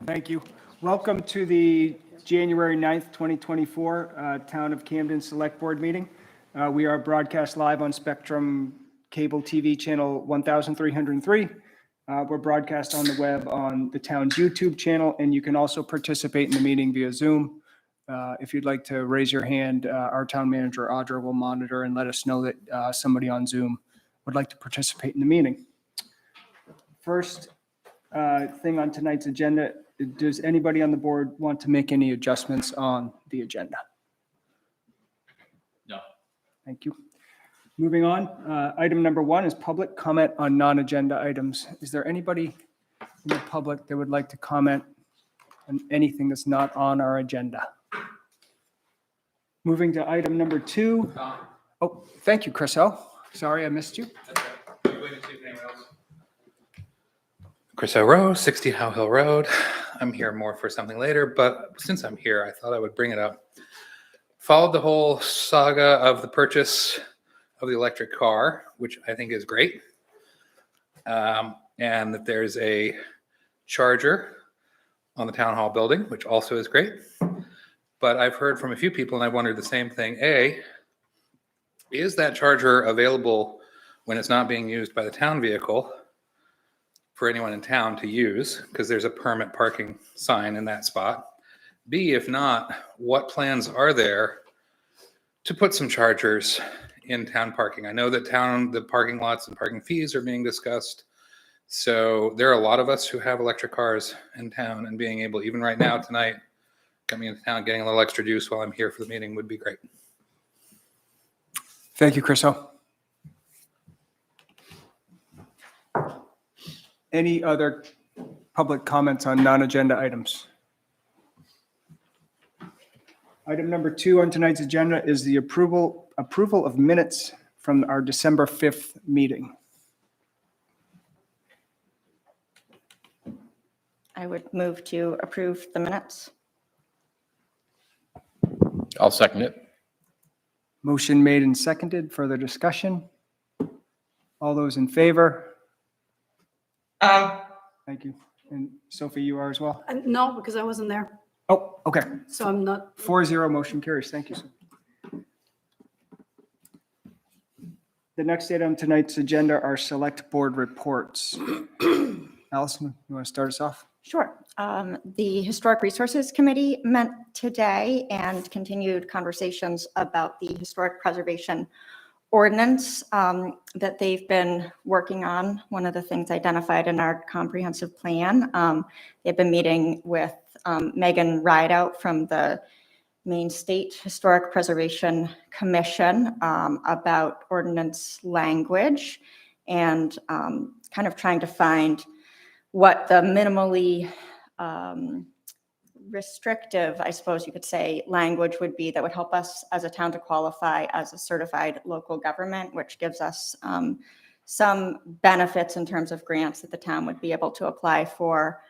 Thank you. Welcome to the January 9th, 2024 Town of Camden Select Board meeting. We are broadcast live on Spectrum Cable TV channel 1303. We're broadcast on the web on the town's YouTube channel, and you can also participate in the meeting via Zoom. If you'd like to raise your hand, our town manager, Audra, will monitor and let us know that somebody on Zoom would like to participate in the meeting. First thing on tonight's agenda, does anybody on the board want to make any adjustments on the agenda? No. Thank you. Moving on, item number 1 is public comment on non-agenda items. Is there anybody in the public that would like to comment on anything that's not on our agenda? Moving to item number 2. Oh, thank you, Chris O. Sorry, I missed you. Chris O'Rowe, 60 Howe Hill Road. I'm here more for something later, but since I'm here, I thought I would bring it up. Followed the whole saga of the purchase of the electric car, which I think is great. And that there's a charger on the town hall building, which also is great. But I've heard from a few people, and I wondered the same thing. A, is that charger available when it's not being used by the town vehicle for anyone in town to use, because there's a permit parking sign in that spot? B, if not, what plans are there to put some chargers in town parking? I know that the parking lots and parking fees are being discussed. So there are a lot of us who have electric cars in town, and being able, even right now tonight, coming into town, getting a little extra juice while I'm here for the meeting would be great. Thank you, Chris O. Any other public comments on non-agenda items? Item number 2 on tonight's agenda is the approval of minutes from our December 5th meeting. I would move to approve the minutes. I'll second it. Motion made and seconded. Further discussion? All those in favor? Thank you. And Sophie, you are as well? No, because I wasn't there, Oh, okay. so I'm not. 4-0 motion carries. Thank you, sir. The next item on tonight's agenda are select board reports. Allison, you want to start us off? Sure. The Historic Resources Committee met today and continued conversations about the historic preservation ordinance that they've been working on. One of the things identified in our comprehensive plan. They've been meeting with Megan Rideout from the Maine State Historic Preservation Commission about ordinance language and kind of trying to find what the minimally restrictive, I suppose you could say, language would be that would help us as a town to qualify as a certified local government, which gives us some benefits in terms of grants that the town would be able to apply for.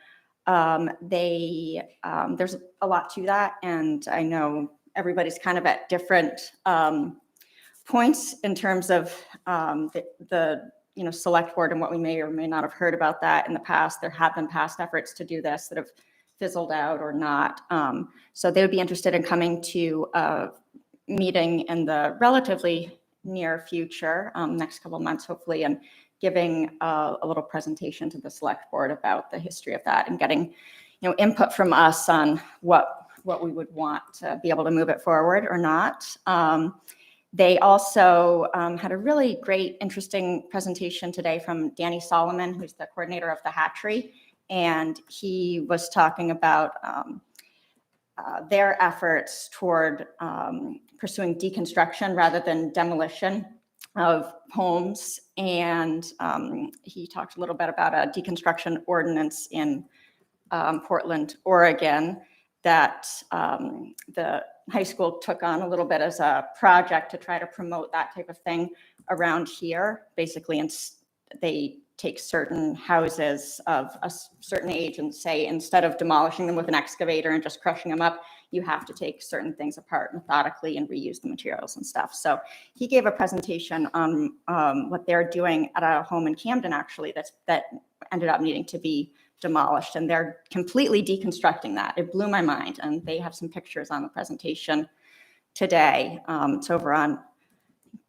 There's a lot to that, and I know everybody's kind of at different points in terms of the select board and what we may or may not have heard about that in the past. There have been past efforts to do this that have fizzled out or not. So they would be interested in coming to a meeting in the relatively near future, next couple of months, hopefully, and giving a little presentation to the select board about the history of that and getting, input from us on what we would want to be able to move it forward or not. They also had a really great, interesting presentation today from Danny Solomon, who's the coordinator of the hatchery. And he was talking about their efforts toward pursuing deconstruction rather than demolition of homes. And he talked a little bit about a deconstruction ordinance in Portland, Oregon, that the high school took on a little bit as a project to try to promote that type of thing around here. Basically, they take certain houses of a certain age and say, instead of demolishing them with an excavator and just crushing them up, you have to take certain things apart methodically and reuse the materials and stuff. So he gave a presentation on what they're doing at a home in Camden, actually, that ended up needing to be demolished, and they're completely deconstructing that. It blew my mind, and they have some pictures on the presentation today. It's over on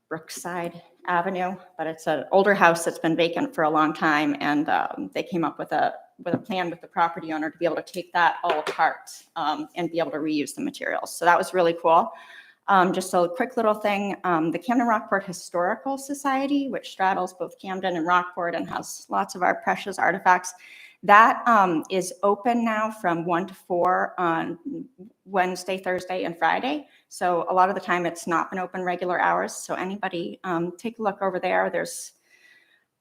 Brookside Avenue, but it's an older house that's been vacant for a long time, and they came up with a plan with the property owner to be able to take that all apart and be able to reuse the materials. So that was really cool. Just a quick little thing, the Camden Rockport Historical Society, which straddles both Camden and Rockport and has lots of our precious artifacts, that is open now from 1 to 4 on Wednesday, Thursday, and Friday. So a lot of the time it's not been open regular hours. So anybody take a look over there. There's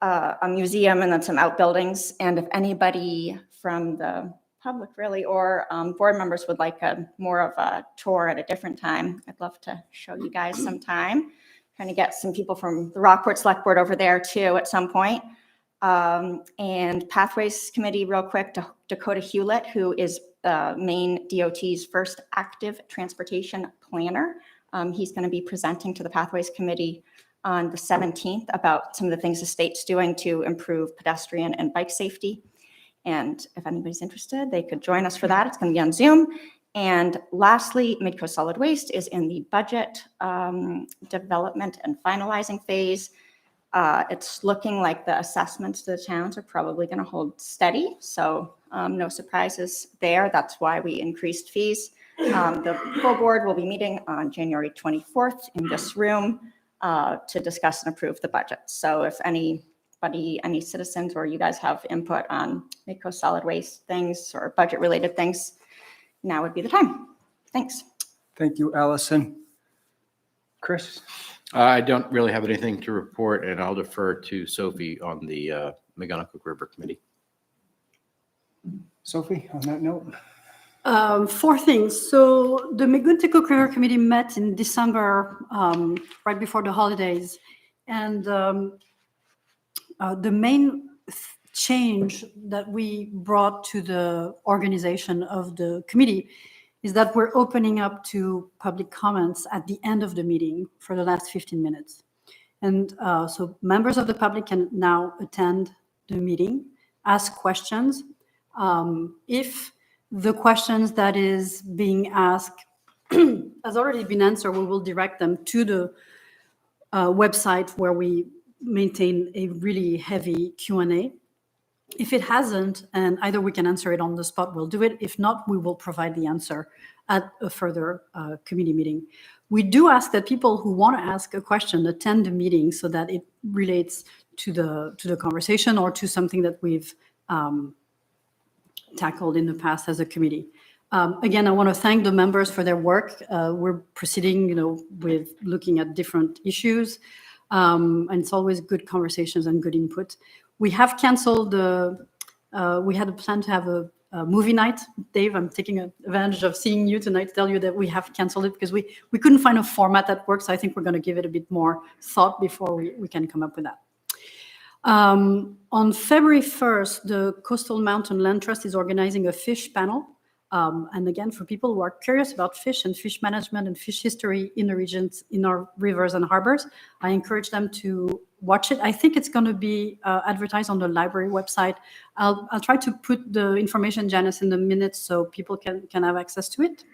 a museum and then some outbuildings. And if anybody from the public really or board members would like more of a tour at a different time, I'd love to show you guys sometime. Trying to get some people from the Rockport Select Board over there too at some point. And Pathways Committee, real quick, Dakota Hewlett, who is Maine DOT's first active transportation planner. He's going to be presenting to the Pathways Committee on the 17th about some of the things the state's doing to improve pedestrian and bike safety. And if anybody's interested, they could join us for that. It's going to be on Zoom. And lastly, Midco Solid Waste is in the budget development and finalizing phase. It's looking like the assessments to the towns are probably going to hold steady. So no surprises there. That's why we increased fees. The full board will be meeting on January 24th in this room to discuss and approve the budget. So if anybody, any citizens or you guys have input on Midco Solid Waste things or budget related things, now would be the time. Thanks. Thank you, Allison. Chris? I don't really have anything to report, and I'll defer to Sophie on the McGonagall River Committee. Sophie, on that note? 4 things. So the McGonagall River Committee met in December, right before the holidays. And the main change that we brought to the organization of the committee is that we're opening up to public comments at the end of the meeting for the last 15 minutes. And so members of the public can now attend the meeting, ask questions. If the questions that is being asked has already been answered, we will direct them to the website where we maintain a really heavy Q&A. If it hasn't, and either we can answer it on the spot, we'll do it. If not, we will provide the answer at a further committee meeting. We do ask that people who want to ask a question attend the meeting so that it relates to the conversation or to something that we've tackled in the past as a committee. Again, I want to thank the members for their work. We're proceeding, with looking at different issues, and it's always good conversations and good input. We have canceled we had a plan to have a movie night. Dave, I'm taking advantage of seeing you tonight to tell you that we have canceled it because we couldn't find a format that works. I think we're going to give it a bit more thought before we can come up with that. On February 1st, the Coastal Mountain Land Trust is organizing a fish panel. And again, for people who are curious about fish and fish management and fish history in the regions, in our rivers and harbors, I encourage them to watch it. I think it's going to be advertised on the library website. I'll try to put the information, Janice, in the minutes so people can have access to it.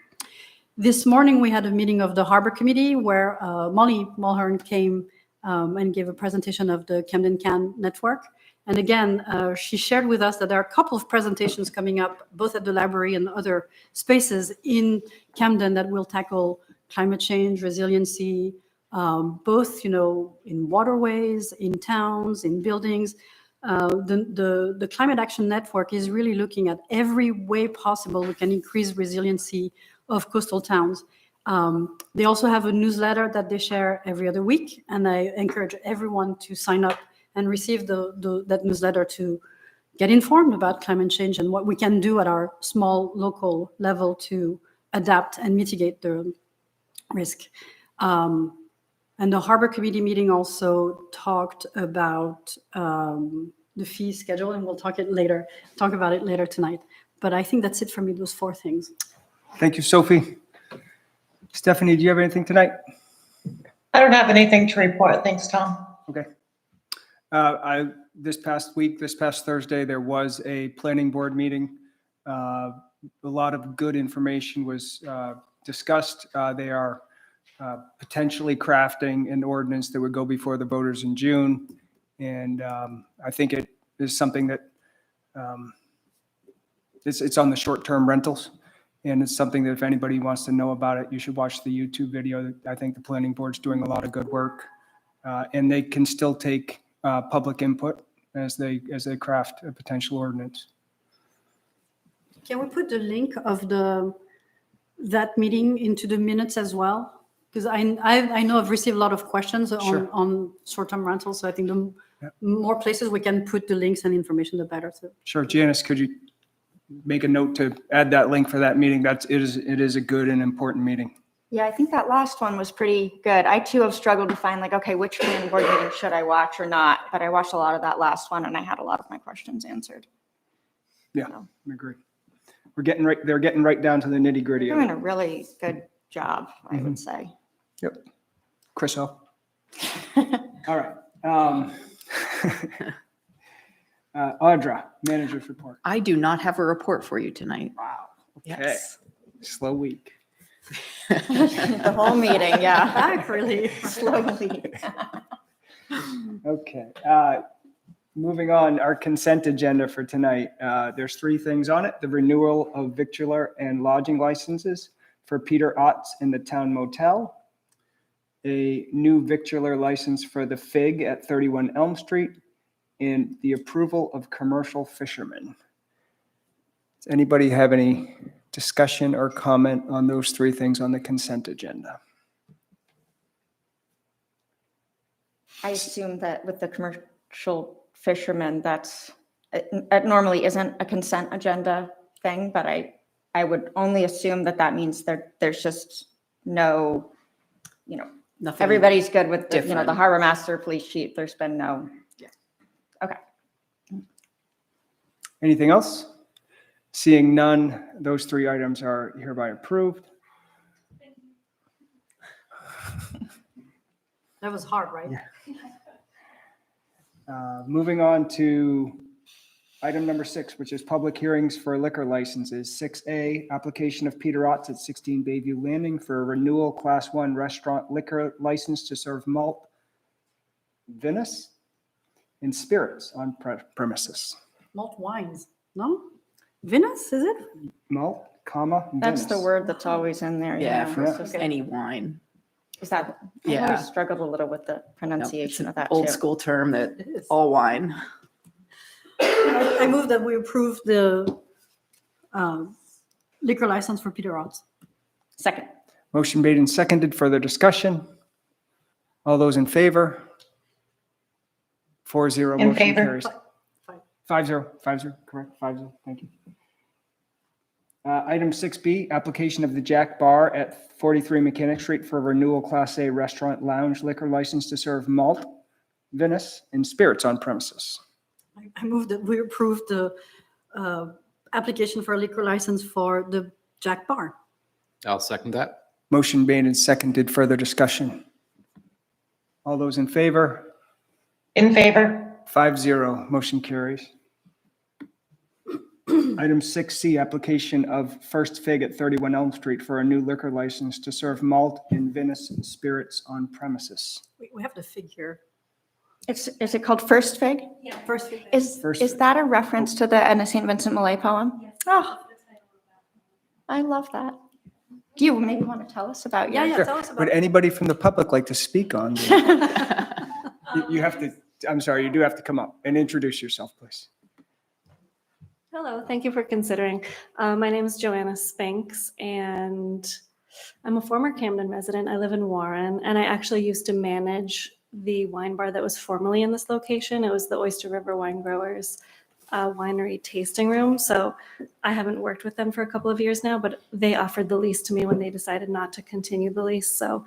This morning, we had a meeting of the Harbor Committee where Molly Mulhern came and gave a presentation of the Camden Can Network. And again, she shared with us that there are a couple of presentations coming up, both at the library and other spaces in Camden that will tackle climate change, resiliency, both, in waterways, in towns, in buildings. The Climate Action Network is really looking at every way possible we can increase resiliency of coastal towns. They also have a newsletter that they share every other week, and I encourage everyone to sign up and receive that newsletter to get informed about climate change and what we can do at our small local level to adapt and mitigate the risk. And the Harbor Committee meeting also talked about the fee schedule, and we'll talk about it later tonight. But I think that's it for me, those 4 things. Thank you, Sophie. Stephanie, do you have anything tonight? I don't have anything to report. Thanks, Tom. Okay. This past Thursday, there was a planning board meeting. A lot of good information was discussed. They are potentially crafting an ordinance that would go before the voters in June. And I think it is something that it's on the short-term rentals. And it's something that if anybody wants to know about it, you should watch the YouTube video. I think the planning board's doing a lot of good work. And they can still take public input as they craft a potential ordinance. Can we put the link of that meeting into the minutes as well? Because I know I've received a lot of questions Sure. on short-term rentals, so I think the Yeah. more places we can put the links and information, the better. So Sure, Janice, could you make a note to add that link for that meeting? It is a good and important meeting. Yeah, I think that last one was pretty good. I too have struggled to find like, okay, which planning board meeting should I watch or not? But I watched a lot of that last one and I had a lot of my questions answered. Yeah, I agree. They're getting right down to the nitty gritty of Doing it. a really good job, I would say. Yep. Chris O. All right. Audra, manager's report. I do not have a report for you tonight. Wow. Okay. Yes. Slow week. The whole meeting, yeah. back really. Slowly. Okay. Moving on, our consent agenda for tonight. There's 3 things on it. The renewal of victular and lodging licenses for Peter Otts in the Town Motel. A new victular license for the Fig at 31 Elm Street. And the approval of commercial fishermen. Does anybody have any discussion or comment on those 3 things on the consent agenda? I assume that with the commercial fishermen, it normally isn't a consent agenda thing, but I would only assume that means there's just no, Nothing. everybody's good with the Different. harbor master police chief. There's been no. Okay. Anything else? Seeing none, those 3 items are hereby approved. That was hard, right? Moving on to item number 6, which is public hearings for liquor licenses. 6A, application of Peter Otts at 16 Bayview Landing for a renewal Class 1 restaurant liquor license to serve malt, Venice, and spirits on premises. Malt wines, no? Venice, is it? Malt, comma, That's the Venice. word that's always in there. Yeah, It's for just- any wine. Is that, I Yeah. always struggled a little with the No, it's pronunciation an of that old too. school term that It is. all wine. I move that we approve the liquor license for Peter Otts. Second. Motion made and seconded. Further discussion? All those in favor? 4-0. In Motion favor. carries. 5-0, correct, 5-0, thank you. Item 6B, application of the Jack Bar at 43 Mechanic Street for renewal Class A restaurant lounge liquor license to serve malt, Venice, and spirits on premises. I move that we approve the application for a liquor license for the Jack Bar. I'll second that. Motion made and seconded. Further discussion? All those in favor? In favor. 5-0, motion carries. Item 6C, application of First Fig at 31 Elm Street for a new liquor license to serve malt and Venice spirits on premises. We have the figure. Is it called First Fig? First fig. Is First is Fig. that a reference to the Anna St. Vincent Millay poem? Yes. Oh, I love that. Do you maybe want to tell us about your? Yeah, tell us about Would it. anybody from the public like to speak on? the- You have to, I'm sorry, you do have to come up and introduce yourself, please. Hello, thank you for considering. My name is Joanna Spinks, and I'm a former Camden resident. I live in Warren, and I actually used to manage the wine bar that was formerly in this location. It was the Oyster River Wine Growers Winery Tasting Room. So I haven't worked with them for a couple of years now, but they offered the lease to me when they decided not to continue the lease. So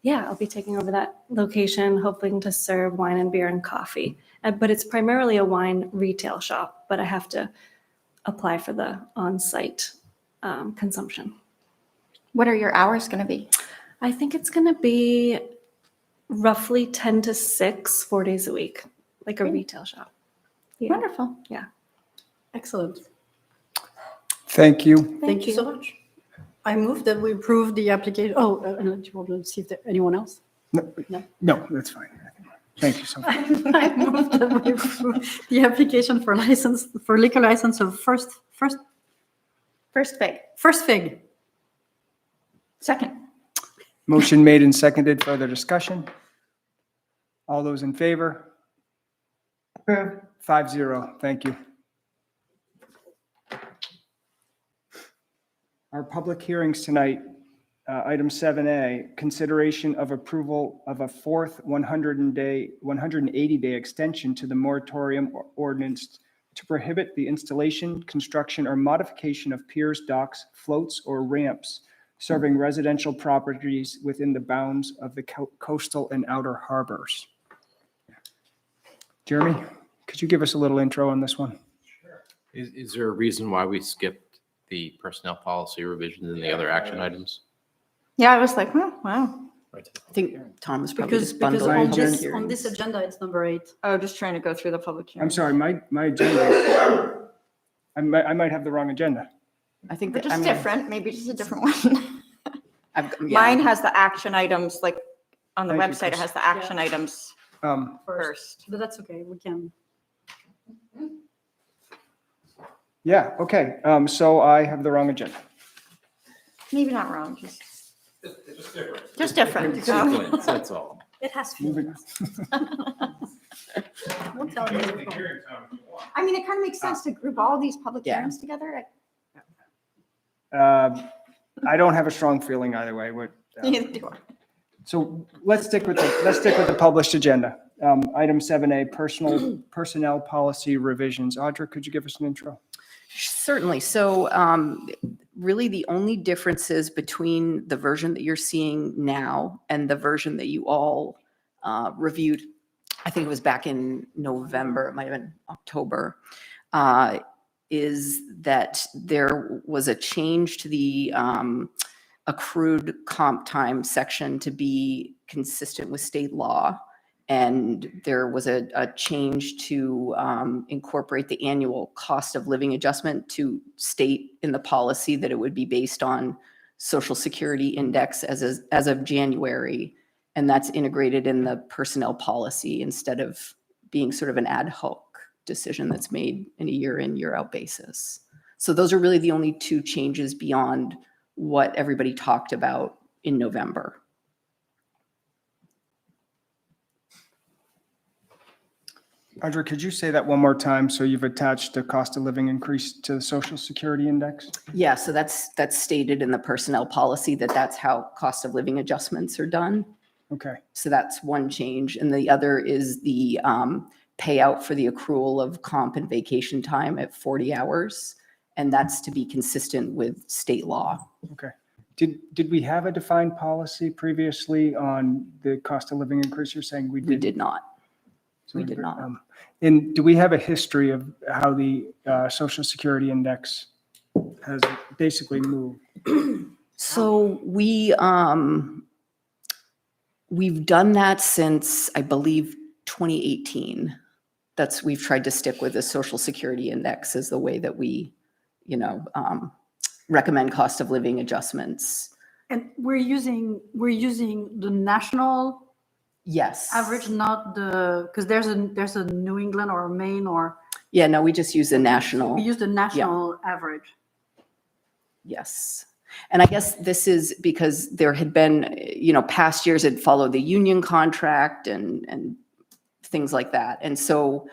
yeah, I'll be taking over that location, hoping to serve wine and beer and coffee. But it's primarily a wine retail shop, but I have to apply for the on-site consumption. What are your hours going to be? I think it's going to be roughly 10 to 6, 4 days a week. like a retail shop. Yeah. Wonderful. Excellent. Thank you. Thank you so much. I move that we approve the application. Oh, do you want to see if there anyone else? No, that's fine. Thank you so much. I move that we approve the application for liquor license of First Fig. Second. Motion made and seconded. Further discussion? All those in favor? Approve. 5-0. Thank you. Our public hearings tonight, item 7A, consideration of approval of a fourth 180-day extension to the moratorium ordinance to prohibit the installation, construction, or modification of piers, docks, floats, or ramps serving residential properties within the bounds of the coastal and outer harbors. Jeremy, could you give us a little intro on this one? Is there a reason why we skipped the personnel policy revisions and the other action items? Yeah, I was like, oh, wow. I think Tom was probably Because just bundling on public this- on this hearings. agenda, it's number 8. Oh, just trying to go through the public hearing. I'm sorry, my agenda, I might have the wrong agenda. I think But that, I just mean, different, maybe just a different one. yeah. Mine has the action items, like on the Thank you, website, it Chris. has the action items first. But that's okay, we can. Yeah, okay, so I have the wrong agenda. Maybe not wrong, just different. Sequence, that's all. It has Moving- Won't tell you. I mean, it kind of makes sense to group all these public Yeah. hearings together. I don't have a strong feeling either way. Neither do I. So let's stick with the published agenda. Item 7A, personnel policy revisions. Audra, could you give us an intro? Certainly. So really the only differences between the version that you're seeing now and the version that you all reviewed, I think it was back in November, it might have been October, is that there was a change to the accrued comp time section to be consistent with state law. And there was a change to incorporate the annual cost of living adjustment to state in the policy that it would be based on Social Security index as of January. And that's integrated in the personnel policy instead of being sort of an ad hoc decision that's made in a year in, year out basis. So those are really the only two changes beyond what everybody talked about in November. Audra, could you say that one more time? So you've attached the cost of living increase to the Social Security index? Yeah, so that's stated in the personnel policy that that's how cost of living adjustments are done. Okay, So that's one change. And the other is the payout for the accrual of comp and vacation time at 40 hours. And that's to be consistent with state law. okay. Did we have a defined policy previously on the cost of living increase? You're saying we did? We did not. So we did not. And do we have a history of how the Social Security index has basically moved? So we've done that since, I believe, 2018. We've tried to stick with the Social Security index as the way that we, recommend cost of living adjustments. And we're using the national Yes. average, not because there's a New England or a Maine, or Yeah, no, we just use the national. we use the national average. Yes. And I guess this is because there had been, past years had followed the union contract and things like that. And so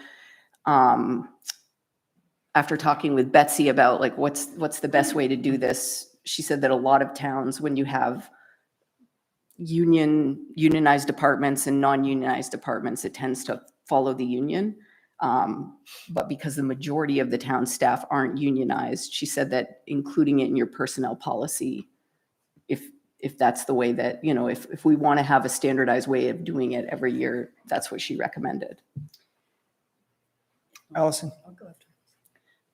after talking with Betsy about like what's the best way to do this, she said that a lot of towns, when you have unionized departments and non-unionized departments, it tends to follow the union. But because the majority of the town staff aren't unionized, she said that including it in your personnel policy, if that's the way that, if we want to have a standardized way of doing it every year, that's what she recommended. Allison?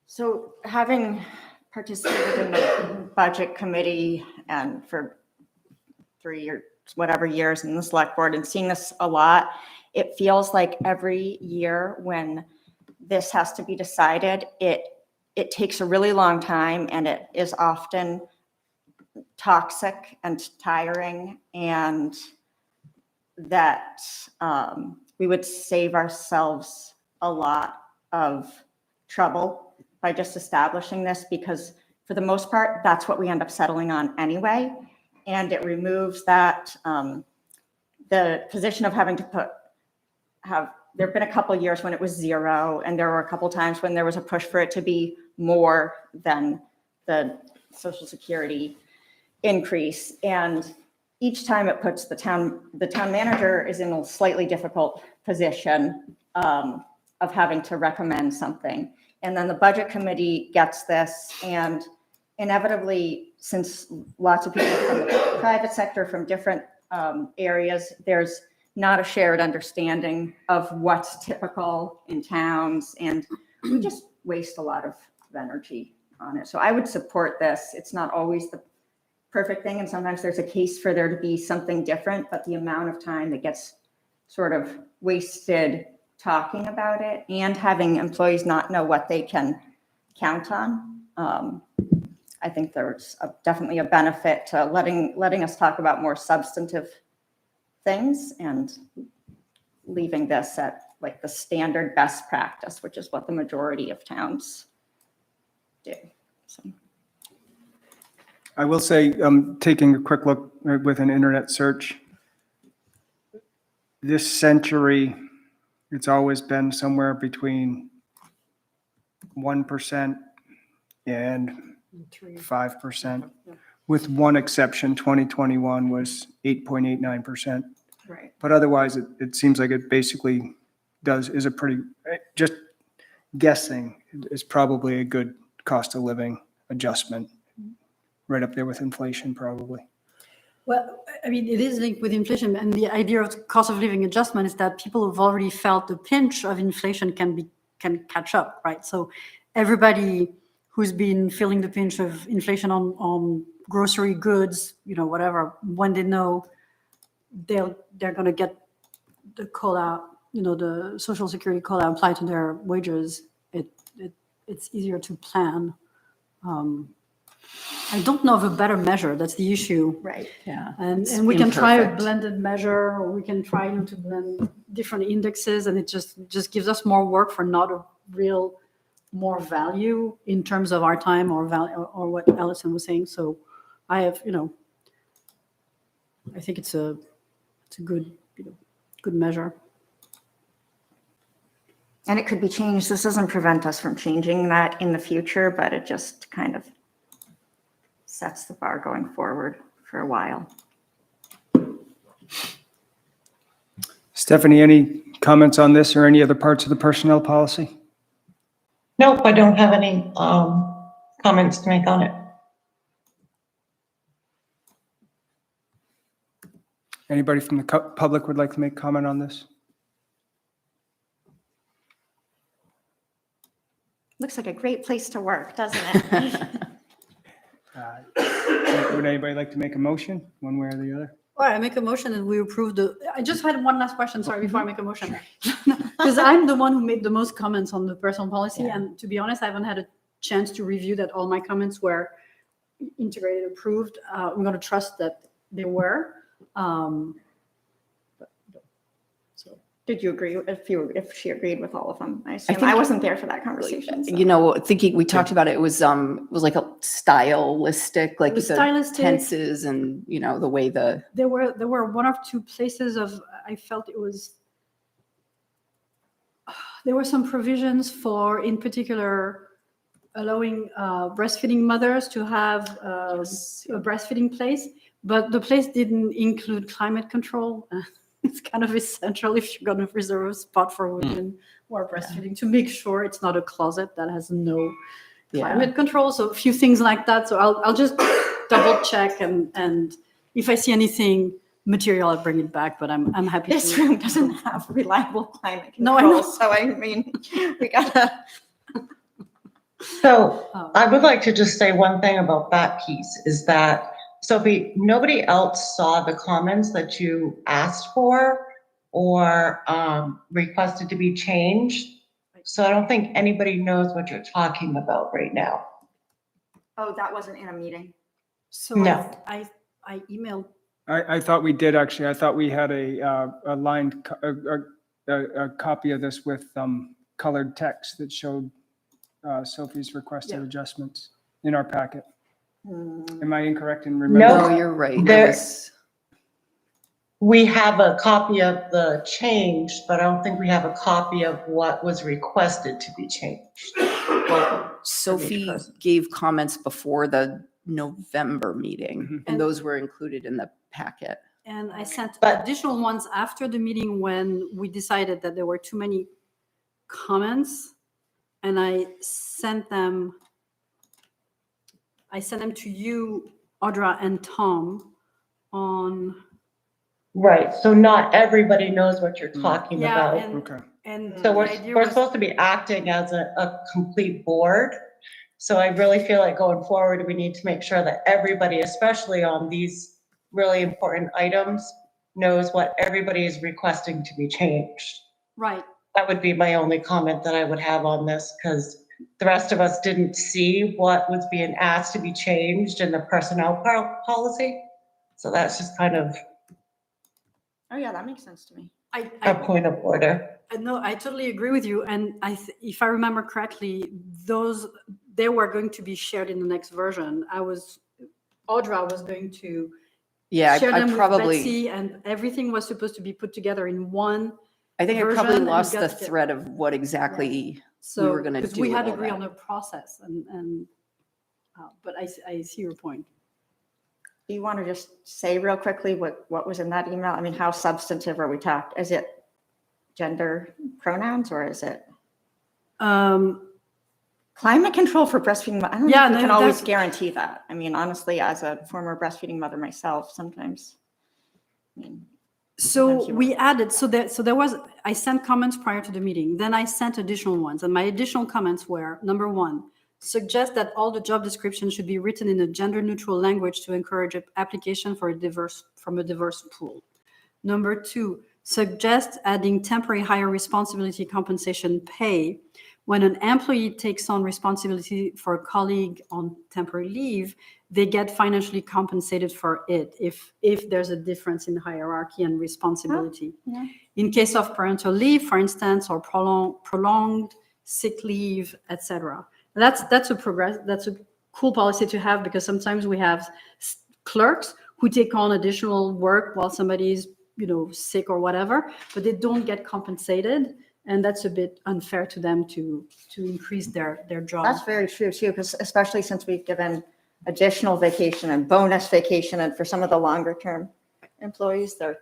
So having participated in the budget committee and for 3 or whatever years in the select board and seeing this a lot, It feels like every year when this has to be decided, it takes a really long time and it is often toxic and tiring, and that we would save ourselves a lot of trouble by just establishing this, because for the most part, that's what we end up settling on anyway. And it removes that, the position of having to there have been a couple of years when it was 0, and there were a couple of times when there was a push for it to be more than the Social Security increase. And each time it puts the town manager is in a slightly difficult position of having to recommend something. And then the budget committee gets this, and inevitably, since lots of people from the private sector, from different areas, there's not a shared understanding of what's typical in towns, and we just waste a lot of energy on it. So I would support this. It's not always the perfect thing, and sometimes there's a case for there to be something different, but the amount of time that gets sort of wasted talking about it and having employees not know what they can count on, I think there's definitely a benefit to letting us talk about more substantive things and leaving this at like the standard best practice, which is what the majority of towns do. So. I will say, taking a quick look with an internet search, this century, it's always been somewhere between 1% and 5%, with one exception. 2021 was 8.89%. Right. But otherwise, it seems like it basically is a pretty, just guessing, is probably a good cost of living adjustment, right up there with inflation, probably. Well, I mean, it is linked with inflation, and the idea of cost of living adjustment is that people who've already felt the pinch of inflation can catch up, right? So everybody who's been feeling the pinch of inflation on grocery goods, whatever, when they know they're going to get the COLA, the Social Security COLA applied to their wages, it's easier to plan. I don't know of a better measure. That's the issue. Right. Yeah. And It's we can try a imperfect. blended measure, or we can try to blend different indexes, and it just gives us more work for not a real more value in terms of our time or value, or what Allison was saying. So I have, I think it's a good, good measure. And it could be changed. This doesn't prevent us from changing that in the future, but it just kind of sets the bar going forward for a while. Stephanie, any comments on this or any other parts of the personnel policy? Nope, I don't have any comments to make on it. Anybody from the public would like to make comment on this? Looks like a great place to work, doesn't it? Would anybody like to make a motion, one way or the other? All right, I make a motion and we approve I just had one last question, sorry, before I make a motion. Because I'm the one who made the most comments on the personal policy, and to be honest, I haven't had a chance to review that all my comments were integrated, approved. I'm going to trust that they were. Did you agree if she agreed with all of them? I assume think- I wasn't there for that conversation. so. Thinking we talked about it, it was like a stylistic, like It was the stylistic. tenses and, the way the, There were one or two places I felt it was, there were some provisions for, in particular, allowing breastfeeding mothers to have a breastfeeding place, but the place didn't include climate control. It's kind of essential if you're going to reserve a spot for women who are breastfeeding to make sure it's not a closet that has no climate control. So a few things like that. So I'll just double check, and if I see anything material, I'll bring it back. But I'm happy. This to room doesn't have reliable climate No, I control, know. so I mean, we gotta. So I would like to just say one thing about that piece is that, Sophie, nobody else saw the comments that you asked for. or requested to be changed. So I don't think anybody knows what you're talking about right now. Oh, that wasn't in a meeting. So No. I emailed, I thought we did, actually. I thought we had a lined, a copy of this with colored text that showed Sophie's requested Yeah. adjustments in our packet. Hmm. Am I incorrect in No. remembering? No, you're right. There There- was, We have a copy of the change, but I don't think we have a copy of what was requested to be changed. Sophie person. gave comments before the November meeting, Mhm. and those were included in the packet. and I sent But- additional ones after the meeting when we decided that there were too many comments. And I sent them to you, Audra and Tom on, Right, so not everybody knows what you're talking yeah, about. Okay. and So the we're idea was- supposed to be acting as a complete board. So I really feel like going forward, we need to make sure that everybody, especially on these really important items, knows what everybody is requesting to be changed. Right, That would be my only comment that I would have on this, because the rest of us didn't see what was being asked to be changed in the personnel policy. So that's just kind of Oh, yeah, that makes sense to me. a I point of order. no, I totally agree with you. And if I remember correctly, they were going to be shared in the next version. Audra was going to Yeah, share I them with probably, Betsy, and everything was supposed to be put together in one. I think I probably version and lost got the the- thread of what exactly, So, were gonna because do we with had all agreed that. on the process but I see your point. Do you want to just say real quickly what was in that email? I mean, how substantive are we talking? Is it gender pronouns or is it climate control for breastfeeding? I don't know Yeah, if you no, can always that's- guarantee that. I mean, honestly, as a former breastfeeding mother myself, sometimes, I mean, So Sometimes you we added, so there was, I sent comments prior to the meeting, then I sent additional ones, and my additional comments were, number one, suggest that all the job descriptions should be written in a gender-neutral language to encourage application from a diverse pool. Number two, suggest adding temporary higher responsibility compensation pay when an employee takes on responsibility for a colleague on temporary leave, they get financially compensated for it if there's a difference in hierarchy and responsibility. yeah. In case of parental leave, for instance, or prolonged sick leave, etc. That's a cool policy to have, because sometimes we have clerks who take on additional work while somebody's sick or whatever, but they don't get compensated. And that's a bit unfair to them to increase their job. That's very true too, because especially since we've given additional vacation and bonus vacation and for some of the longer term employees, they're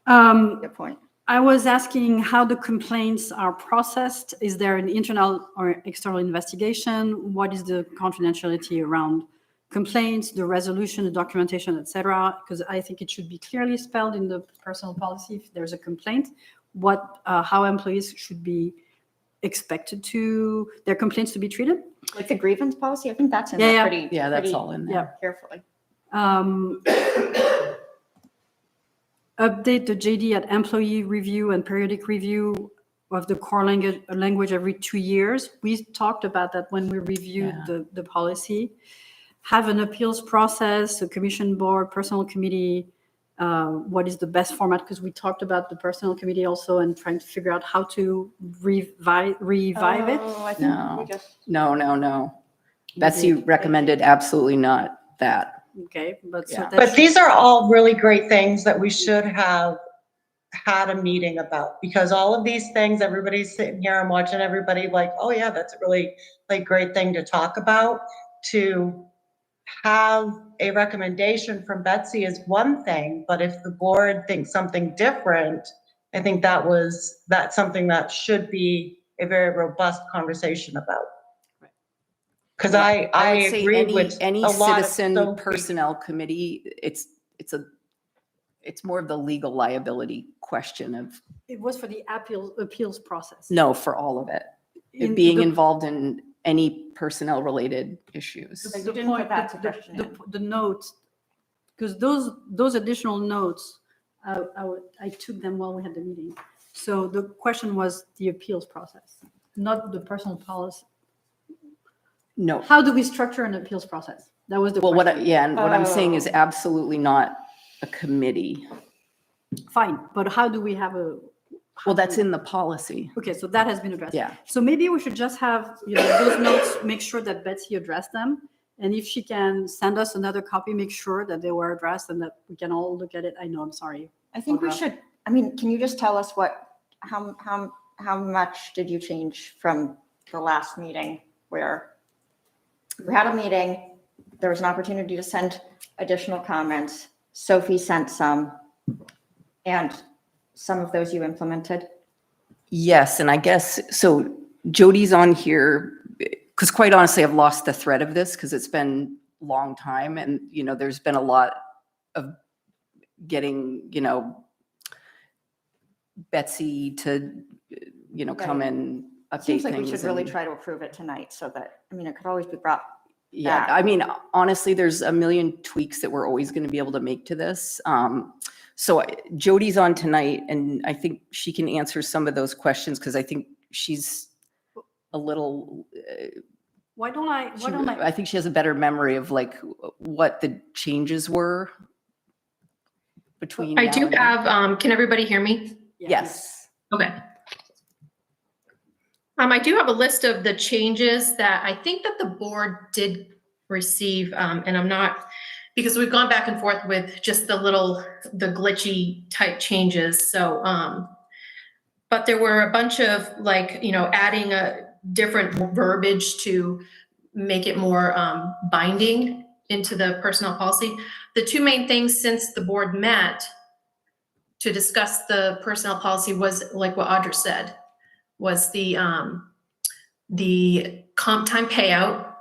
good point. I was asking how the complaints are processed. Is there an internal or external investigation? What is the confidentiality around complaints, the resolution, the documentation, etc.? Because I think it should be clearly spelled in the personnel policy if there's a complaint, how employees should be expected to, their complaints to be treated. Like the grievance policy, I think that's in Yeah, there yeah. pretty. yeah, that's pretty all in Yeah. there. Carefully. Update the JD at employee review and periodic review of the core language every 2 years. We talked about that when we reviewed Yeah. the policy. Have an appeals process, a commission board, personnel committee. What is the best format? Because we talked about the personnel committee also and trying to figure out how to revive it. Oh, I think No. we just, No. Betsy recommended absolutely not that. Okay, but so Yeah. that But should- these are all really great things that we should have had a meeting about, because all of these things, everybody's sitting here and watching everybody like, oh yeah, that's a really great thing to talk about. To have a recommendation from Betsy is one thing, but if the board thinks something different, I think that's something that should be a very robust conversation about. Because I would say agree with any a lot of citizen Sophie. personnel committee, it's more of the legal liability question of, It was for the appeals process. no, for all of it. In Being the- involved in any personnel related issues. So you the didn't put point, that the- suggestion the- in. the notes, because those additional notes I took them while we had the meeting. So the question was the appeals process, not the personal policy. No. How do we structure an appeals process? That was the Well, question. yeah, and what I'm saying is Oh. absolutely not a committee. Fine, but how do we have a? Well, that's in the policy. Okay, so that has been addressed. Yeah. So maybe we should just have, those notes, make sure that Betsy addressed them. And if she can send us another copy, make sure that they were addressed and that we can all look at it. I know, I'm sorry. I think we Audra. should, can you just tell us how much did you change from the last meeting where we had a meeting, there was an opportunity to send additional comments, Sophie sent some, and some of those you implemented? Yes, and I guess, so Jody's on here, because quite honestly, I've lost the thread of this because it's been a long time and, there's been a lot of getting, Betsy to, come Right. and update Seems like we things should really and- try to approve it tonight so that, it could always be brought. Yeah, back. I mean, honestly, there's a million tweaks that we're always going to be able to make to this. So Jody's on tonight, and I think she can answer some of those questions because I think she's a little. Why don't I? I think she has a better memory of like what the changes were between. I now do and then. have, can everybody hear me? Yes. Okay. I do have a list of the changes that I think that the board did receive, and I'm not, because we've gone back and forth with just the glitchy type changes. So, but there were a bunch of adding a different verbiage to make it more binding into the personnel policy. The two main things since the board met to discuss the personnel policy was like what Audra said, was the comp time payout,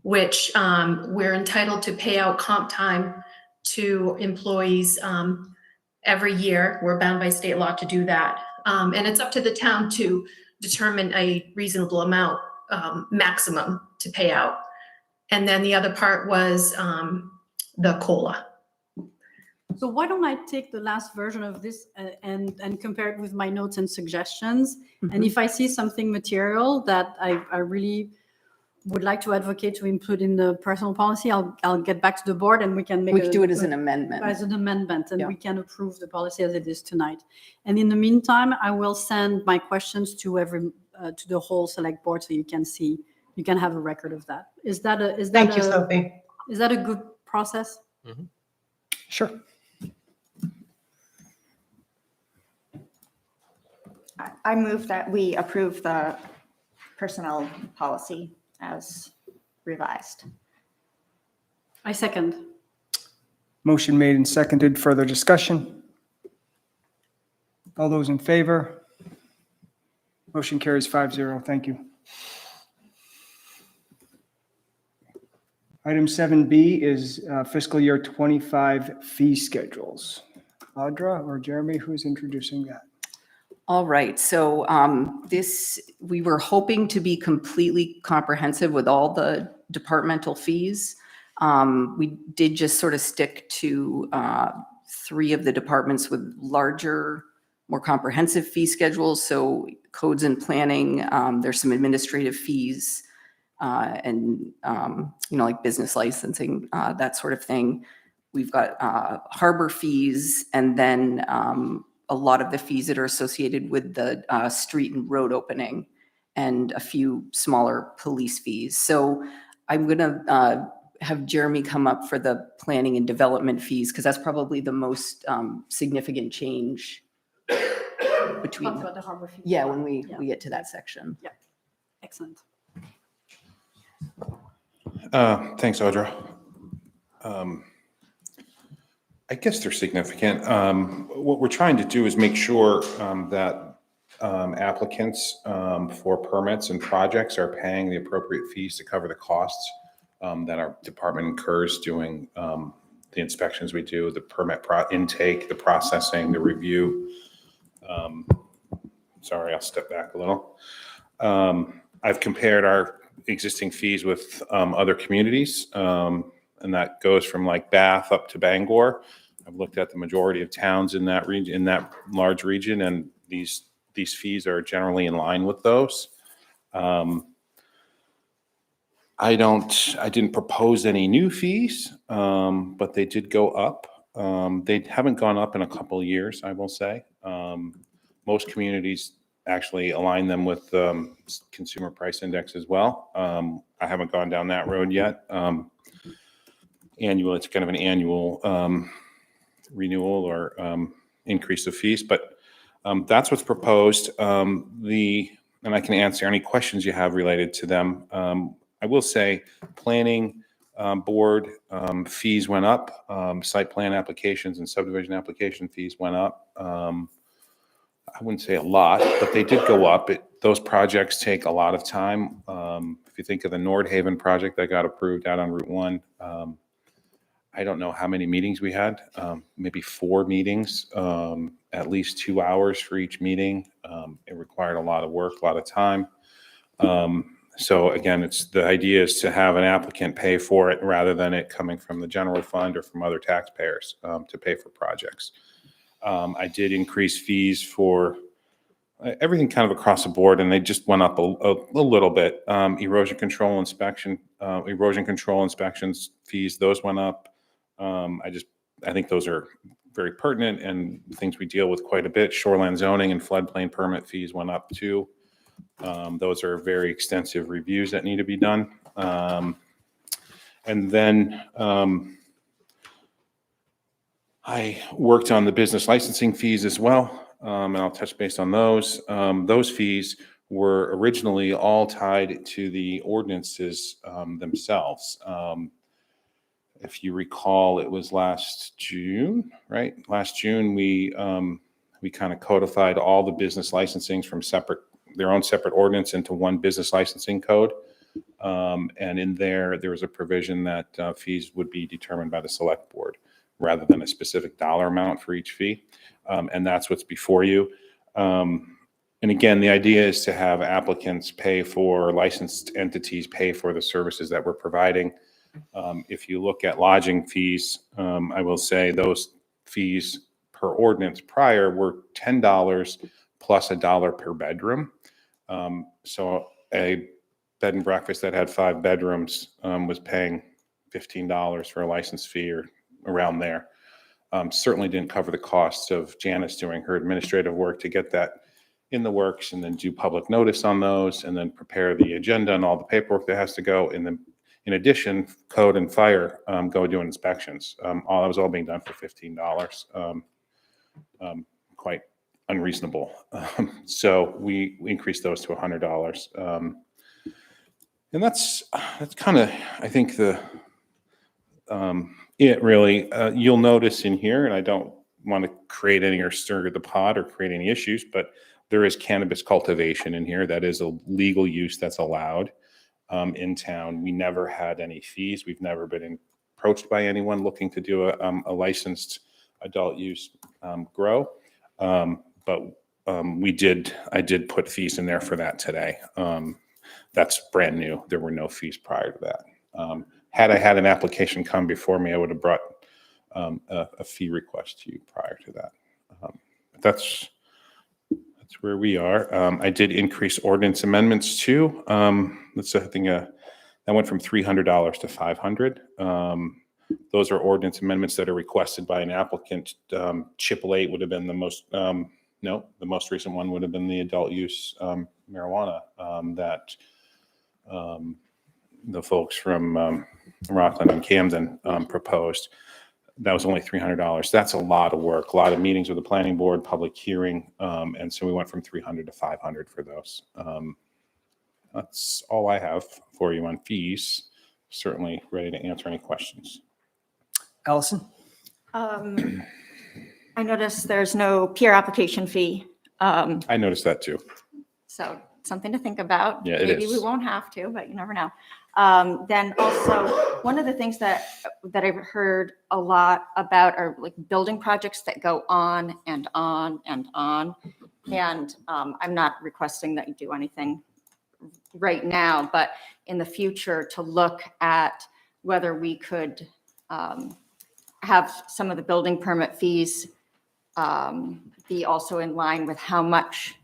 which we're entitled to pay out comp time to employees every year. We're bound by state law to do that. And it's up to the town to determine a reasonable amount, maximum to pay out. And then the other part was the COLA. So why don't I take the last version of this and compare it with my notes and suggestions? And if I see something material that I really would like to advocate to include in the personal policy, I'll get back to the board and we can make We could do it as an amendment. as an amendment, and Yeah. we can approve the policy as it is tonight. And in the meantime, I will send my questions to to the whole select board so you can have a record of that. Thank you, Sophie. Is that a good process? Sure. I move that we approve the personnel policy as revised. I second. Motion made and seconded. Further discussion? All those in favor? Motion carries 5-0. Thank you. Item 7B is fiscal year 25 fee schedules. Audra or Jeremy, who's introducing that? All right, so we were hoping to be completely comprehensive with all the departmental fees. We did just sort of stick to 3 of the departments with larger, more comprehensive fee schedules. So codes and planning, there's some administrative fees and, like business licensing, that sort of thing. We've got harbor fees and then a lot of the fees that are associated with the street and road opening and a few smaller police fees. So I'm going to have Jeremy come up for the planning and development fees because that's probably the most significant change between. Talk about the harbor fee. Yeah, when we get to that section. Excellent. Thanks, Audra. I guess they're significant. What we're trying to do is make sure that applicants for permits and projects are paying the appropriate fees to cover the costs that our department incurs doing the inspections we do, the permit intake, the processing, the review. Sorry, I'll step back a little. I've compared our existing fees with other communities, and that goes from like Bath up to Bangor. I've looked at the majority of towns in that region, in that large region, and these fees are generally in line with those. I didn't propose any new fees, but they did go up. They haven't gone up in a couple of years, I will say. Most communities actually align them with consumer price index as well. I haven't gone down that road yet. It's kind of an annual renewal or increase of fees, but that's what's proposed. And I can answer any questions you have related to them. I will say planning board fees went up. Site plan applications and subdivision application fees went up. I wouldn't say a lot, but they did go up. Those projects take a lot of time. If you think of the Nordhaven project that got approved out on Route 1, I don't know how many meetings we had, maybe 4 meetings, at least 2 hours for each meeting. It required a lot of work, a lot of time. So again, the idea is to have an applicant pay for it rather than it coming from the general fund or from other taxpayers to pay for projects. I did increase fees for everything kind of across the board, and they just went up a little bit. Erosion control inspections fees, those went up. I think those are very pertinent and things we deal with quite a bit. Shoreline zoning and floodplain permit fees went up too. Those are very extensive reviews that need to be done. And then I worked on the business licensing fees as well, and I'll touch base on those. Those fees were originally all tied to the ordinances themselves. If you recall, it was last June, right? Last June, we kind of codified all the business licensings from their own separate ordinance into one business licensing code. And in there was a provision that fees would be determined by the select board rather than a specific dollar amount for each fee. And that's what's before you. And again, the idea is to have applicants pay for, licensed entities pay for the services that we're providing. If you look at lodging fees, I will say those fees per ordinance prior were $10 plus $1 per bedroom. So a bed and breakfast that had 5 bedrooms was paying $15 for a license fee or around there. Certainly didn't cover the costs of Janice doing her administrative work to get that in the works and then do public notice on those and then prepare the agenda and all the paperwork that has to go. And then in addition, code and fire go do inspections. All that was all being done for $15. Quite unreasonable. So we increased those to $100. And that's kind of, I think, it really. You'll notice in here, and I don't want to create any or stir the pot or create any issues, but there is cannabis cultivation in here. That is a legal use that's allowed in town. We never had any fees. We've never been approached by anyone looking to do a licensed adult use grow. But I did put fees in there for that today. That's brand new. There were no fees prior to that. Had I had an application come before me, I would have brought a fee request to you prior to that. That's where we are. I did increase ordinance amendments too. That's a thing that went from $300 to $500. Those are ordinance amendments that are requested by an applicant. Chip 8 would have been the most. No, the most recent one would have been the adult use marijuana that the folks from Rockland and Camden proposed. That was only $300. That's a lot of work, a lot of meetings with the planning board, public hearing. And so we went from $300 to $500 for those. That's all I have for you on fees. Certainly ready to answer any questions. Allison? I noticed there's no peer application fee. I noticed that too. So something to think about. Yeah, it Maybe is. we won't have to, but you never know. Then also, one of the things that I've heard a lot about are like building projects that go on and on and on. And I'm not requesting that you do anything right now, but in the future to look at whether we could have some of the building permit fees be also in line with how much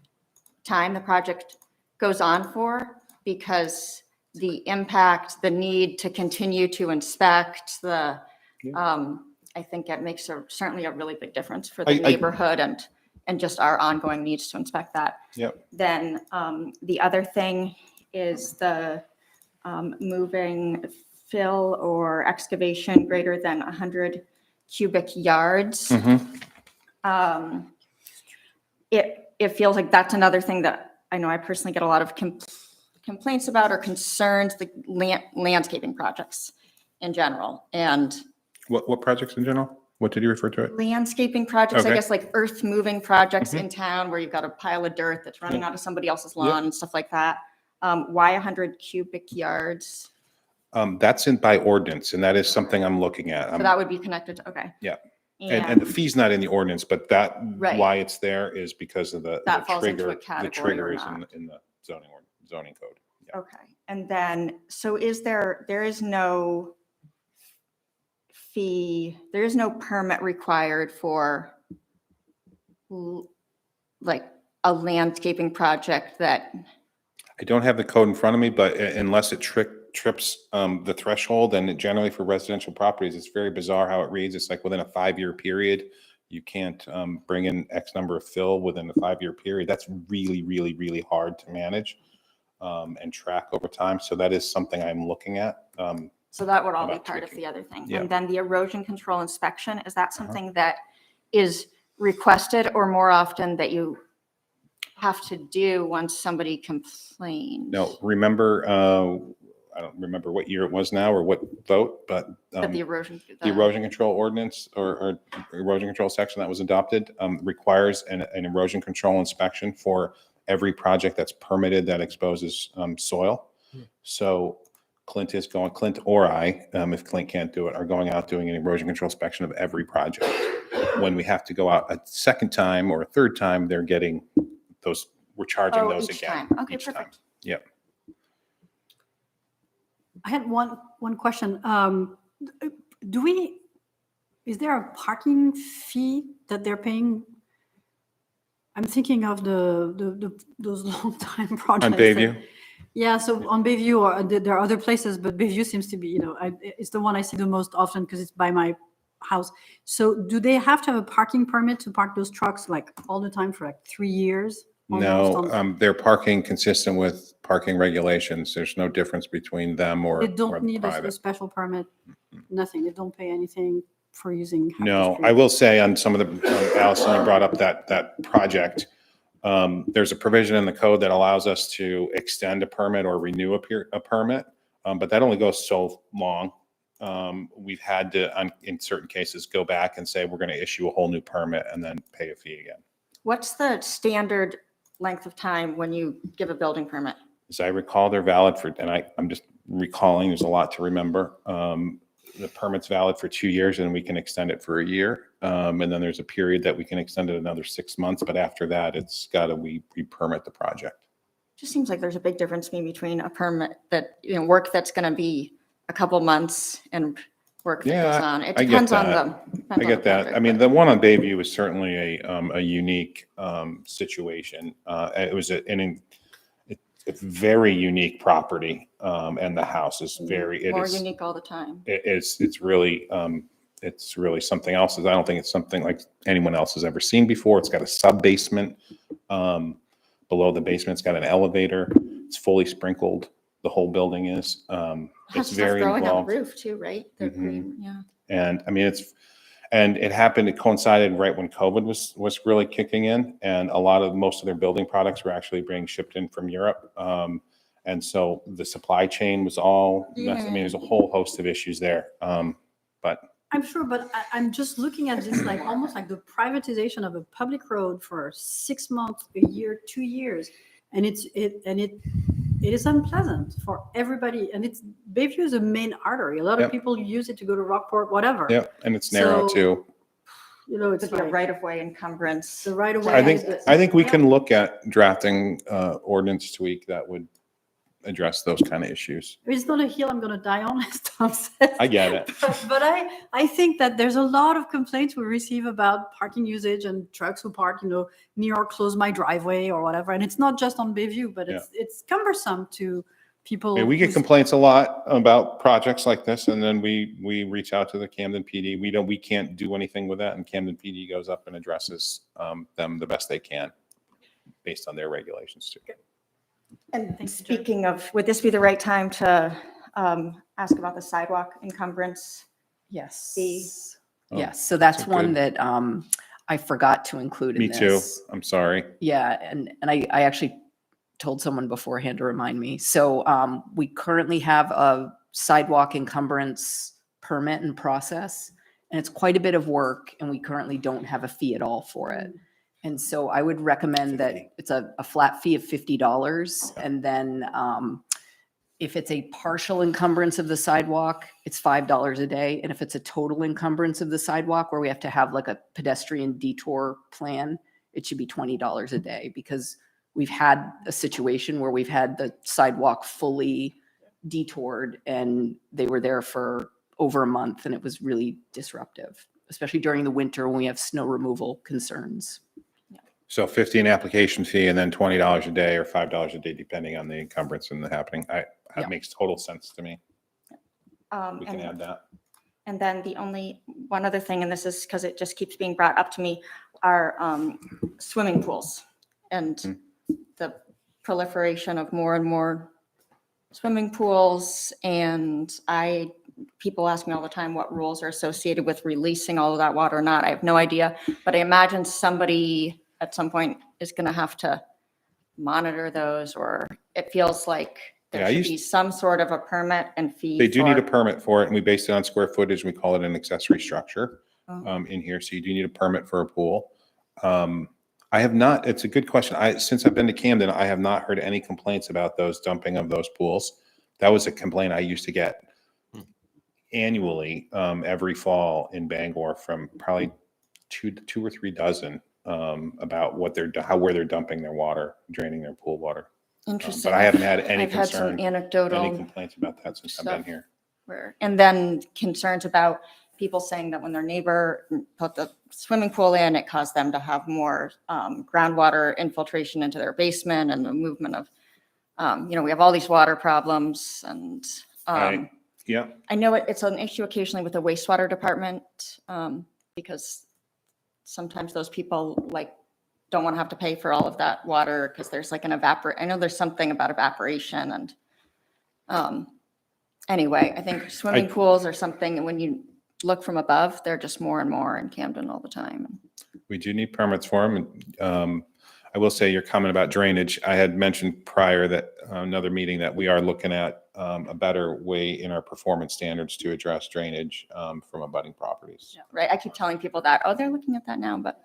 time the project goes on for, because the impact, the need to continue to inspect I think it makes certainly a really big difference for the neighborhood and just our ongoing needs to inspect that. Yep. Then the other thing is the moving fill or excavation greater than 100 cubic yards. Mhm. It feels like that's another thing that I know I personally get a lot of complaints about or concerns, the landscaping projects in general. And What projects in general? What did you refer to it? landscaping projects, I Okay. guess like earth moving projects Mhm. in town where you've got a pile of dirt that's running Yeah. onto somebody else's Yeah. lawn and stuff like that. Why 100 cubic yards? That's by ordinance, and that is something I'm looking at. So that would be connected to, okay. Yeah. And the fee's not in the ordinance, but Right. why it's there is because of the That falls into trigger. a The category trigger or is not. in the zoning code. Yeah. Okay, and then, so there is no fee, there is no permit required for like a landscaping project that, I don't have the code in front of me, but unless it trips the threshold, and generally for residential properties, it's very bizarre how it reads. It's like within a 5-year period, you can't bring in X number of fill within a 5-year period. That's really, really, really hard to manage and track over time. So that is something I'm looking at. so that would all be About part of tweaking. the other thing. Yeah. And then the erosion control inspection, is that something that is requested or more often that you have to do once somebody complains? No, remember, I don't remember what year it was now or what vote, but But the erosion. the erosion control ordinance or erosion control section that was adopted requires an erosion control inspection for every project that's permitted that exposes soil. So Clint or I, if Clint can't do it, are going out doing an erosion control inspection of every project. When we have to go out a second time or a third time, they're getting those, we're charging those each again. time. Okay, each time. perfect. Yep. I had one question. Is there a parking fee that they're paying? I'm thinking of those long time projects. On Bayview? Yeah, so on Bayview, or there are other places, but Bayview seems to be, it's the one I see the most often because it's by my house. So do they have to have a parking permit to park those trucks like all the time for like 3 years? almost No, on- they're parking consistent with parking regulations. There's no difference between them or They don't need a private. special permit, nothing. They don't pay anything for using. half the No, street. I will say on some of the, Allison, you brought up that project. There's a provision in the code that allows us to extend a permit or renew a permit, but that only goes so long. We've had to, in certain cases, go back and say, we're going to issue a whole new permit and then pay a fee again. What's the standard length of time when you give a building permit? As I recall, they're valid for, and I'm just recalling, there's a lot to remember. The permit's valid for 2 years and we can extend it for a year. And then there's a period that we can extend it another 6 months, but after that, it's got to, we permit the project. Just seems like there's a big difference between a permit that, work that's going to be a couple months and work that Yeah, goes on. It I get depends on that. the. depends I on the get that. project, I mean, but- the one on Bayview is certainly a unique situation. It was it's very unique property, and the house is it More is unique all the time. it's really something else. I don't think it's something like anyone else has ever seen before. It's got a sub basement. Below the basement, it's got an elevator. It's fully sprinkled. The whole building is. Has It's stuff very growing on the involved. roof too, right? They're Mhm. green, yeah. And I mean, it happened, it coincided right when COVID was really kicking in. And most of their building products were actually being shipped in from Europe. And so the supply chain was all, I mean, there's a whole host of issues there. But I'm sure, but I'm just looking at this like almost like the privatization of a public road for 6 months, a year, 2 years. And it is unpleasant for everybody. And Bayview is a main artery. A lot of Yep. people use it to go to Rockport, whatever. yeah, and it's narrow So- too. It's Could be a like right-of-way encumbrance. the right of way. I think we can look at drafting ordinance tweak that would address those kind of issues. It's not a hill I'm going to die on, as Tom says. I get it. But I think that there's a lot of complaints we receive about parking usage and trucks who park, near or close my driveway or whatever. And it's not just on Bayview, but it's cumbersome to people. Yeah, we get complaints a lot about projects like this, and then we reach out to the Camden PD. We can't do anything with that, and Camden PD goes up and addresses them the best they can based on their regulations too. And Thank you, speaking of, would this be the right time to ask about the sidewalk encumbrance? Yes. The- Yes, so that's so one good. that I forgot to include in Me too. this. I'm sorry. Yeah, and I actually told someone beforehand to remind me. So we currently have a sidewalk encumbrance permit in process, and it's quite a bit of work, and we currently don't have a fee at all for it. And so I would recommend that it's a flat fee of $50, and then if it's a partial encumbrance of the sidewalk, it's $5 a day. And if it's a total encumbrance of the sidewalk where we have to have like a pedestrian detour plan, it should be $20 a day, because we've had a situation where we've had the sidewalk fully detoured and they were there for over a month, and it was really disruptive, especially during the winter when we have snow removal concerns. So 50 an application fee and then $20 a day or $5 a day, depending on the encumbrance and the happening. Yeah. That makes total sense to me. We can and- add that. And then the only one other thing, and this is because it just keeps being brought up to me, are swimming pools and the proliferation of more and more swimming pools. And people ask me all the time what rules are associated with releasing all of that water or not. I have no idea, but I imagine somebody at some point is going to have to monitor those, or it feels like Yeah, there I should used- be some sort of a permit and fee. They do need a for- permit for it, and we based it on square footage. We call it an accessory structure Oh. in here. So you do need a permit for a pool. I have not, it's a good question. Since I've been to Camden, I have not heard any complaints about those dumping of those pools. That was a complaint I used to get annually, every fall in Bangor from probably two or three dozen, about where they're dumping their water, draining their pool water. Interesting. But I haven't had any I've had some concern, any anecdotal complaints about that since I've been stuff. here. and then concerns about people saying that when their neighbor put the swimming pool in, it caused them to have more groundwater infiltration into their basement and the movement of, we have all these water problems, and Yeah, I know it's an issue occasionally with the wastewater department, because sometimes those people don't want to have to pay for all of that water because there's like I know there's something about evaporation, and anyway, I think swimming pools are something, and when you look from above, they're just more and more in Camden all the time. we do need permits for them. And I will say your comment about drainage, I had mentioned prior that another meeting that we are looking at a better way in our performance standards to address drainage from abutting properties. Right, I keep telling people that, oh, they're looking at that now, but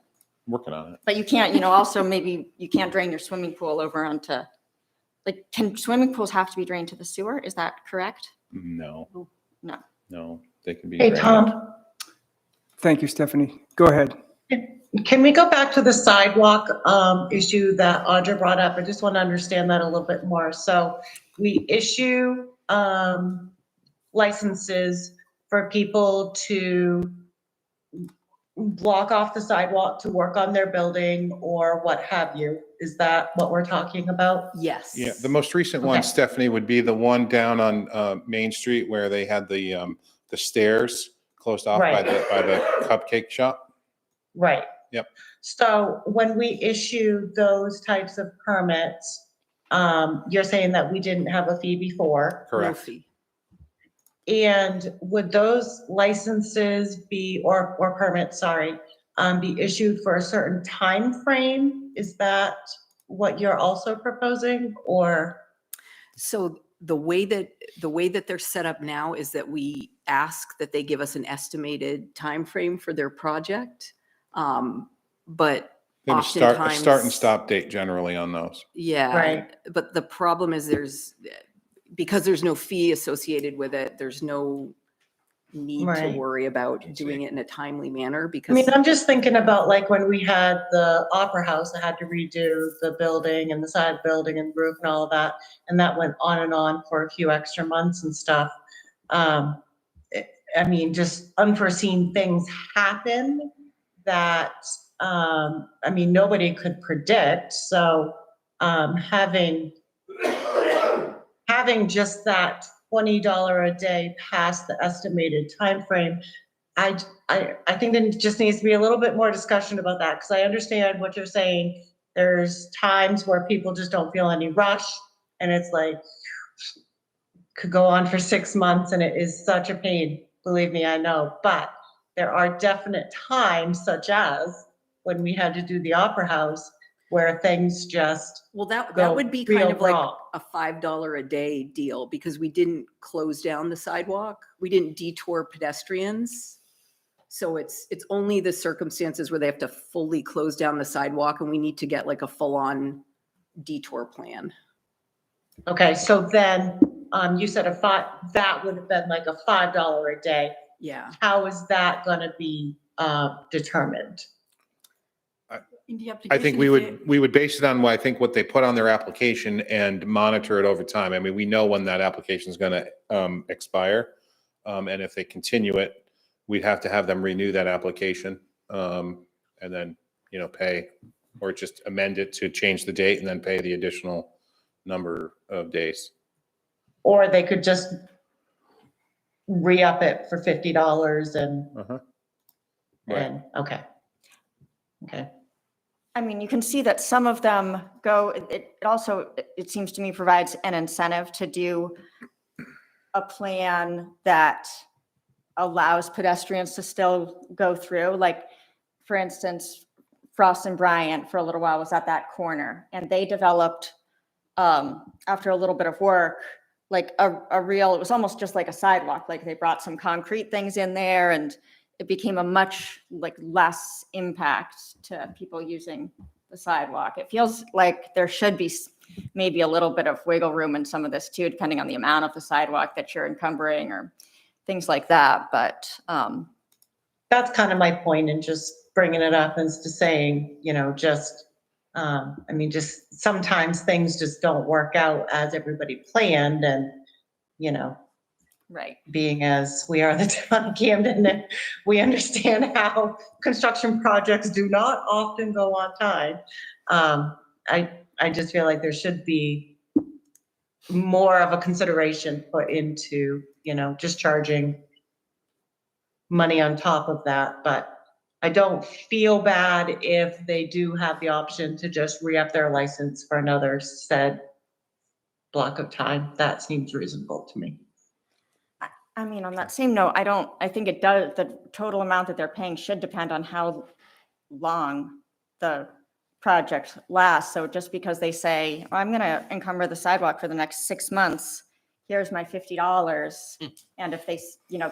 Working on it. you can't, also maybe you can't drain your swimming pool over onto, can swimming pools have to be drained to the sewer? Is that correct? No. No. No, they can be. Hey, drained. Tom, Thank you, Stephanie. Go ahead. can we go back to the sidewalk issue that Audra brought up? I just want to understand that a little bit more. So we issue licenses for people to block off the sidewalk to work on their building or what have you. Is that what we're talking about? Yes. Yeah, the most recent one, Okay. Stephanie, would be the one down on Main Street where they had the stairs closed off by Right. the cupcake shop. Right. Yep. So when we issue those types of permits, you're saying that we didn't have a fee before. No Correct. fee. And would those licenses be, or permits, sorry, be issued for a certain time frame? Is that what you're also proposing, or? So the way that they're set up now is that we ask that they give us an estimated time frame for their project. But They have a start and oftentimes- stop date generally on those. yeah, Right. but the problem is because there's no fee associated with it, there's no need to Right. worry about doing it in a timely manner I because. mean, I'm just thinking about like when we had the Opera House, I had to redo the building and the side building and roof and all of that. And that went on for a few extra months and stuff. I mean, just unforeseen things happen that, I mean, nobody could predict. So, having just that $20 a day past the estimated timeframe, I think there just needs to be a little bit more discussion about that, because I understand what you're saying. There's times where people just don't feel any rush, and it's like, could go on for 6 months, and it is such a pain, believe me, I know. But there are definite times, such as when we had to do the Opera House, where things just, Well, that go would be real kind of like wrong. a $5 a day deal because we didn't close down the sidewalk. We didn't detour pedestrians. So it's only the circumstances where they have to fully close down the sidewalk and we need to get like a full-on detour plan. okay, so then, you said that would have been like a $5 a day. Yeah. How is that gonna be, determined? In the I think application, we if would, we would base it on what I think what they put on their application and monitor it over time. I mean, we know when that application is going to expire. And if they continue it, we'd have to have them renew that application. And then, pay, or just amend it to change the date and then pay the additional number of days. Or they could just re-up it for $50 Uh-huh. Right. and, okay. Okay. I mean, you can see that some of them go, it also, it seems to me, provides an incentive to do a plan that allows pedestrians to still go through. Like, for instance, Frost and Bryant for a little while was at that corner, and they developed, after a little bit of work, like a real, it was almost just like a sidewalk. Like, they brought some concrete things in there, and it became a much like less impact to people using the sidewalk. It feels like there should be maybe a little bit of wiggle room in some of this too, depending on the amount of the sidewalk that you're encumbering or things like that. But That's kind of my point in just bringing it up, and to saying, just, I mean, just sometimes things just don't work out as everybody planned, and, right. being as we are the town of Camden, and we understand how construction projects do not often go on time. I just feel like there should be more of a consideration put into, just charging money on top of that. But I don't feel bad if they do have the option to just re-up their license for another said block of time. That seems reasonable to me. I mean, on that same note, I think it does, the total amount that they're paying should depend on how long the project lasts. So just because they say, I'm going to encumber the sidewalk for the next 6 months, here's my $50. And if they,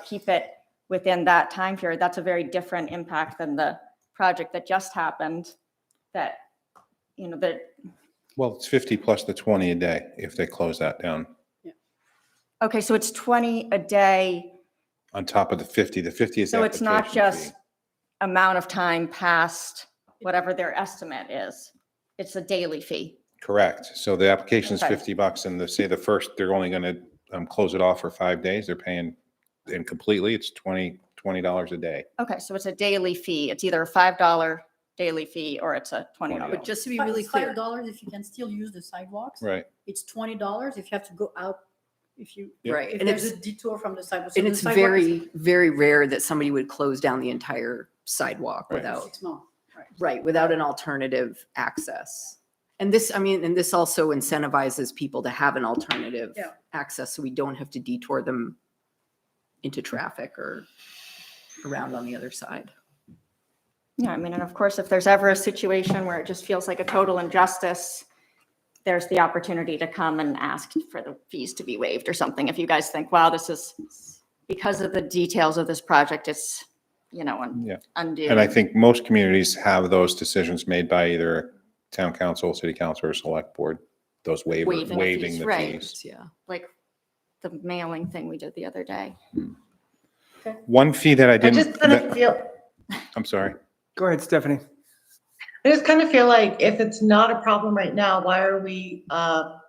keep it within that time period, that's a very different impact than the project that just happened that, that. Well, it's 50 plus the 20 a day if they close that down. Okay, so it's 20 a day. On top of the 50 is the So it's not application just fee. amount of time past whatever their estimate is. It's a daily fee. Correct. So the application is Okay. $50 and say the first, they're only going to close it off for 5 days. They're paying, and completely it's $20 a day. Okay, so it's a daily fee. It's either a $5 daily fee or it's a $20. But just to be It's really clear, $5 if you can still use the sidewalks. Right. It's $20 if you have to go out, if right. if And there's it's, a detour from the sidewalk. So and the it's sidewalk is very, very rare that somebody would close down the entire sidewalk Right. without 6 months, right. right, without an alternative access. And this, and this also incentivizes people to have an alternative Yeah. access so we don't have to detour them into traffic or around on the other side. Yeah, I mean, and of course, if there's ever a situation where it just feels like a total injustice, there's the opportunity to come and ask for the fees to be waived or something. If you guys think, wow, this is, because of the details of this project, it's, Yeah. undue. And I think most communities have those decisions made by either town council, city council, or select board, those Waiving the waiving fees, the right. fees. Yeah. Like the mailing thing we did the other day. One fee that I I didn't, just kind of feel, I'm sorry. Go ahead, Stephanie. I just kind of feel like if it's not a problem right now, why are we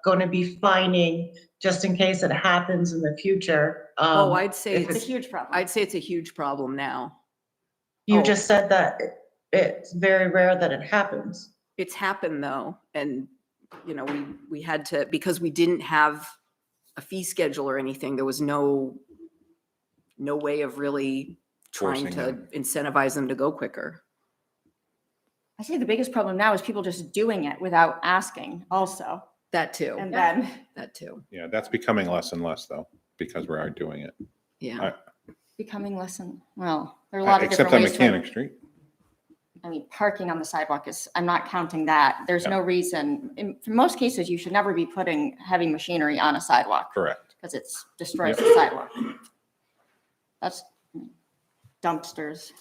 going to be fining just in case it happens in the future? Oh, I'd say if It's a it's, huge problem. I'd say it's a huge problem now. You Oh. just said that it's very rare that it happens. It's happened though, and, you know, we had to, because we didn't have a fee schedule or anything, there was no way of really trying Forcing to them. incentivize them to go quicker. I say the biggest problem now is people just doing it without asking also. That too, And then, that too, Yeah, that's becoming less and less though, because we are doing it. yeah. becoming less and, well, there are a lot of Except different on ways Mechanic Street. I mean, parking on the sidewalk is, I'm not counting that. There's Yeah. no reason, in most cases, you should never be putting heavy machinery on a sidewalk Correct. because it destroys the sidewalk. That's dumpsters.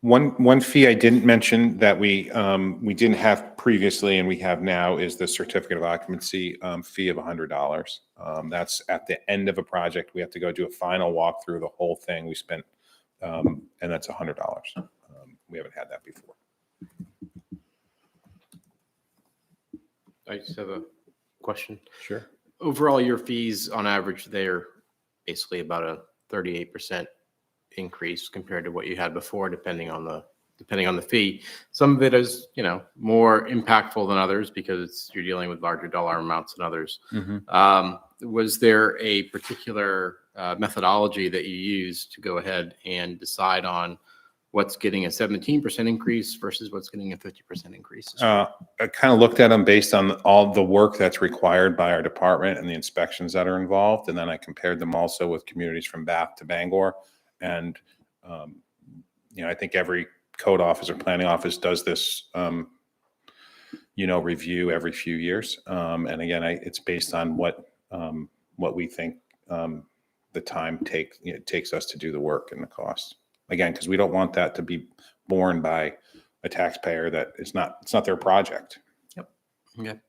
One fee I didn't mention that we didn't have previously and we have now is the certificate of occupancy fee of $100. That's at the end of a project. We have to go do a final walk through the whole thing. We spent, and that's $100. We haven't had that before. I just have a question. Sure. Overall, your fees on average, they're basically about a 38% increase compared to what you had before, depending on the fee. Some of it is, you know, more impactful than others because you're dealing with larger dollar amounts than others. Was there a particular methodology that you used to go ahead and decide on what's getting a 17% increase versus what's getting a 50% increase? I kind of looked at them based on all the work that's required by our department and the inspections that are involved. And then I compared them also with communities from Bath to Bangor. And, you know, I think every code office or planning office does this, you know, review every few years. And again, it's based on what we think the time takes us to do the work and the cost. Again, because we don't want that to be borne by a taxpayer that it's not their project. Okay.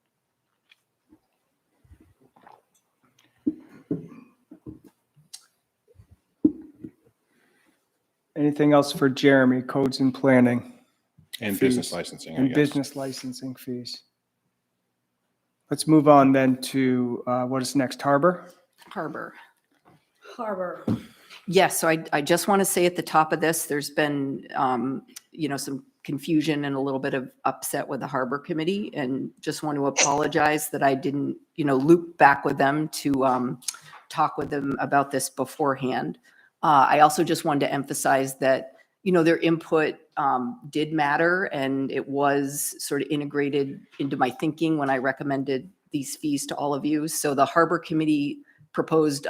Anything else for Jeremy, codes and planning And Fees. business licensing, I and guess. business licensing fees? Let's move on then to what is next, Harbor? Harbor. Harbor. Yes, so I just want to say at the top of this, there's been, you know, some confusion and a little bit of upset with the Harbor Committee, and just want to apologize that I didn't, you know, loop back with them to talk with them about this beforehand. I also just wanted to emphasize that, you know, their input did matter, and it was sort of integrated into my thinking when I recommended these fees to all of you. So the Harbor Committee proposed,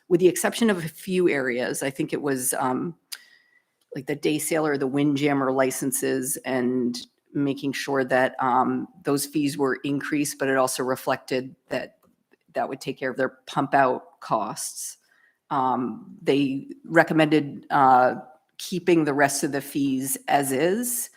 with the exception of a few areas, I think it was like the day sailor, the windjammer licenses, and making sure that those fees were increased, but it also reflected that that would take care of their pump out costs. They recommended keeping the rest of the fees as is.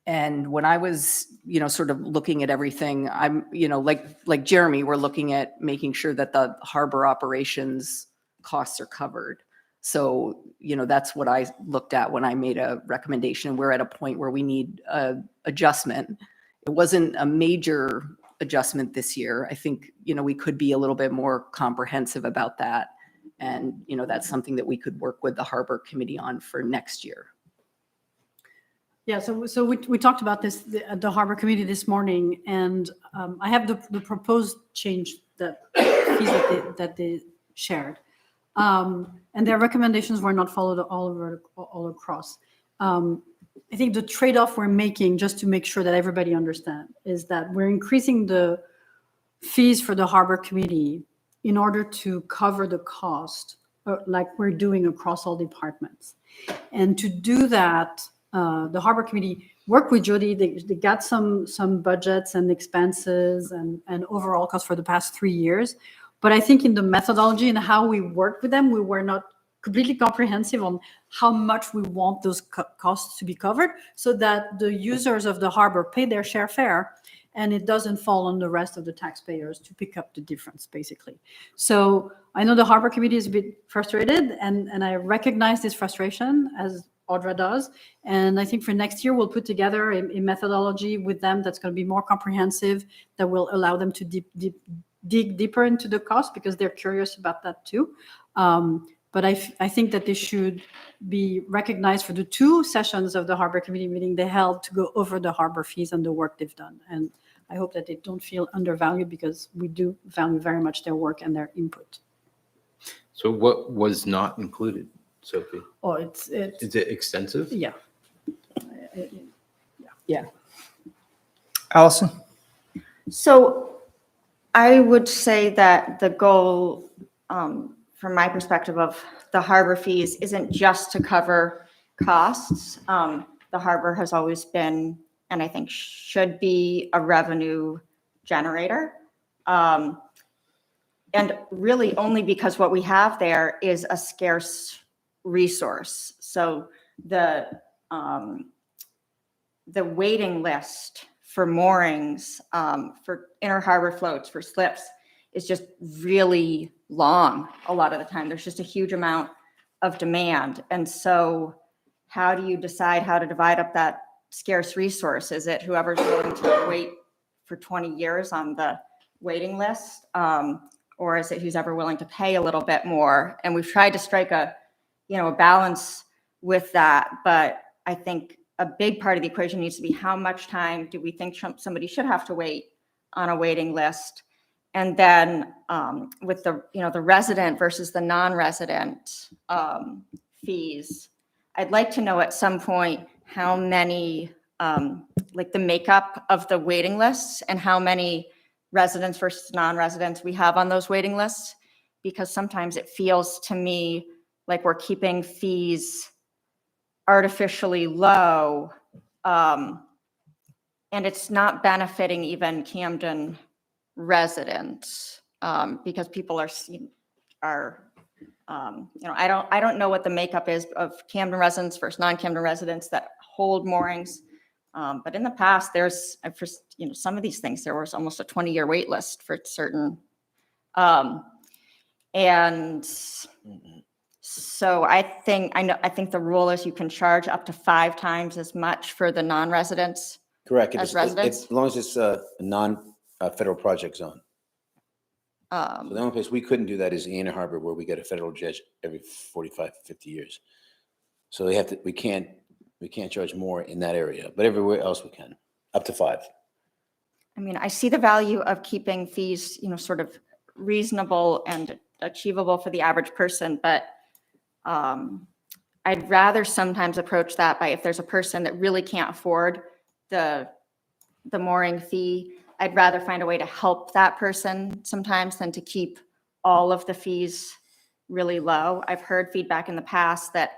And when I was, you know, sort of looking at everything, I'm, you know, like Jeremy, we're looking at making sure that the harbor operations costs are covered. So, you know, that's what I looked at when I made a recommendation. We're at a point where we need a adjustment. It wasn't a major adjustment this year. I think, you know, we could be a little bit more comprehensive about that. And, you know, that's something that we could work with the Harbor Committee on for next year. Yeah, so we talked about this at the Harbor Committee this morning, and I have the proposed change that fees that they shared. And their recommendations were not followed all across. I think the trade-off we're making, just to make sure that everybody understands, is that we're increasing the fees for the Harbor Committee in order to cover the cost, like we're doing across all departments. And to do that, the Harbor Committee worked with Jody. They got some budgets and expenses and overall costs for the past 3 years. But I think in the methodology and how we worked with them, we were not completely comprehensive on how much we want those costs to be covered, so that the users of the harbor pay their share fare, and it doesn't fall on the rest of the taxpayers to pick up the difference, basically. So I know the harbor committee is a bit frustrated, and I recognize this frustration, as Audra does. And I think for next year, we'll put together a methodology with them that's going to be more comprehensive, that will allow them to dig deeper into the cost, because they're curious about that too. But I think that they should be recognized for the 2 sessions of the harbor committee meeting they held to go over the harbor fees and the work they've done. And I hope that they don't feel undervalued, because we do value very much their work and their input. So what was not included, Sophie? Oh, it's Is it extensive? yeah. Allison? So I would say that the goal, from my perspective of the harbor fees, isn't just to cover costs. The harbor has always been, and I think should be, a revenue generator. And really only because what we have there is a scarce resource. So the waiting list for moorings, for inner harbor floats, for slips, is just really long a lot of the time. There's just a huge amount of demand. And so how do you decide how to divide up that scarce resource? Is it whoever's willing to wait for 20 years on the waiting list? Or is it who's ever willing to pay a little bit more? And we've tried to strike a balance with that. But I think a big part of the equation needs to be, how much time do we think somebody should have to wait on a waiting list? And then with the resident versus the non-resident fees, I'd like to know at some point how many, like the makeup of the waiting lists, and how many residents versus non-residents we have on those waiting lists, because sometimes it feels to me like we're keeping fees artificially low, and it's not benefiting even Camden residents, because people are I don't know what the makeup is of Camden residents versus non-Camden residents that hold moorings. But in the past, there's, for some of these things, there was almost a 20-year wait list for certain. And so I think the rule is you can charge up to 5 times as much for the non-residents. Correct. As residents? As long as it's a non-federal project zone. So the only place we couldn't do that is the Inner Harbor, where we get a federal judge every 45, 50 years. So we can't charge more in that area, but everywhere else we can, up to 5. I mean, I see the value of keeping fees, sort of reasonable and achievable for the average person, but I'd rather sometimes approach that by, if there's a person that really can't afford the mooring fee, I'd rather find a way to help that person sometimes than to keep all of the fees really low. I've heard feedback in the past that,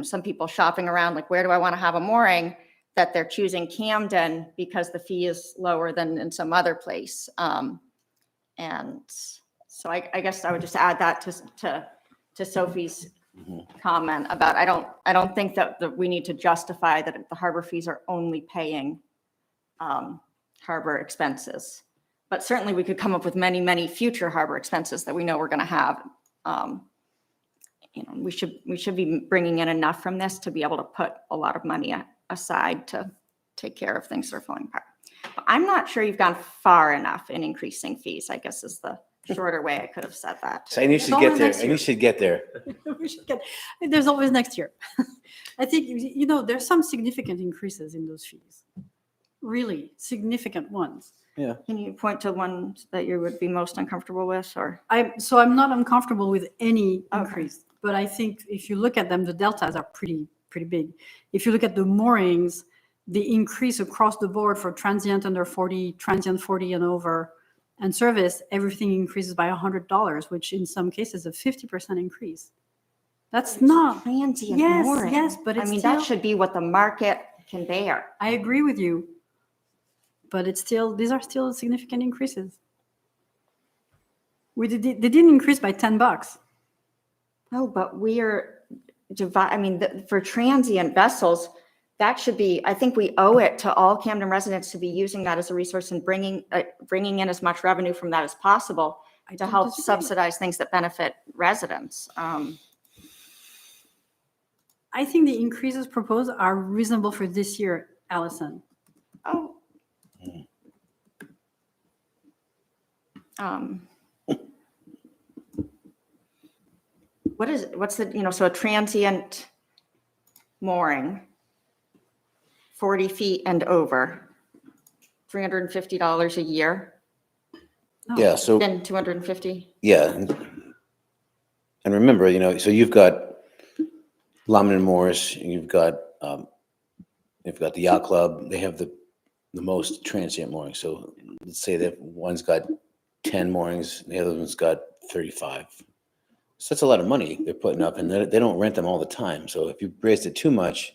some people shopping around, like, where do I want to have a mooring, that they're choosing Camden because the fee is lower than in some other place. And so I guess I would just add that to Sophie's comment about, I don't think that we need to justify that the harbor fees are only paying harbor expenses. But certainly we could come up with many, many future harbor expenses that we know we're going to have. We should be bringing in enough from this to be able to put a lot of money aside to take care of things that are falling apart. But I'm not sure you've gone far enough in increasing fees, I guess, is the shorter way I could have said that. So you should get there. And you should get there. We should get, there's always next year. I think, there's some significant increases in those fees. Really significant ones. Yeah. Can you point to ones that you would be most uncomfortable with, or? So I'm not uncomfortable with any Okay. increase, but I think if you look at them, the deltas are pretty big. If you look at the moorings, the increase across the board for transient under 40, transient 40 and over, and service, everything increases by $100, which in some cases is a 50% increase. That's not, Transient yes, mooring. yes, but I it's mean, still, that should be what the market can bear. I agree with you, but these are still significant increases. They didn't increase by $10. No, but for transient vessels, that should be, I think we owe it to all Camden residents to be using that as a resource and bringing in as much revenue from that as possible I to don't help disagree. subsidize things that benefit residents. I think the increases proposed are reasonable for this year, Allison. Oh. What's the, so a transient mooring, 40 feet and over, $350 a year, No. Yeah, so, then 250? yeah. And remember, so you've got Lomond and Morris, and you've got the yacht club. They have the most transient moorings. So let's say that one's got 10 moorings, the other one's got 35. So that's a lot of money they're putting up, and they don't rent them all the time. So if you raised it too much,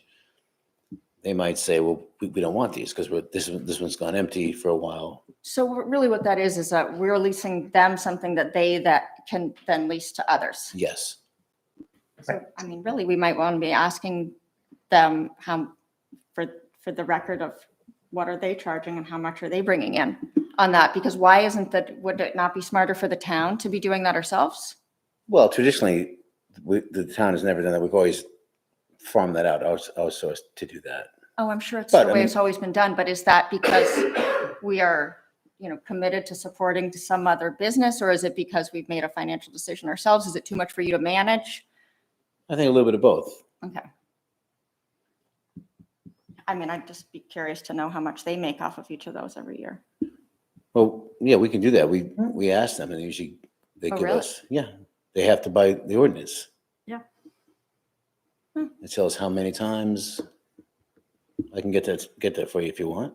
they might say, well, we don't want these because this one's gone empty for a while. So really what that is that we're leasing them something that can then lease to others. Yes. So, I mean, really, we might want to be asking them for the record of what are they charging and how much are they bringing in on that? Because would it not be smarter for the town to be doing that ourselves? Well, traditionally, the town has never done that. We've always farmed that out, outsourced to do that. Oh, I'm sure it's But, the I way mean- it's always been done, but is that because we are, committed to supporting some other business, or is it because we've made a financial decision ourselves? Is it too much for you to manage? I think a little bit of both. Okay. I mean, I'd just be curious to know how much they make off of each of those every year. Well, yeah, we can do that. We ask them, and usually they Oh, give really? us, yeah, they have to buy the ordinance. Yeah. It tells how many times. I can get that for you if you want.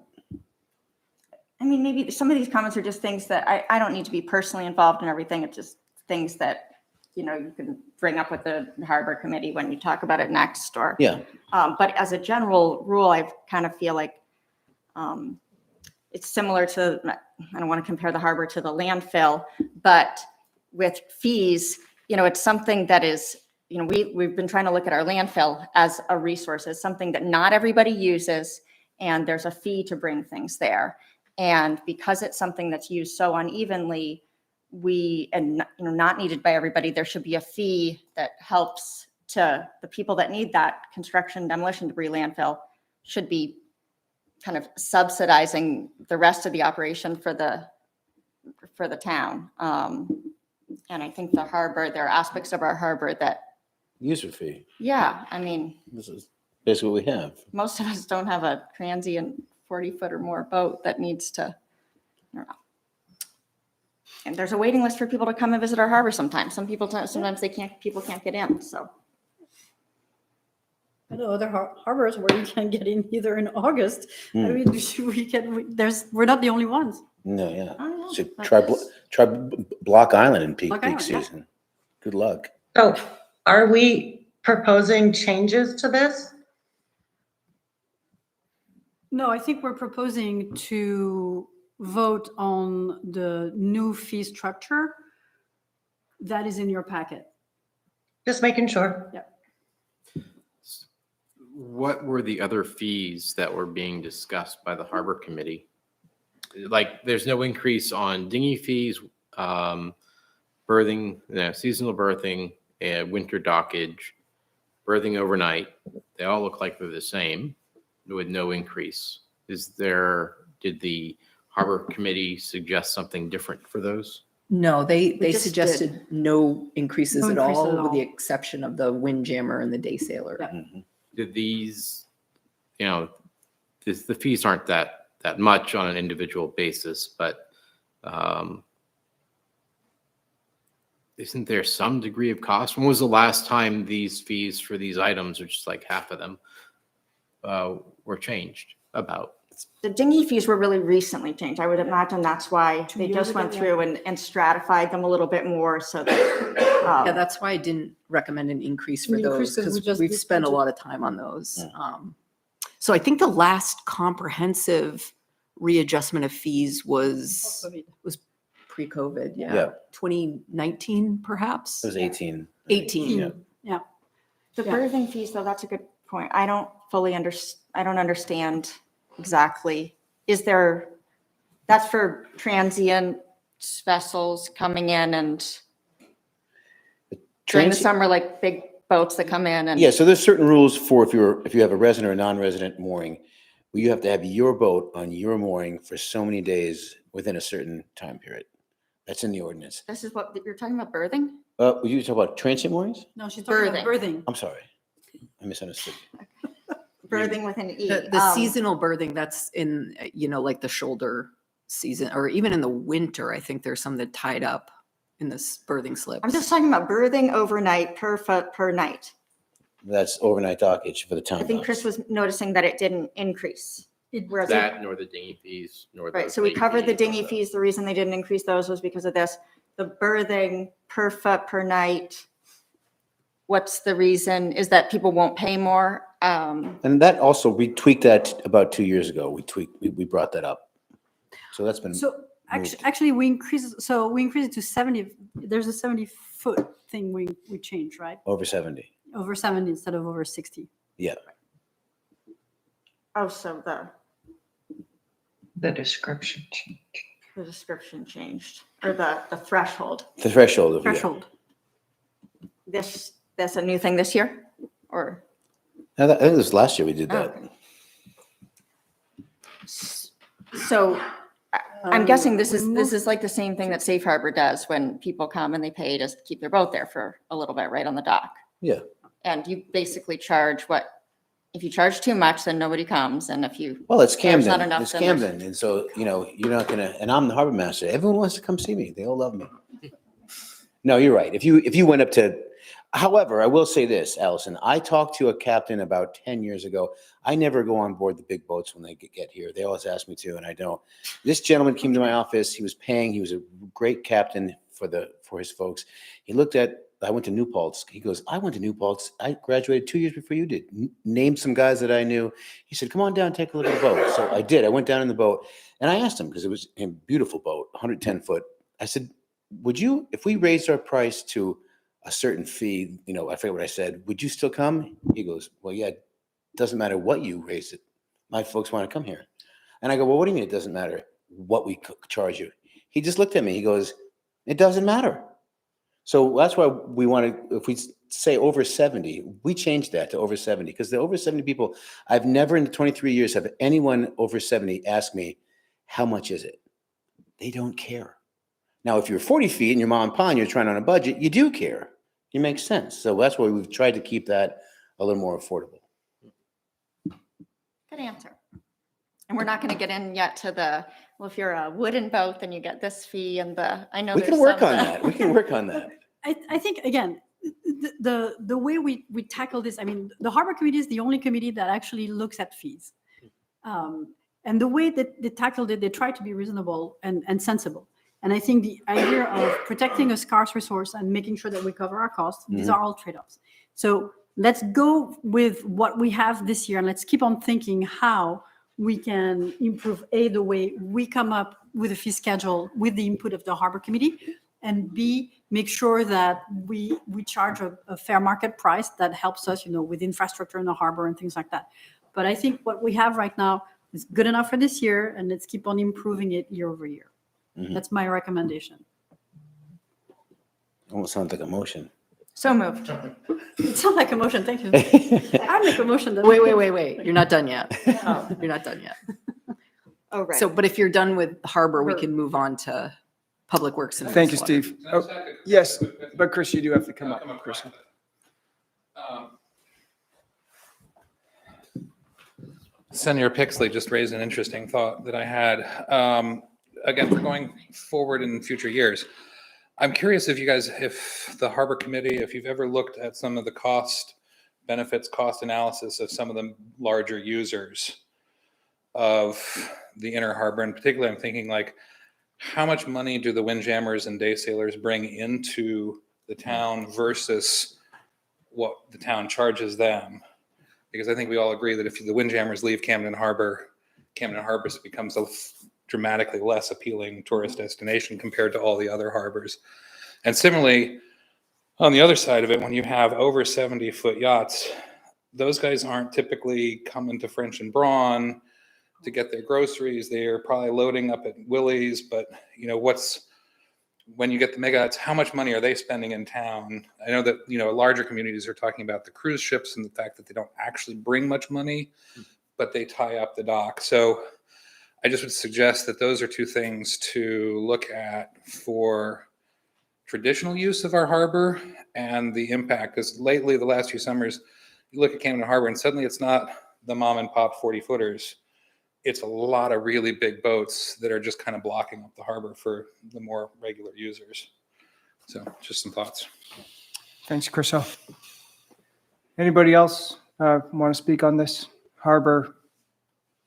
I mean, maybe some of these comments are just things that I don't need to be personally involved in everything. It's just things that, you can bring up with the harbor committee when you talk about it next, or. Yeah, But as a general rule, I kind of feel like it's similar to, I don't want to compare the harbor to the landfill, but with fees, it's something that is, we've been trying to look at our landfill as a resource, as something that not everybody uses, and there's a fee to bring things there. And because it's something that's used so unevenly, not needed by everybody, there should be a fee that helps to the people that need that construction, demolition, debris, landfill, should be kind of subsidizing the rest of the operation for the town. And I think the harbor, there are aspects of our harbor that, user fee. yeah, I mean, This is basically what we have. most of us don't have a transient 40-foot or more boat that needs to, I don't know. And there's a waiting list for people to come and visit our harbor sometimes. Sometimes people can't get in, so. I know other harbors where you can get in either in August. I mean, we're not the only ones. No, yeah. Oh, yeah, Should that try is- Block Island in peak Block Island, yeah. season. Good luck. So are we proposing changes to this? No, I think we're proposing to vote on the new fee structure that is in your packet. Just making sure. What were the other fees that were being discussed by the harbor committee? Like, there's no increase on dinghy fees, berthing, seasonal berthing, winter dockage, berthing overnight. They all look like they're the same with no increase. Did the harbor committee suggest something different for those? No, they just suggested no increases No at increase all, at with the all. exception of the Windjammer and the Day Sailor. Yeah. Mhm. Did these, the fees aren't that much on an individual basis, but isn't there some degree of cost? When was the last time these fees for these items, or just like half of them, were changed about? The dinghy fees were really recently changed. I would imagine that's why 2 they years just ago, went yeah. through and stratified them a little bit more so that. Yeah, that's why I didn't recommend an increase for An increase those, 'cause we because just we've did spent a budget. lot of time on those. So I think the last comprehensive readjustment of fees was pre-COVID, Yeah. yeah. 2019, perhaps? It was 18. 18. Yeah. Yeah. The Yeah. birthing fees, though, that's a good point. I don't fully understand. I don't understand exactly. That's for transient vessels coming in and during the Transi- summer, like big boats that come in and. Yeah, so there's certain rules for if you have a resident or non-resident mooring, where you have to have your boat on your mooring for so many days within a certain time period. That's in the ordinance. This is what, you're talking about berthing? Were you talking about transient moorings? No, she's talking about birthing. I'm sorry. I misunderstood. Berthing with an E. The seasonal berthing, that's in, like the shoulder season, or even in the winter, I think there's some that tied up in this berthing slips. I'm just talking about berthing overnight per foot per night. That's overnight dockage for the town. I think Chris was noticing that it didn't increase. Whereas it- That nor the dinghy fees, nor the. Right, so we late covered the fees, dinghy all that. fees. The reason they didn't increase those was because of this. The berthing per foot per night. What's the reason? Is that people won't pay more? And that also, we tweaked that about 2 years ago. We brought that up. So that's been. So moved. actually, we increased it to 70. There's a 70-foot thing we changed, right? Over 70. Over 70 instead of over 60. Yeah. Oh, so The description change. the description changed, or the threshold. The threshold of. yeah. Threshold. That's a new thing this year? Or? I think it was last year we did that. Okay. So I'm guessing this is like the same thing that Safe Harbor does when people come and they pay to keep their boat there for a little bit right on the dock. Yeah. And you basically charge if you charge too much, then nobody comes. And if you, Well, it's There's not Camden. enough It's then there's- Camden. And so, you're not gonna, and I'm the harbor master. Everyone wants to come see me. They all love me. No, you're right. If you went up to, however, I will say this, Allison, I talked to a captain about 10 years ago. I never go on board the big boats when they get here. They always ask me to, and I don't. This gentleman came to my office. He was paying. He was a great captain for his folks. He looked at, I went to New Paltz. He goes, I went to New Paltz. I graduated 2 years before you did. Named some guys that I knew. He said, come on down, take a look at the boat. So I did. I went down in the boat and I asked him, because it was a beautiful boat, 110 foot. I said, if we raised our price to a certain fee, I forget what I said, would you still come? He goes, well, yeah, it doesn't matter what you raise it. My folks want to come here. And I go, well, what do you mean it doesn't matter what we charge you? He just looked at me. He goes, it doesn't matter. So that's why we want to, if we say over 70, we changed that to over 70, because the over 70 people, I've never in 23 years have anyone over 70 ask me, how much is it? They don't care. Now, if you're 40 feet and you're mom and pop and you're trying on a budget, you do care. It makes sense. So that's why we've tried to keep that a little more affordable. good answer. And we're not going to get in yet to if you're a wooden boat, then you get this fee and I know We there's can work some on that. We can work on that. I think, again, the way we tackle this, I mean, the Harbor Committee is the only committee that actually looks at fees. And the way that they tackled it, they tried to be reasonable and sensible. And I think the idea of protecting a scarce resource and making sure that we cover our costs, these are all trade-offs. So let's go with what we have this year and let's keep on thinking how we can improve, A, the way we come up with a fee schedule with the input of the Harbor Committee, and B, make sure that we charge a fair market price that helps us, with infrastructure in the harbor and things like that. But I think what we have right now is good enough for this year, and let's keep on improving it year over year. Mhm. That's my recommendation. Almost sounds like a motion. So moved. It sounds like a motion, thank you. I make a motion that. Wait. You're not done yet. You're not done yet. Oh, right. So, but if you're done with harbor, we can move on to Public Works. And Thank you, wastewater. Steve. Oh, yes, but Chris, you do have to come up, Chris. Senator Pixley just raised an interesting thought that I had. Again, for going forward in future years, I'm curious if the Harbor Committee, if you've ever looked at some of the cost analysis of some of the larger users of the inner harbor. And particularly, I'm thinking like, how much money do the windjammers and day sailors bring into the town versus what the town charges them? Because I think we all agree that if the windjammers leave Camden Harbor becomes a dramatically less appealing tourist destination compared to all the other harbors. And similarly, on the other side of it, when you have over 70-foot yachts, those guys aren't typically coming to French and Braun to get their groceries. They're probably loading up at Willie's, but when you get the mega yachts, how much money are they spending in town? I know that, larger communities are talking about the cruise ships and the fact that they don't actually bring much money, but they tie up the dock. So I just would suggest that those are two things to look at for traditional use of our harbor and the impact. Because lately, the last few summers, you look at Camden Harbor and suddenly it's not the mom and pop 40 footers. It's a lot of really big boats that are just kind of blocking up the harbor for the more regular users. So just some thoughts. Thanks, Chriso. Anybody else want to speak on this harbor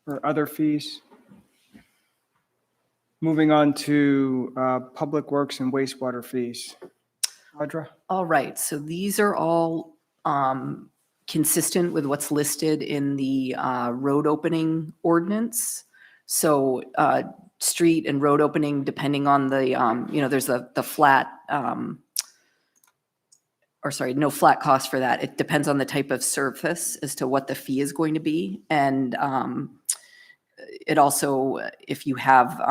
or other fees? Moving on to public works and wastewater fees. Audra? All right, so these are all consistent with what's listed in the road opening ordinance. So street and road opening, depending on the, there's the flat, no flat cost for that. It depends on the type of surface as to what the fee is going to be. And it also, if you have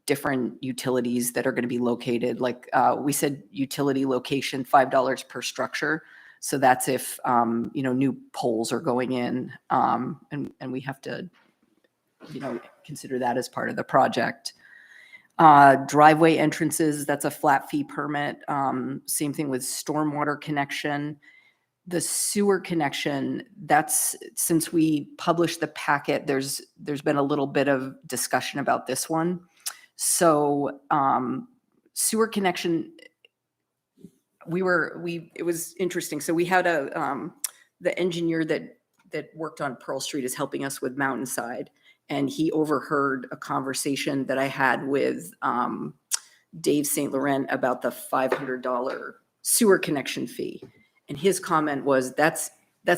different utilities that are going to be located, like we said, utility location, $5 per structure. So that's if, new poles are going in, and we have to, consider that as part of the project. Driveway entrances, that's a flat fee permit. Same thing with stormwater connection. The sewer connection, that's, since we published the packet, there's been a little bit of discussion about this one. So sewer connection, it was interesting. So we had the engineer that worked on Pearl Street is helping us with Mountainside. And he overheard a conversation that I had with Dave St. Laurent about the $500 sewer connection fee. And his comment was, that's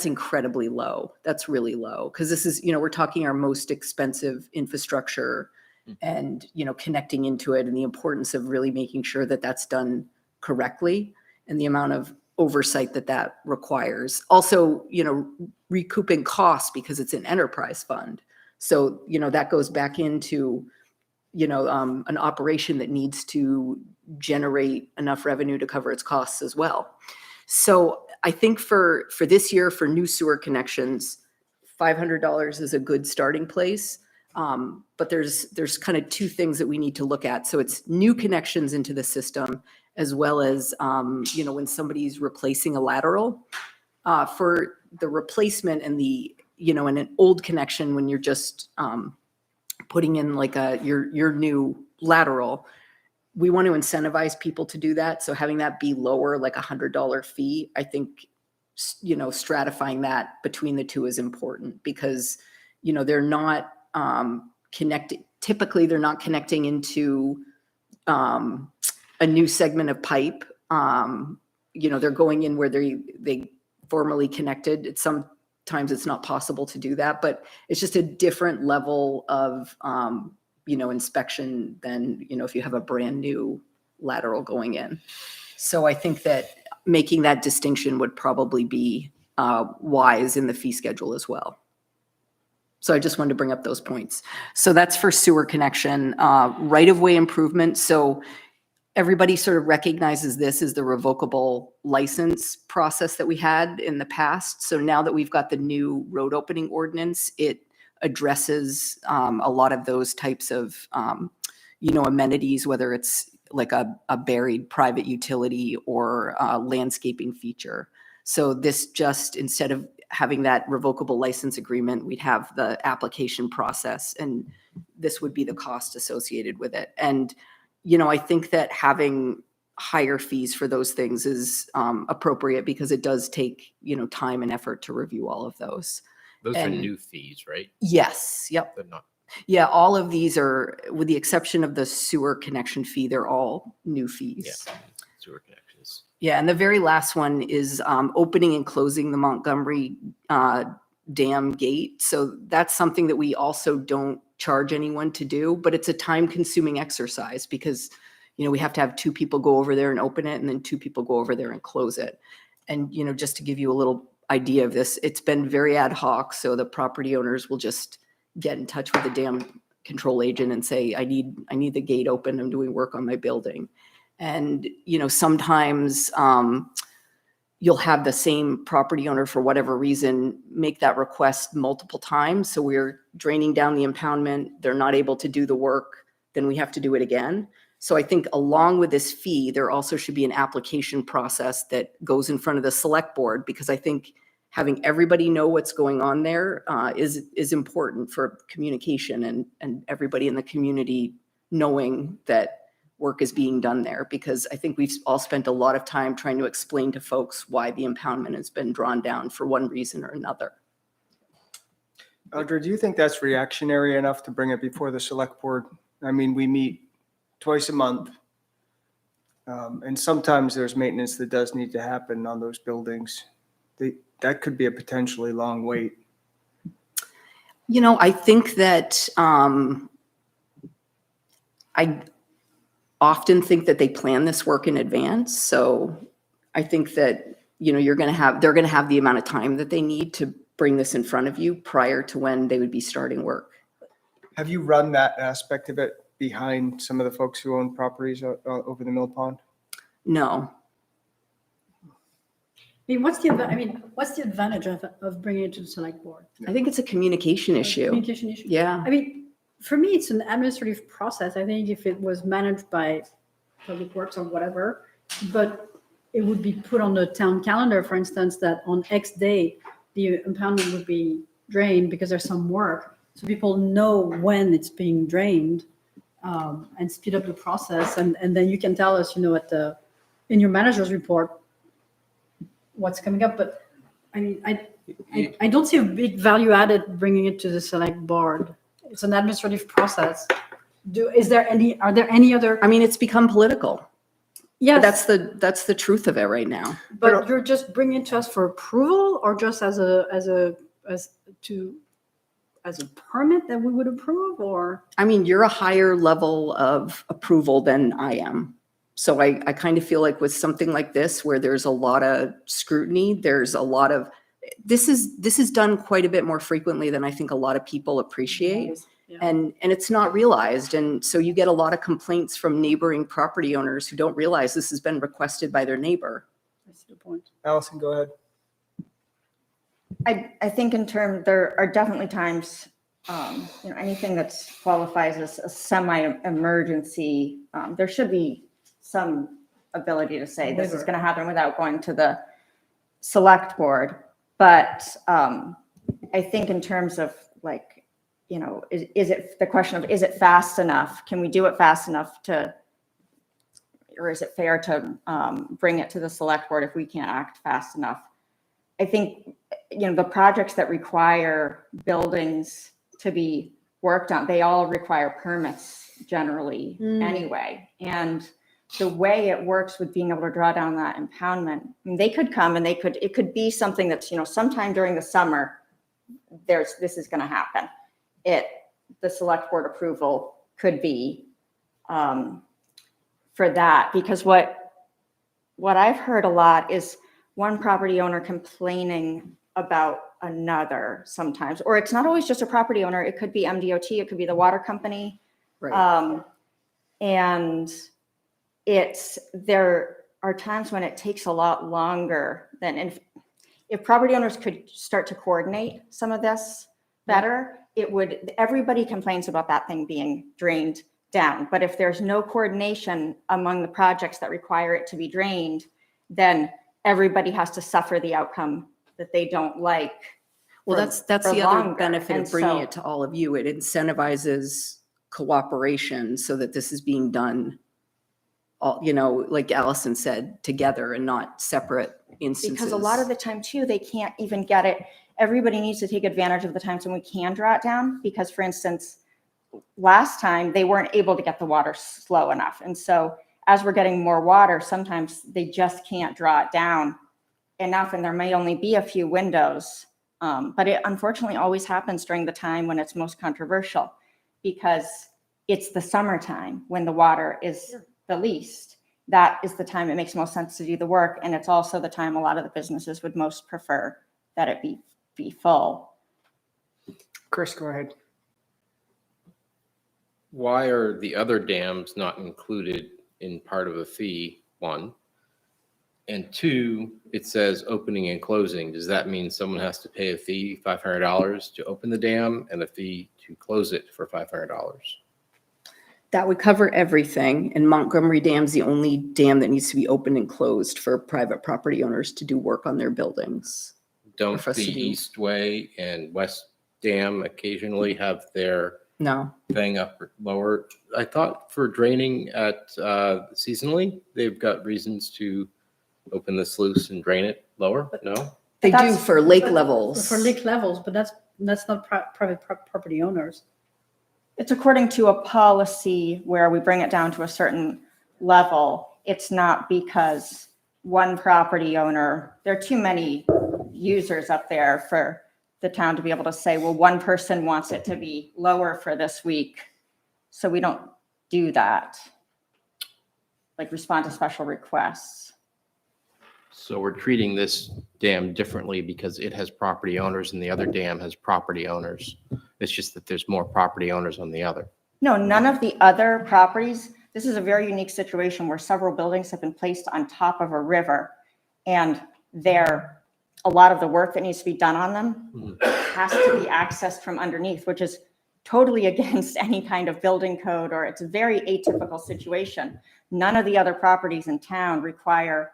incredibly low. That's really low. Because this is, we're talking our most expensive infrastructure and, connecting into it, and the importance of really making sure that that's done correctly, and the amount of oversight that requires. Also, recouping costs because it's an enterprise fund. So, that goes back into, an operation that needs to generate enough revenue to cover its costs as well. So I think for this year, for new sewer connections, $500 is a good starting place. But there's kind of two things that we need to look at. So it's new connections into the system, as well as, when somebody's replacing a lateral. For the replacement and in an old connection, when you're just putting in like your new lateral, we want to incentivize people to do that. So having that be lower, like $100 fee, I think, stratifying that between the two is important, because, they're not connecting. Typically, they're not connecting into a new segment of pipe. They're going in where they formerly connected. Sometimes it's not possible to do that, but it's just a different level of, inspection than, if you have a brand new lateral going in. So I think that making that distinction would probably be wise in the fee schedule as well. So I just wanted to bring up those points. So that's for sewer connection. Right-of-way improvement. So everybody sort of recognizes this as the revocable license process that we had in the past. So now that we've got the new road opening ordinance, it addresses a lot of those types of, amenities, whether it's like a buried private utility or a landscaping feature. So this just, instead of having that revocable license agreement, we'd have the application process, and this would be the cost associated with it. And, I think that having higher fees for those things is appropriate, because it does take, time and effort to review all of those. Those are And- new fees, right? Yes, yep. They're not. Yeah, all of these are, with the exception of the sewer connection fee, they're all new fees. Yeah. Sewer connections. Yeah, and the very last one is opening and closing the Montgomery Dam gate. So that's something that we also don't charge anyone to do, but it's a time-consuming exercise, because, we have to have two people go over there and open it, and then two people go over there and close it. And, just to give you a little idea of this. It's been very ad hoc, so the property owners will just get in touch with the dam control agent and say, I need the gate open. I'm doing work on my building. And, you know, sometimes you'll have the same property owner, for whatever reason, make that request multiple times. So we're draining down the impoundment. They're not able to do the work. Then we have to do it again. So I think along with this fee, there also should be an application process that goes in front of the select board, because I think having everybody know what's going on there is important for communication and everybody in the community knowing that work is being done there, because I think we've all spent a lot of time trying to explain to folks why the impoundment has been drawn down for one reason or another. Audra, do you think that's reactionary enough to bring it before the select board? I mean, we meet twice a month. And sometimes there's maintenance that does need to happen on those buildings. That could be a potentially long wait. You know, I think that I often think that they plan this work in advance. So I think that, you know, they're going to have the amount of time that they need to bring this in front of you prior to when they would be starting work. Have you run that aspect of it behind some of the folks who own properties over the Mill Pond? No. I mean, what's the advantage of bringing it to the select board? I think it's a communication issue. Communication issue. Yeah. I mean, for me, it's an administrative process. I think if it was managed by Public Works or whatever, but it would be put on the town calendar, for instance, that on X day, the impoundment would be drained because there's some work. So people know when it's being drained, and speed up the process. And then you can tell us, you know, in your manager's report, what's coming up. But I mean, I don't see a big value added bringing it to the select board. It's an administrative process. Are there any other? I mean, it's become political. Yes, That's the truth of it right now. but you're just bringing it to us for approval, or just as a permit that we would approve, or? I mean, you're a higher level of approval than I am. So I kind of feel like with something like this, where there's a lot of scrutiny, there's a lot of, this is done quite a bit more frequently than I think a lot of people appreciate. Yeah. And it's not realized. And so you get a lot of complaints from neighboring property owners who don't realize this has been requested by their neighbor. I see the point. Allison, go ahead. I think there are definitely times, you know, anything that qualifies as a semi-emergency, there should be some ability to say this is going to happen without going to the select board. But I think in terms of, like, you know, is it the question of, is it fast enough? Can we do it fast enough or is it fair to bring it to the select board if we can't act fast enough? I think, you know, the projects that require buildings to be worked on, they all require permits generally anyway. And the way it works with being able to draw down that impoundment, I mean, they could come and it could be something that's, you know, sometime during the summer, this is going to happen. The select board approval could be for that, because what I've heard a lot is one property owner complaining about another sometimes, or it's not always just a property owner. It could be MDOT, it could be the water company. Right. And there are times when it takes a lot longer than, if property owners could start to coordinate some of this better, everybody complains about that thing being drained down. But if there's no coordination among the projects that require it to be drained, then everybody has to suffer the outcome that they don't like. Well, that's the other longer. benefit And of bringing so- it to all of you. It incentivizes cooperation so that this is being done, all, you know, like Allison said, together and not separate instances. Because a lot of the time too, they can't even get it. Everybody needs to take advantage of the times when we can draw it down, because for instance, last time they weren't able to get the water slow enough. And so as we're getting more water, sometimes they just can't draw it down enough, and there may only be a few windows. But it unfortunately always happens during the time when it's most controversial, because it's the summertime when the water is the least. That is the time it makes most sense to do the work. And it's also the time a lot of the businesses would most prefer that it be full. Chris, go ahead. Why are the other dams not included in part of a fee, one? And two, it says opening and closing. Does that mean someone has to pay a fee, $500 to open the dam and a fee to close it for $500? That would cover everything. And Montgomery Dam's the only dam that needs to be opened and closed for private property owners to do work on their buildings. Don't For us the to do. Eastway and West Dam occasionally have their No, thing up or lower? I thought for draining at seasonally, they've got reasons to open the sluice and drain it lower? No? they do That's- for lake levels. For lake levels, but that's not private property owners. It's according to a policy where we bring it down to a certain level. It's not because one property owner, there are too many users up there for the town to be able to say, well, one person wants it to be lower for this week. So we don't do that. Like respond to special requests. So we're treating this dam differently because it has property owners and the other dam has property owners. It's just that there's more property owners on the other. No, none of the other properties. This is a very unique situation where several buildings have been placed on top of a river. And a lot of the work that needs to be done on them has to be accessed from underneath, which is totally against any kind of building code, or it's a very atypical situation. None of the other properties in town require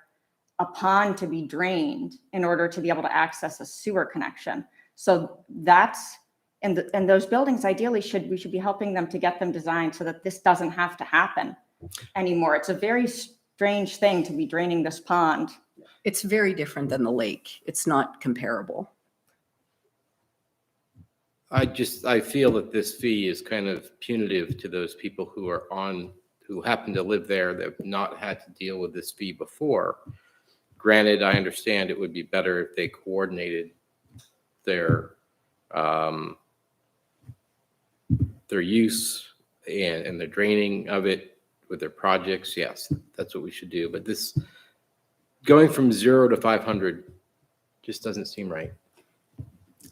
a pond to be drained in order to be able to access a sewer connection. So that's, and those buildings ideally we should be helping them to get them designed so that this doesn't have to happen anymore. It's a very strange thing to be draining this pond. It's very different than the lake. It's not comparable. I feel that this fee is kind of punitive to those people who happen to live there that have not had to deal with this fee before. Granted, I understand it would be better if they coordinated their use and the draining of it with their projects. Yes, that's what we should do. But this going from 0 to 500 just doesn't seem right.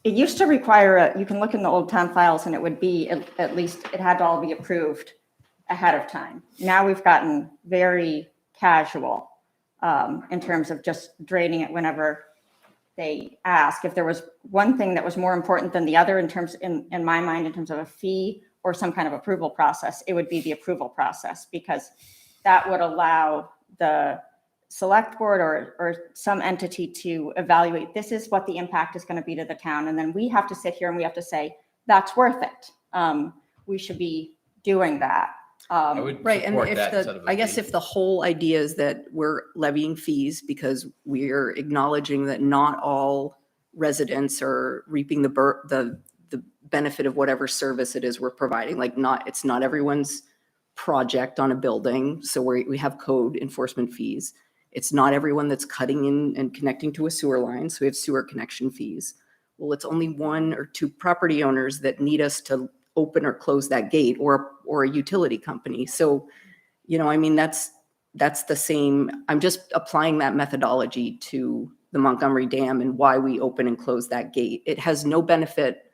It used to require, you can look in the old town files and it would be, at least it had to all be approved ahead of time. Now we've gotten very casual in terms of just draining it whenever they ask. If there was one thing that was more important than the other in my mind, in terms of a fee or some kind of approval process, it would be the approval process, because that would allow the select board or some entity to evaluate, this is what the impact is going to be to the town. And then we have to sit here and we have to say, that's worth it. We should be doing that. I would Right, and support if that instead of a I guess fee. if the whole idea is that we're levying fees because we're acknowledging that not all residents are reaping the benefit of whatever service it is we're providing, like it's not everyone's project on a building, so we have code enforcement fees. It's not everyone that's cutting in and connecting to a sewer line, so we have sewer connection fees. Well, it's only one or two property owners that need us to open or close that gate, or a utility company. So, I mean, that's the same. I'm just applying that methodology to the Montgomery Dam and why we open and close that gate. It has no benefit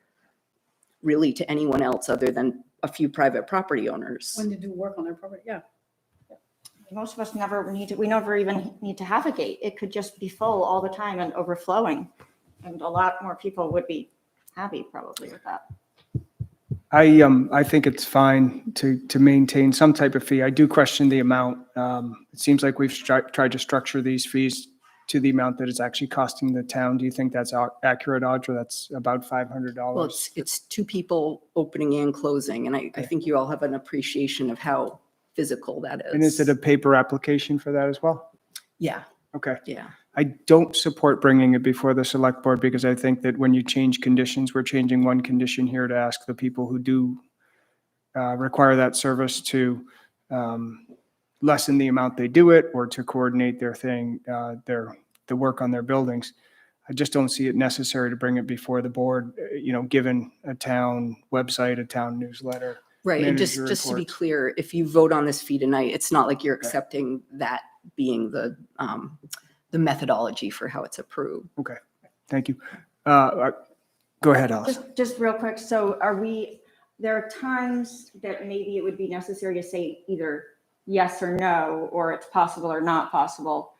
really to anyone else other than a few private property owners. When they do work on their property, yeah. Most of us we never even need to have a gate. It could just be full all the time and overflowing. And a lot more people would be happy probably with that. I think it's fine to maintain some type of fee. I do question the amount. It seems like we've tried to structure these fees to the amount that it's actually costing the town. Do you think that's accurate, Audra? That's about $500? Well, it's two people opening and closing, and I think you all have an appreciation of how physical that is. And is it a paper application for that as well? Yeah, Okay. yeah. I don't support bringing it before the select board because I think that when you change conditions, we're changing one condition here to ask the people who do require that service to lessen the amount they do it or to coordinate their thing, the work on their buildings. I just don't see it necessary to bring it before the board, given a town website, a town newsletter. Right, and just manager to be reports. clear, if you vote on this fee tonight, it's not like you're accepting that being the methodology for how it's approved. Okay. Thank you. Go ahead, Alice. Just real quick, so there are times that maybe it would be necessary to say either yes or no, or it's possible or not possible.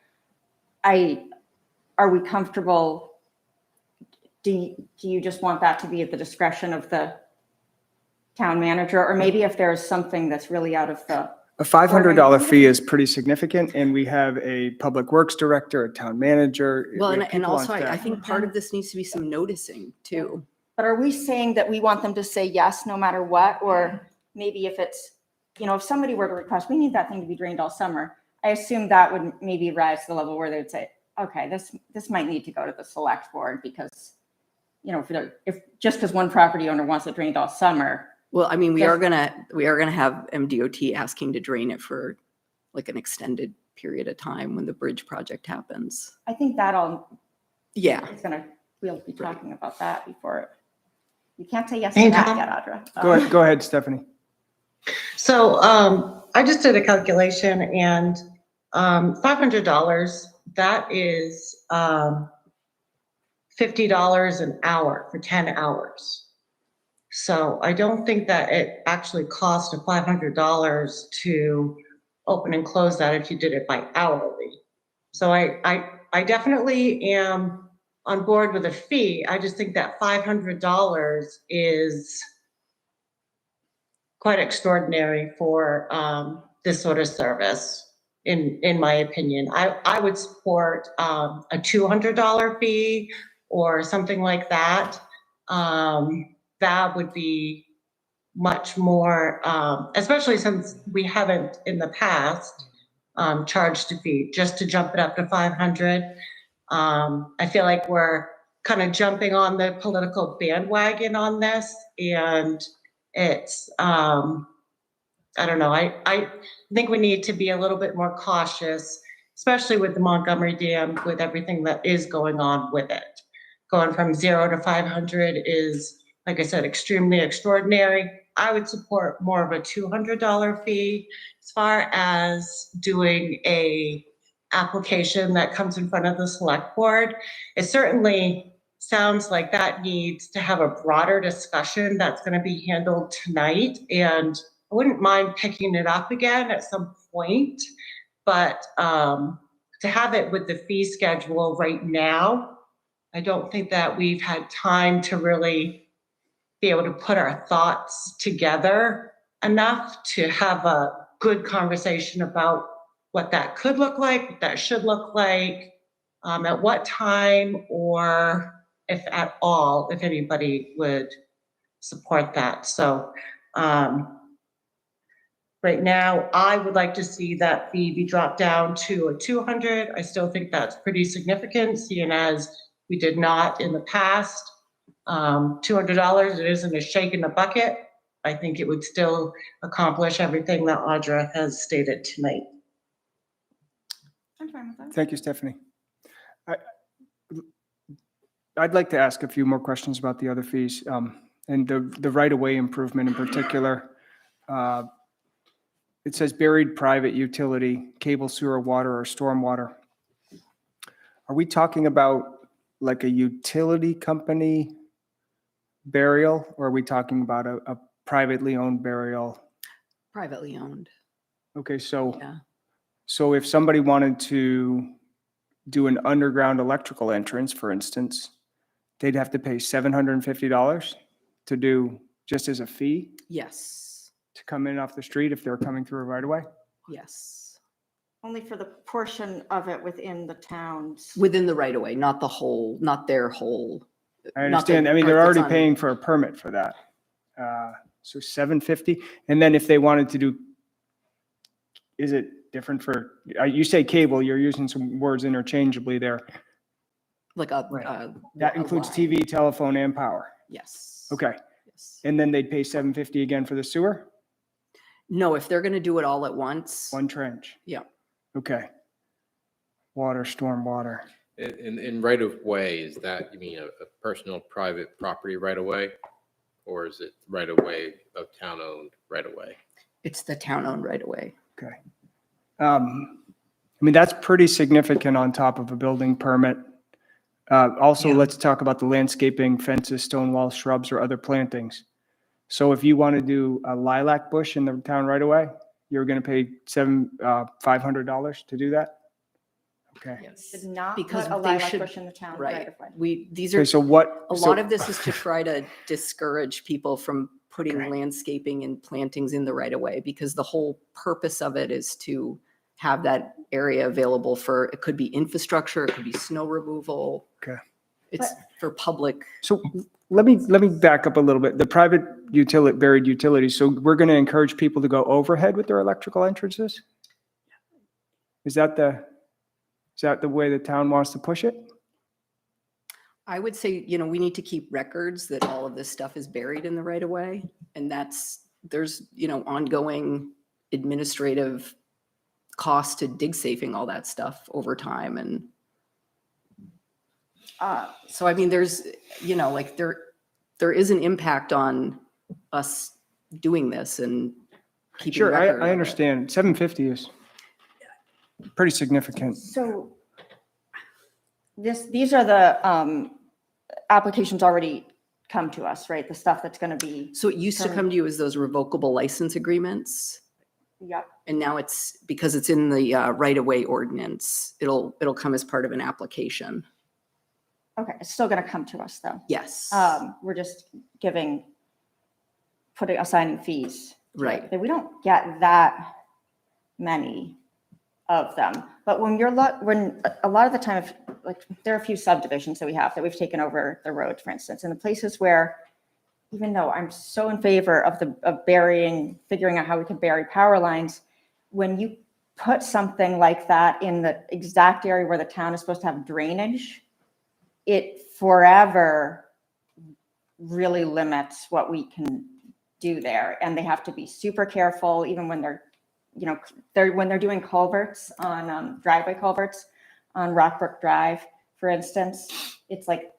Are we comfortable? Do you just want that to be at the discretion of the town manager? Or maybe if there's something that's really out of the, A $500 fee is pretty significant, and we have a public works director, a town manager. Well, we and have and people on also I staff. think part of this needs to be some noticing too. but are we saying that we want them to say yes no matter what? Or maybe if it's, if somebody were to request, we need that thing to be drained all summer, I assume that would maybe rise to the level where they would say, okay, this might need to go to the select board because, if just because one property owner wants it drained all summer. Well, I mean, we Yes. are gonna have MDOT asking to drain it for like an extended period of time when the bridge project happens. I think Yeah. we'll be talking about that before. You can't say yes to that Anytime. yet, Audra. Go ahead, Stephanie. So I just did a calculation and $500, that is $50 an hour for 10 hours. So I don't think that it actually cost a $500 to open and close that if you did it by hourly. So I definitely am on board with a fee. I just think that $500 is quite extraordinary for this sort of service, in my opinion. I would support a $200 fee or something like that. That would be much more, especially since we haven't in the past charged a fee, just to jump it up to 500. I feel like we're kind of jumping on the political bandwagon on this, and it's, I don't know, I think we need to be a little bit more cautious, especially with the Montgomery Dam, with everything that is going on with it. Going from 0 to 500 is, like I said, extremely extraordinary. I would support more of a $200 fee. As far as doing a application that comes in front of the select board, it certainly sounds like that needs to have a broader discussion that's going to be handled tonight. And I wouldn't mind picking it up again at some point, but to have it with the fee schedule right now, I don't think that we've had time to really be able to put our thoughts together enough to have a good conversation about what that could look like, what that should look like, at what time, or if at all, if anybody would support that. So right now, I would like to see that fee be dropped down to a 200. I still think that's pretty significant, seeing as we did not in the past. $200, it isn't a shake in the bucket. I think it would still accomplish everything that Audra has stated tonight. I'm fine with that. Thank you, Stephanie. I'd like to ask a few more questions about the other fees, and the right-of-way improvement in particular. It says buried private utility, cable, sewer, water, or stormwater. Are we talking about like a utility company burial, or are we talking about a privately owned burial? Privately owned. Okay, so, Yeah. so if somebody wanted to do an underground electrical entrance, for instance, they'd have to pay $750 to do, just as a fee, Yes. to come in off the street if they're coming through a right of way? Yes. Only for the portion of it within the towns. Within the right of way, not the whole, not their whole. I not the understand. I mean, part they're that's already on- paying for a permit for that. So $750. And then if they wanted to do, is it different for, you say cable, you're using some words interchangeably there. Like a. Right. That a includes line. TV, telephone, and power. Yes. Okay. Yes. And then they'd pay $750 again for the sewer? No, if they're going to do it all at once. One trench? Yeah. Okay. Water, storm water. In right of way, is that, you mean a personal private property right of way? Or is it right of way of town owned right of way? It's the town owned right of way. Okay. I mean, that's pretty significant on top of a building permit. Also, Yeah. let's talk about the landscaping, fences, stone walls, shrubs, or other plantings. So if you want to do a lilac bush in the town right away, you're going to pay $500 to do that? Okay. Yes. Did not Because put a they lilac should- bush in the town Right. right of way. These Okay, are, so what? a lot of this is to try to discourage people from putting Okay. landscaping and plantings in the right of way, because the whole purpose of it is to have that area available for, it could be infrastructure, it could be snow removal. Okay. It's for public. So let me back up a little bit. The private utility, buried utilities, so we're going to encourage people to go overhead with their electrical entrances? Is that the way the town wants to push it? I would say, we need to keep records that all of this stuff is buried in the right of way. And there's, ongoing administrative costs to dig safing all that stuff over time. And so, I mean, there's, there is an impact on us doing this and keeping Sure, record of I it. understand. 750 is pretty significant. So these are the applications already come to us, right? The stuff that's going to be, So it used to come to you as those revocable license agreements. yep. And now it's, because it's in the right-of-way ordinance, it'll come as part of an application. Okay, it's still going to come to us though. Yes. We're just assigning fees. to it. Right. We don't get that many of them. But when when a lot of the time, there are a few subdivisions that we've taken over the roads, for instance, and the places where, even though I'm so in favor of figuring out how we can bury power lines, when you put something like that in the exact area where the town is supposed to have drainage, it forever really limits what we can do there. And they have to be super careful, even when they're doing culverts on driveway culverts on Rockbrook Drive, for instance. It's like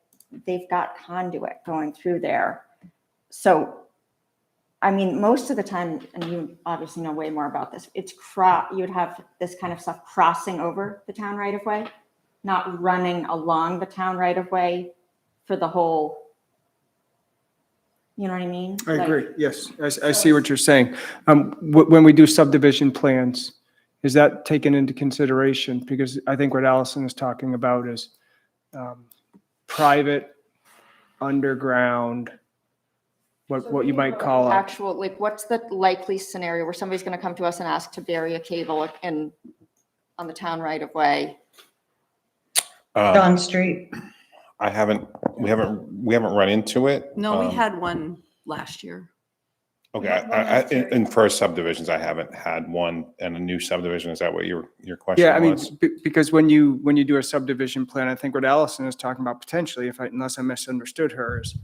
they've got conduit going through there. So, I mean, most of the time, and you obviously know way more about this, you would have this kind of stuff crossing over the town right of way, not running along the town right of way for the whole, you know what I mean? I Like, agree, yes. I see what you're saying. When we do subdivision plans, is that taken into consideration? Because I think what Allison is talking about is private, underground, what you might call a, What's the likely scenario where somebody's gonna come to us and ask to bury a cable on the town right of way? John Street. We haven't run into it. No, we had one last year. Okay, in first subdivisions, I haven't had one, and a new subdivision, is that what your question yeah, I mean, was? because when you do a subdivision plan, I think what Allison is talking about potentially, unless I misunderstood her, is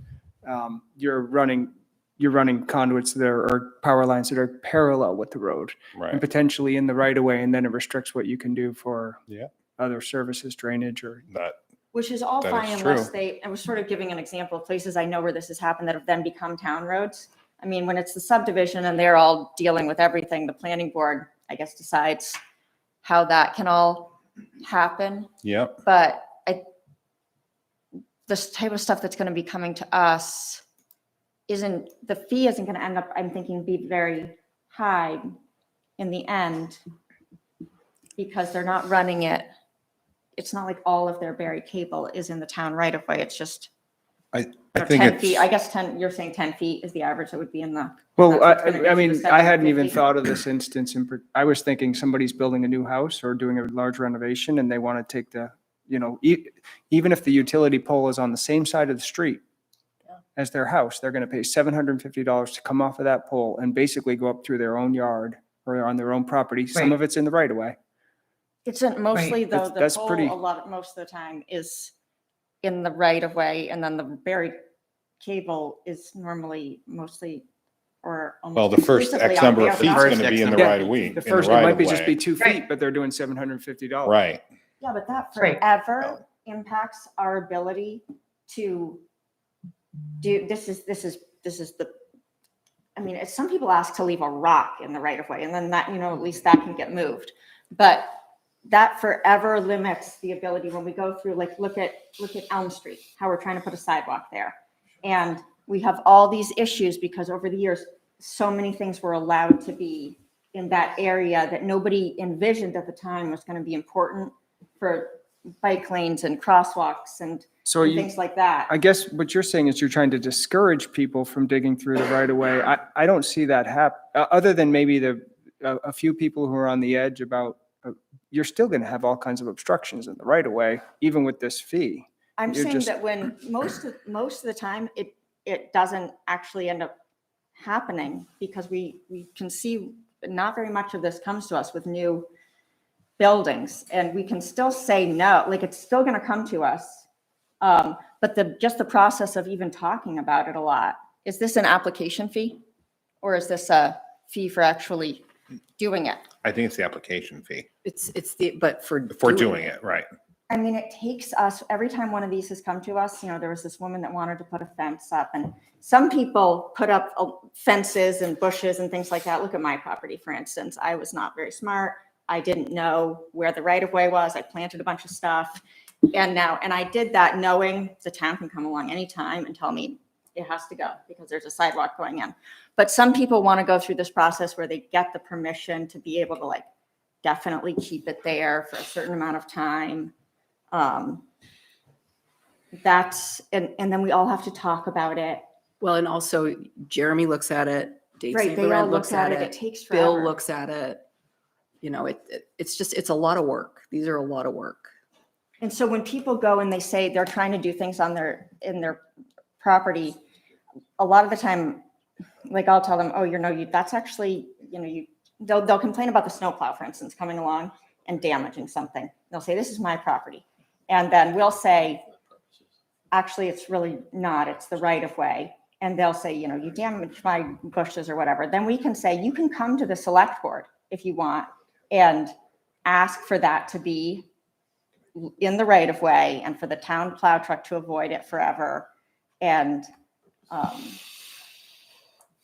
you're running conduits that or power lines that are parallel with the road and Right, potentially in the right of way, and then it restricts what you can do for Yeah. other services, drainage, or that, Which is all That fine is unless true. I was sort of giving an example of places I know where this has happened that have then become town roads. I mean, when it's the subdivision and they're all dealing with everything, the planning board, I guess, decides how that can all happen. yep, But this type of stuff that's going to be coming to us the fee isn't going to end up, I'm thinking, be very high in the end because they're not running it. It's not like all of their buried cable is in the town right of way. It's just I think 10 feet. I it's, guess 10, you're saying 10 feet is the average that would be in the. well, that's what's gonna I get you mean, to I hadn't even 750. thought of this instance. I was thinking somebody's building a new house or doing a large renovation and they want to take even if the utility pole is on the same side of the street as their house, they're going to pay $750 to come off of that pole and basically go up through their own yard or on their own property. Some Right. of it's in the right of way. It's mostly though, the That's pole, pretty- most of the time is in the right of way and then the buried cable is normally mostly or almost. well, the first exclusively X on number the of feet is other going side. to be in the Yeah, right of way. The first, it might be just be 2 feet, but they're doing $750. Right, Yeah, but that Right. forever impacts our ability to do, this is the, I mean, some people ask to leave a rock in the right of way and then that, at least that can get moved. But that forever limits the ability when we go through, like, look at Elm Street, how we're trying to put a sidewalk there. And we have all these issues because over the years, so many things were allowed to be in that area that nobody envisioned at the time was going to be important for bike lanes and crosswalks and So are you, things like that. I guess what you're saying is you're trying to discourage people from digging through the right of way. I don't see that other than maybe a few people who are on the edge about, you're still going to have all kinds of obstructions in the right of way, even with this fee. I'm You're saying just- that when most of the time, it doesn't actually end up happening because we can see not very much of this comes to us with new buildings, and we can still say no, like it's still going to come to us. But just the process of even talking about it a lot. Is this an application fee? Or is this a fee for actually doing it? I think it's the application fee It's the, but for. for doing it, right? I mean, it takes us, every time one of these has come to us, there was this woman that wanted to put a fence up, and some people put up fences and bushes and things like that. Look at my property, for instance. I was not very smart. I didn't know where the right of way was. I planted a bunch of stuff. And I did that knowing the town can come along anytime and tell me it has to go because there's a sidewalk going in. But some people want to go through this process where they get the permission to be able to like definitely keep it there for a certain amount of time. And then we all have to talk about it. Well, and also Jeremy looks at it, Dave Right, St. they all Laurent look looks at at it. it, It takes Bill forever. looks at it. It's a lot of work. These are a lot of work. And so when people go and they say they're trying to do things in their property, a lot of the time, like I'll tell them, oh, that's actually, they'll complain about the snowplow, for instance, coming along and damaging something. They'll say, this is my property. And then we'll say, actually, it's really not, it's the right of way. And they'll say, you damaged my bushes or whatever. Then we can say, you can come to the select board if you want and ask for that to be in the right of way and for the town plow truck to avoid it forever. And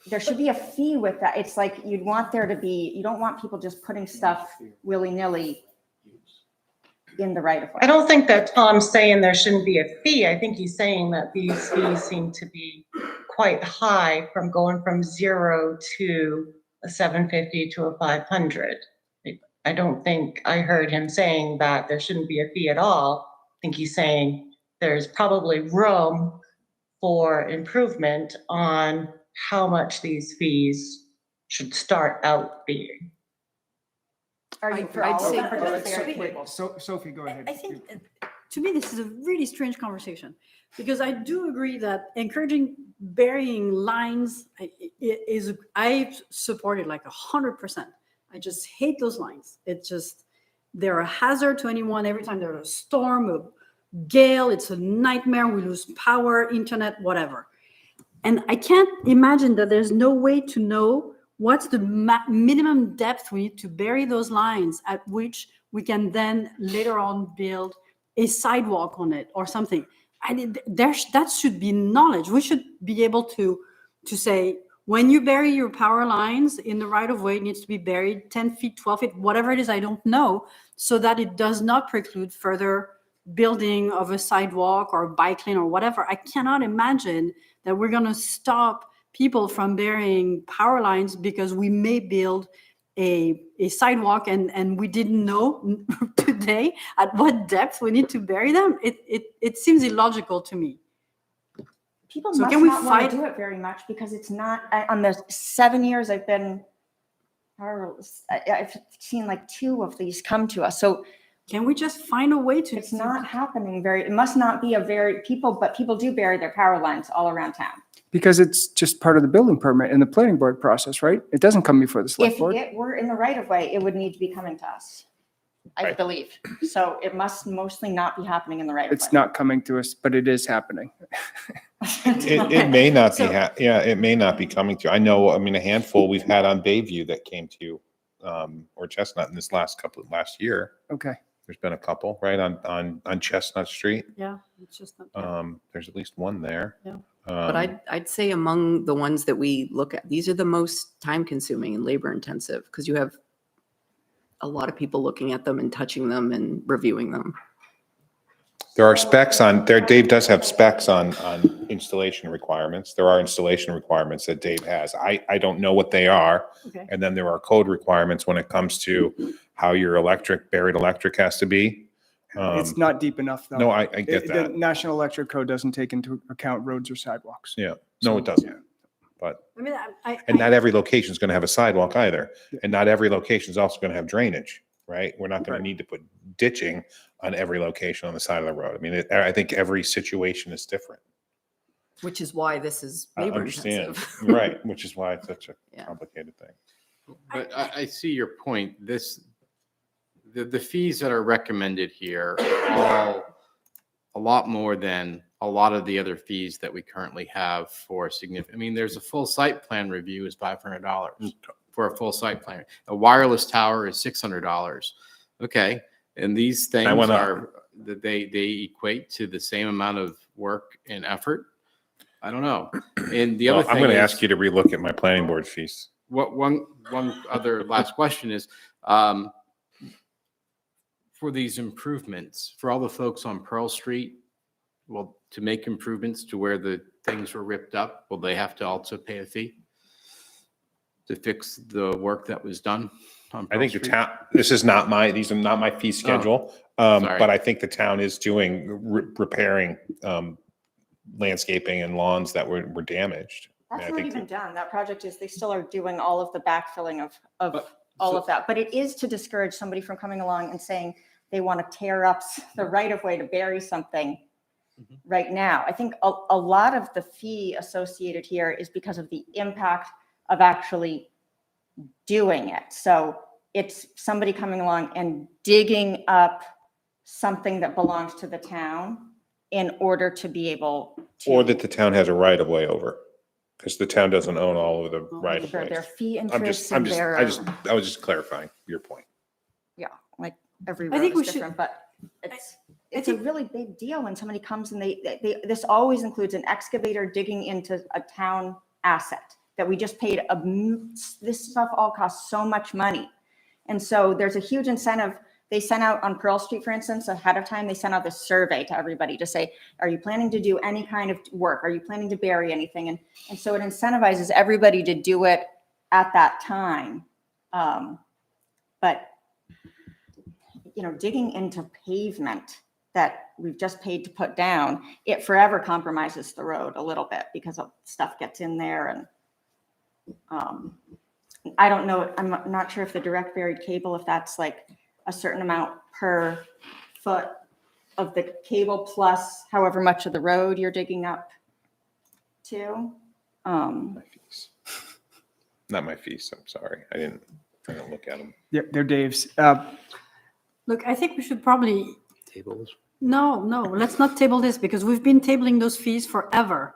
there should be a fee with that. It's like you don't want people just putting stuff willy-nilly in the right of way. I don't think that Tom's saying there shouldn't be a fee. I think he's saying that these fees seem to be quite high from going from 0 to a 750 to a 500. I don't think I heard him saying that there shouldn't be a fee at all. I think he's saying there's probably room for improvement on how much these fees should start out being. Are you for I'd all of say them or just for- the cable? Sophie, go ahead. I think, to me, this is a really strange conversation because I do agree that encouraging burying lines I support it like 100%. I just hate those lines. They're a hazard to anyone. Every time there's a storm, a gale, it's a nightmare. We lose power, internet, whatever. And I can't imagine that there's no way to know what's the minimum depth we need to bury those lines at which we can then later on build a sidewalk on it or something. That should be knowledge. We should be able to say, when you bury your power lines in the right of way, it needs to be buried 10 feet, 12 feet, whatever it is, I don't know, so that it does not preclude further building of a sidewalk or bike lane or whatever. I cannot imagine that we're going to stop people from burying power lines because we may build a sidewalk and we didn't know today at what depth we need to bury them. It seems illogical to me. People So must can we not want fight- to do it very much because it's not, on the 7 years I've been, I've seen like 2 of these come to us. So Can we just find a way to? it's not happening it must not be but people do bury their power lines all around town. Because it's just part of the building permit and the planning board process, right? It doesn't come before the select If board. it were in the right of way, it would need to be coming to us, I Right. believe. So it must mostly not be happening in the right of way. It's not coming to us, but it is happening. It may not be, So- it may not be coming to, a handful we've had on Bayview that came to, or Chestnut in this last year. Okay. There's been a couple, right, on Chestnut Street. Yeah, it's just not. There's at least one there. Yeah. But I'd say among the ones that we look at, these are the most time consuming and labor intensive because you have a lot of people looking at them and touching them and reviewing them. There are specs on there. Dave does have specs on installation requirements. There are installation requirements that Dave has. I don't know what they are. Okay. And then there are code requirements when it comes to how your buried electric has to be. It's not deep enough, though. No, I get The that. National Electric Code doesn't take into account roads or sidewalks. Yeah, no, it doesn't. But, I mean, and not every location is going to have a sidewalk either. And not every location is also going to have drainage, right? We're not going Right. to need to put ditching on every location on the side of the road. I mean, I think every situation is different. Which is why this is I labor understand, intensive. right, which is why it's such a Yeah. complicated thing. But I see your point. The fees that are recommended here are all a lot more than a lot of the other fees that we currently have for significant. I mean, there's a full site plan review is $500 for a full site plan. A wireless tower is $600. Okay, and these things went up. are that they equate to the same amount of work and effort. I don't know. And the Well, other thing I'm going to is- ask you to relook at my planning board fees. What one other last question is, for these improvements, for all the folks on Pearl Street, well, to make improvements to where the things were ripped up, will they have to also pay a fee to fix the work that was done on I Pearl think the Street? town, these are not my fee schedule. sorry. But I think the town is doing, repairing landscaping and lawns that were damaged. That's I not think even done. That project is, they still are doing all of the backfilling of But- all so- of that. But it is to discourage somebody from coming along and saying they want to tear up the right of way to bury something Mhm. right now. I think a lot of the fee associated here is because of the impact of actually doing it. So it's somebody coming along and digging up something that belongs to the town in order to be able to. Or that the town has a right of way over, because the town doesn't own all of the right of Their ways. fee I'm interests just, I'm and just, their. I was just clarifying your point. Yeah, like every I road think is we should- different, but it's a think- really big deal when somebody comes and this always includes an excavator digging into a town asset that we just paid this stuff all costs so much money. And so there's a huge incentive. They sent out on Pearl Street, for instance, ahead of time, they sent out this survey to everybody to say, are you planning to do any kind of work? Are you planning to bury anything? And so it incentivizes everybody to do it at that time. But digging into pavement that we've just paid to put down, it forever compromises the road a little bit because of stuff gets in there. And I don't know, I'm not sure if the direct buried cable, if that's like a certain amount per foot of the cable plus however much of the road you're digging up to. My fees. Not my fees, I'm sorry. I didn't look at them. Yep, they're Dave's. Look, I think we should probably, Tables. no, let's not table this because we've been tabling those fees forever.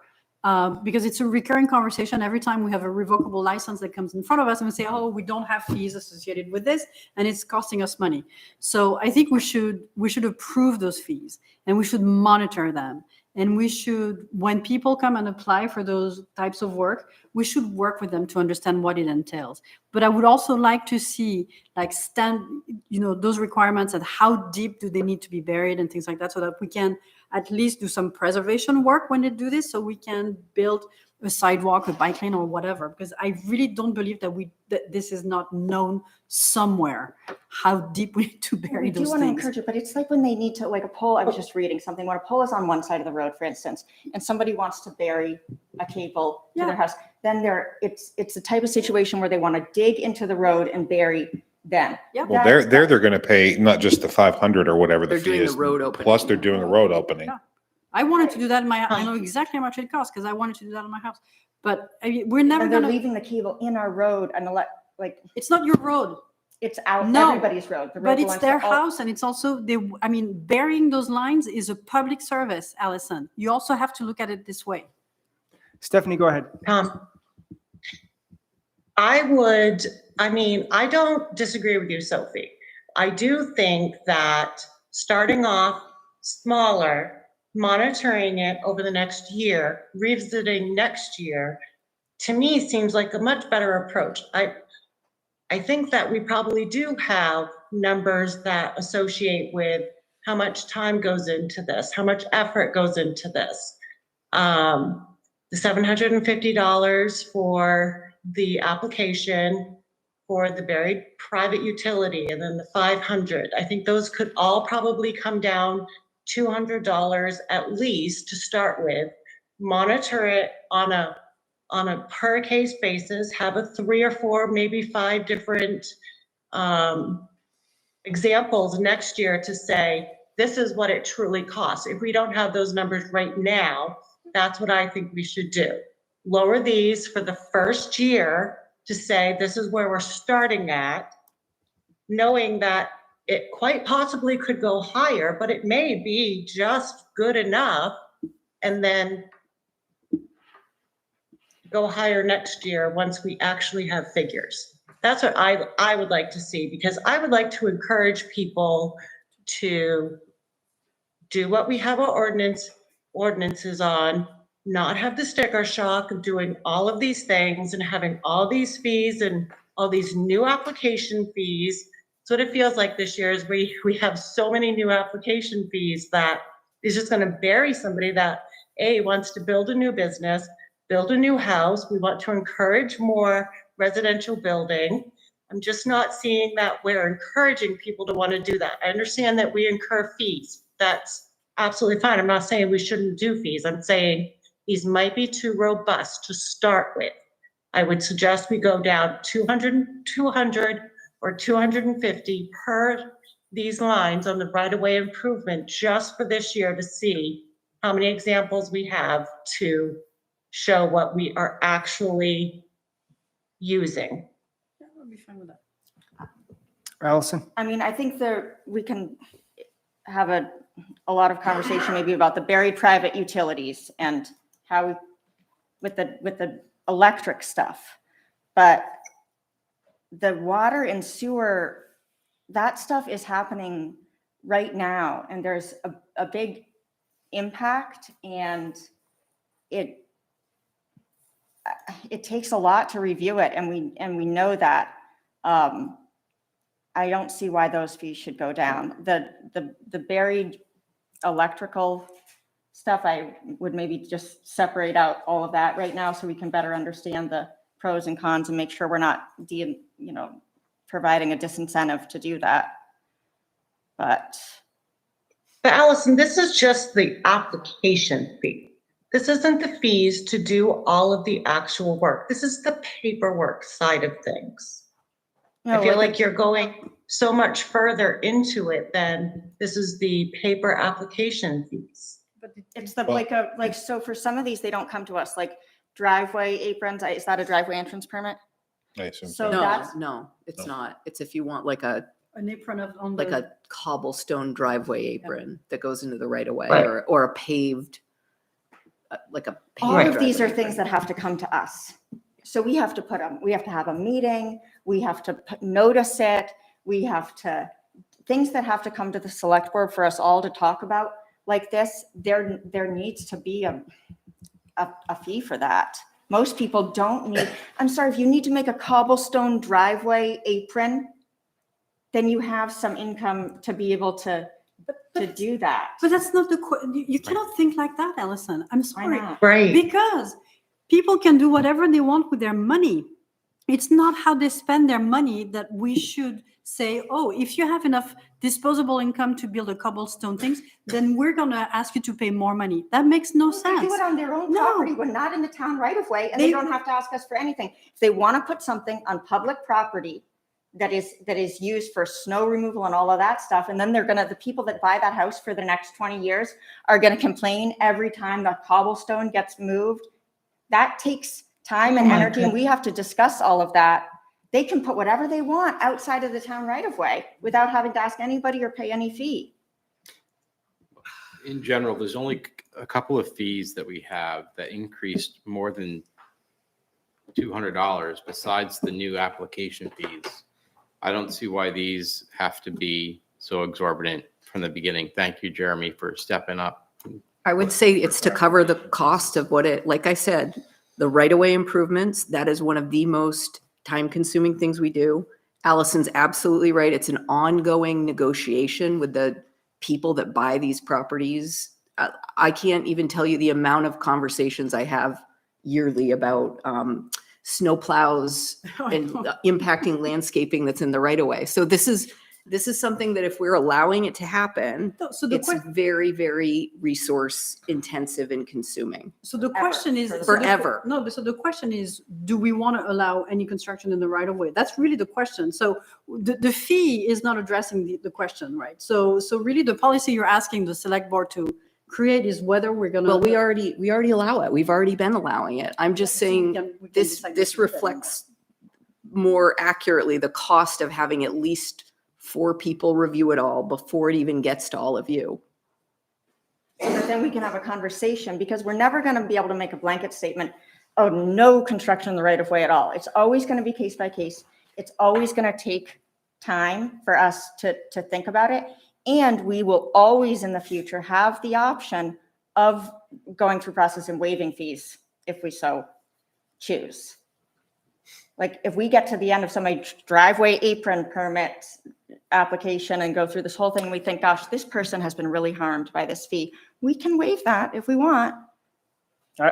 Because it's a recurring conversation every time we have a revocable license that comes in front of us and we say, oh, we don't have fees associated with this and it's costing us money. So I think we should approve those fees and we should monitor them. And we should, when people come and apply for those types of work, we should work with them to understand what it entails. But I would also like to see those requirements and how deep do they need to be buried and things like that so that we can at least do some preservation work when they do this so we can build a sidewalk, a bike lane or whatever, because I really don't believe that this is not known somewhere, how deep we need to bury We do those want to things. encourage it, but it's like when they need to, like a pole, I was just reading something, when a pole is on one side of the road, for instance, and somebody wants to bury a cable to Yeah. their house, then it's the type of situation where they want to dig into the road and bury them. Yeah. Well, they're going to pay not just the 500 or whatever the They're fee doing the is. road opening. Plus they're doing a road opening. Yeah. I wanted to do that I know exactly how much it costs because I wanted to do that in my house. But we're never And they're gonna, leaving the cable in our road and it's not your road, it's out No, everybody's road. The road but it's belongs to their all- house and it's also, burying those lines is a public service, Allison. You also have to look at it this way. Stephanie, go ahead. I don't disagree with you, Sophie. I do think that starting off smaller, monitoring it over the next year, revisiting next year, to me seems like a much better approach. I I think that we probably do have numbers that associate with how much time goes into this, how much effort goes into this. The $750 for the application for the buried private utility, and then the 500. I think those could all probably come down $200 at least to start with. Monitor it on a per case basis, have a 3 or 4, maybe 5 different examples next year to say, this is what it truly costs. If we don't have those numbers right now, that's what I think we should do. Lower these for the first year to say, this is where we're starting at, knowing that it quite possibly could go higher, but it may be just good enough, and then go higher next year once we actually have figures. That's what I would like to see, because I would like to encourage people to do what we have our ordinances on, not have the sticker shock of doing all of these things and having all these fees and all these new application fees. So what it feels like this year is we have so many new application fees that is just going to bury somebody that wants to build a new business, build a new house. We want to encourage more residential building. I'm just not seeing that we're encouraging people to want to do that. I understand that we incur fees. That's absolutely fine. I'm not saying we shouldn't do fees. I'm saying these might be too robust to start with. I would suggest we go down 200 or 250 per these lines on the right-of-way improvement just for this year to see how many examples we have to show what we are actually using. Yeah, I'll be fine with that. Allison? I mean, I think we can have a lot of conversation maybe about the buried private utilities and how with the electric stuff, but the water and sewer, that stuff is happening right now, and there's a big impact, and it takes a lot to review it, and we know that. I don't see why those fees should go down. The buried electrical stuff, I would maybe just separate out all of that right now so we can better understand the pros and cons and make sure we're not providing a disincentive to do that. But Allison, this is just the application fee. This isn't the fees to do all of the actual work. This is the paperwork side of things. I feel like you're going so much further into it than this is the paper application fees. But it's so for some of these, they don't come to us, like driveway aprons. Is that a driveway entrance permit? I assume So so. that's- No, it's not. It's if you want like a An apron on like the, a cobblestone driveway apron that goes into the right of way, Right. or a paved, like a All paved of these are driveway things that have to come to us. So we have to have a meeting, we have to notice it, things that have to come to the select board for us all to talk about like this, there needs to be a fee for that. Most people don't need, I'm sorry, if you need to make a cobblestone driveway apron, then you have some income to be able to do that. but that's not you cannot think like that, Allison. I'm Why sorry. not? Right. Because people can do whatever they want with their money. It's not how they spend their money that we should say, oh, if you have enough disposable income to build a cobblestone things, then we're going to ask you to pay more money. That makes no They sense. do it on their own No. property, we're not in the town right of way, and they They- don't have to ask us for anything. If they want to put something on public property that is used for snow removal and all of that stuff, and then the people that buy that house for the next 20 years are gonna complain every time the cobblestone gets moved. That takes time and Oh my energy, and we have to discuss all of that. They can put whatever they want outside of the town right of way without having to ask anybody or pay any fee. In general, there's only a couple of fees that we have that increased more than $200 besides the new application fees. I don't see why these have to be so exorbitant from the beginning. Thank you, Jeremy, for stepping up. I would say it's to cover the cost of like I said, the right-of-way improvements, that is one of the most time-consuming things we do. Allison's absolutely right. It's an ongoing negotiation with the people that buy these properties. I can't even tell you the amount of conversations I have yearly about snow plows and impacting landscaping that's in the right of way. So this is something that if we're allowing it to happen, So the it's very, very resource intensive and consuming. So the question is. Forever. No, but so the question is, do we want to allow any construction in the right of way? That's really the question. So the fee is not addressing the question, right? So really the policy you're asking the select board to create is whether we're going to. Well, we already allow it. We've already been allowing it. I'm just saying we can this decide this to do that reflects more accurately the cost of having at least 4 people review it all before it even gets to all of you. But then we can have a conversation, because we're never going to be able to make a blanket statement, oh, no construction in the right of way at all. It's always going to be case by case. It's always going to take time for us to think about it. And we will always in the future have the option of going through process and waiving fees if we so choose. Like if we get to the end of somebody's driveway apron permit application and go through this whole thing, and we think, gosh, this person has been really harmed by this fee, we can waive that if we want.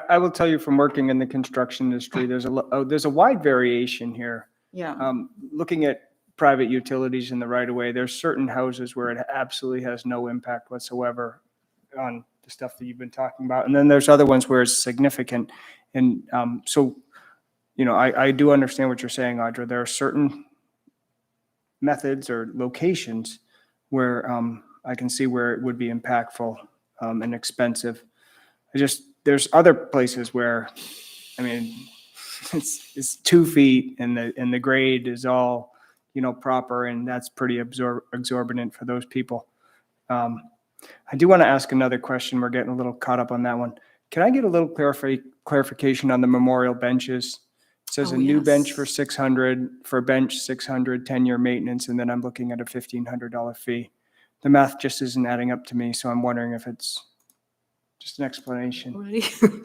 I will tell you from working in the construction industry, there's a wide variation here. Yeah. Looking at private utilities in the right of way, there's certain houses where it absolutely has no impact whatsoever on the stuff that you've been talking about. And then there's other ones where it's significant. And so, you know, I do understand what you're saying, Audra. There are certain methods or locations where I can see where it would be impactful and expensive. There's other places where, I mean, it's 2 feet and the grade is all, you know, proper, and that's pretty exorbitant for those people. I do want to ask another question. We're getting a little caught up on that one. Can I get a little clarification on the memorial benches? It says Oh, a new bench yes. for 600, for a bench 600, 10-year maintenance, and then I'm looking at a $1,500 fee. The math just isn't adding up to me, so I'm wondering if it's just an explanation.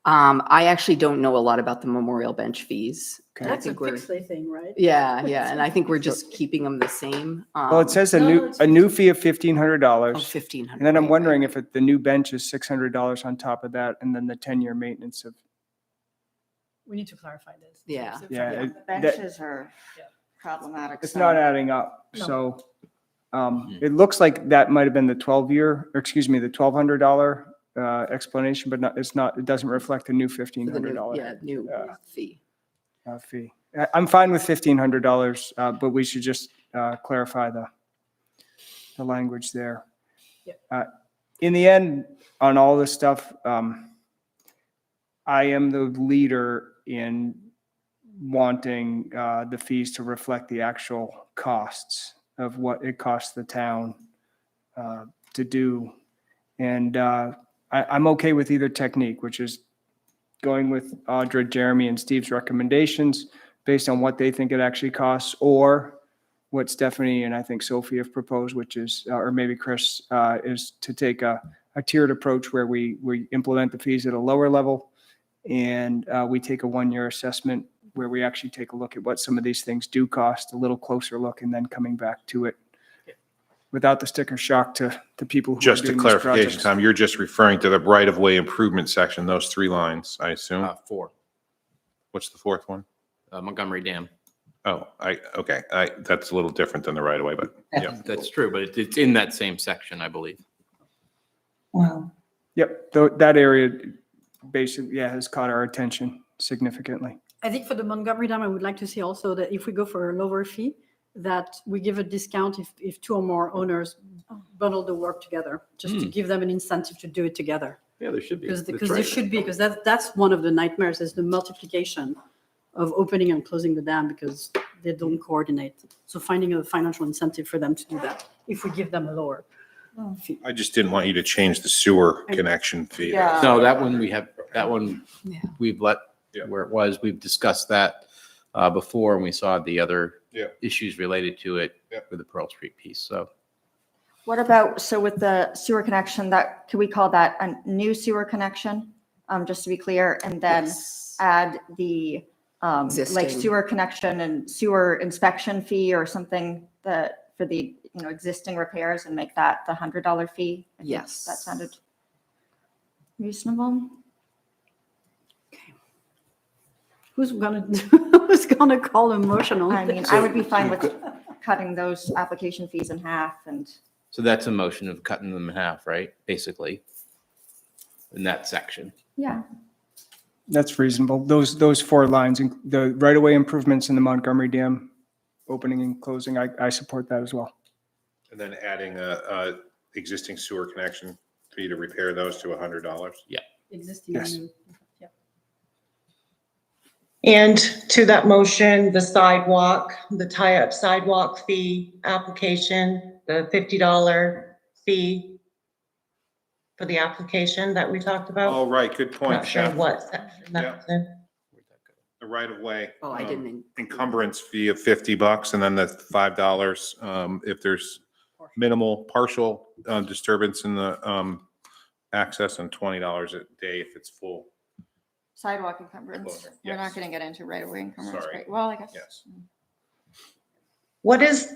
I actually don't know a lot about the memorial bench fees. Okay. That's a think we're- fixed thing, right? Yeah, and I think we're just keeping them the same. Well, it says a No, it's new fee of $1,500. 1,500. And then I'm right, wondering right. if the new bench is $600 on top of that, and then the 10-year maintenance of, We need to clarify this. Yeah. yeah, The that- benches are Yeah. problematic. it's so- not adding up. No. So it looks like that might have been the the $1,200 explanation, but it doesn't reflect the new For the $1,500 new uh, fee. fee. I'm fine with $1,500, but we should just clarify the language there. Yep. In the end, on all this stuff, I am the leader in wanting the fees to reflect the actual costs of what it costs the town to do. And I'm okay with either technique, which is going with Audra, Jeremy, and Steve's recommendations based on what they think it actually costs, or what Stephanie and I think Sophie have proposed, which is, or maybe Chris, is to take a tiered approach where we implement the fees at a lower level, and we take a 1-year assessment where we actually take a look at what some of these things do cost, a little closer look, and then coming back to it without the sticker shock to the people who are Just a doing these clarification, projects. Tom, you're just referring to the right-of-way improvement section, those 3 lines, I assume? 4, What's the 4th one? Montgomery Dam. Oh, okay, that's a little different than the right-of-way, but yeah. That's true, but it's in that same section, I believe. Wow. Yep, that area basically, has caught our attention significantly. I think for the Montgomery Dam, I would like to see also that if we go for a lower fee, that we give a discount if 2 or more owners bundle the work together, just to give them an incentive to do it together. Yeah, there should be. Because there should be, because that's one of the nightmares is the multiplication of opening and closing the dam because they don't coordinate. So finding a financial incentive for them to do that, if we give them a lower fee. I just didn't want you to change the sewer connection fee. Yeah. No, that one Yeah. we've let Yeah. where it was. We've discussed that before, and we saw the other Yeah. issues related to it Yeah. with the Pearl Street piece. So What about, so with the sewer connection, can we call that a new sewer connection? Just to be clear, and then Yes. add the like Existing. sewer connection and sewer inspection fee or something that for the, existing repairs and make that the $100 fee. I think Yes. That sounded reasonable. Who's gonna, who's gonna call a motion on I mean, this? I would be fine with cutting those application fees in half and, So that's a motion of cutting them in half, right? Basically, in that section. yeah. That's reasonable. Those 4 lines, the right-of-way improvements in the Montgomery Dam opening and closing, I support that as well. And then adding a existing sewer connection fee to repair those to $100. Existing. Yes. Yeah. And to that motion, the sidewalk, the tie-up sidewalk fee application, the $50 fee for the application that we talked about. Oh, right, good point. Not sure Steph. what section that's in. The right-of-way. Oh, I didn't. Encumbrance fee of $50 and then the $5 if there's minimal partial disturbance in the access and $20 a day if it's full. Sidewalk encumbrance. Closer, We're not yes. going to get into right-of-way encumbrance. Sorry. Great. Well, I guess. Yes. What is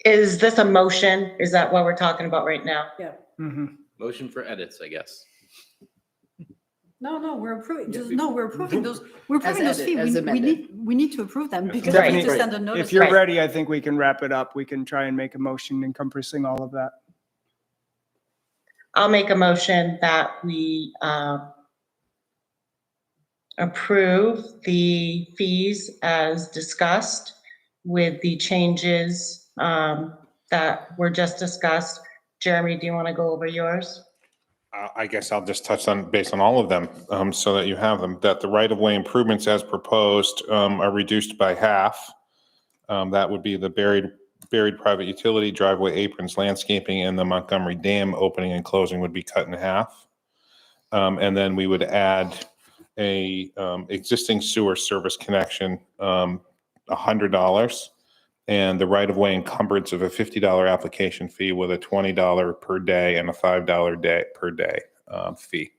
this a motion? Is that what we're talking about right now? Mhm. Motion for edits, I guess. No, we're approving, we're approving those, we're approving those fees. as amended. We need to approve them because we Stephanie, need to send a notice. If you're Right. ready, I think we can wrap it up. We can try and make a motion encompassing all of that. I'll make a motion that we approve the fees as discussed with the changes that were just discussed. Jeremy, do you want to go over yours? I guess I'll just touch on, based on all of them, so that you have them, that the right-of-way improvements as proposed are reduced by half. That would be the buried private utility, driveway aprons, landscaping, and the Montgomery Dam opening and closing would be cut in half. And then we would add a existing sewer service connection, $100, and the right-of-way encumbrance of a $50 application fee with a $20 per day and a $5 per day fee.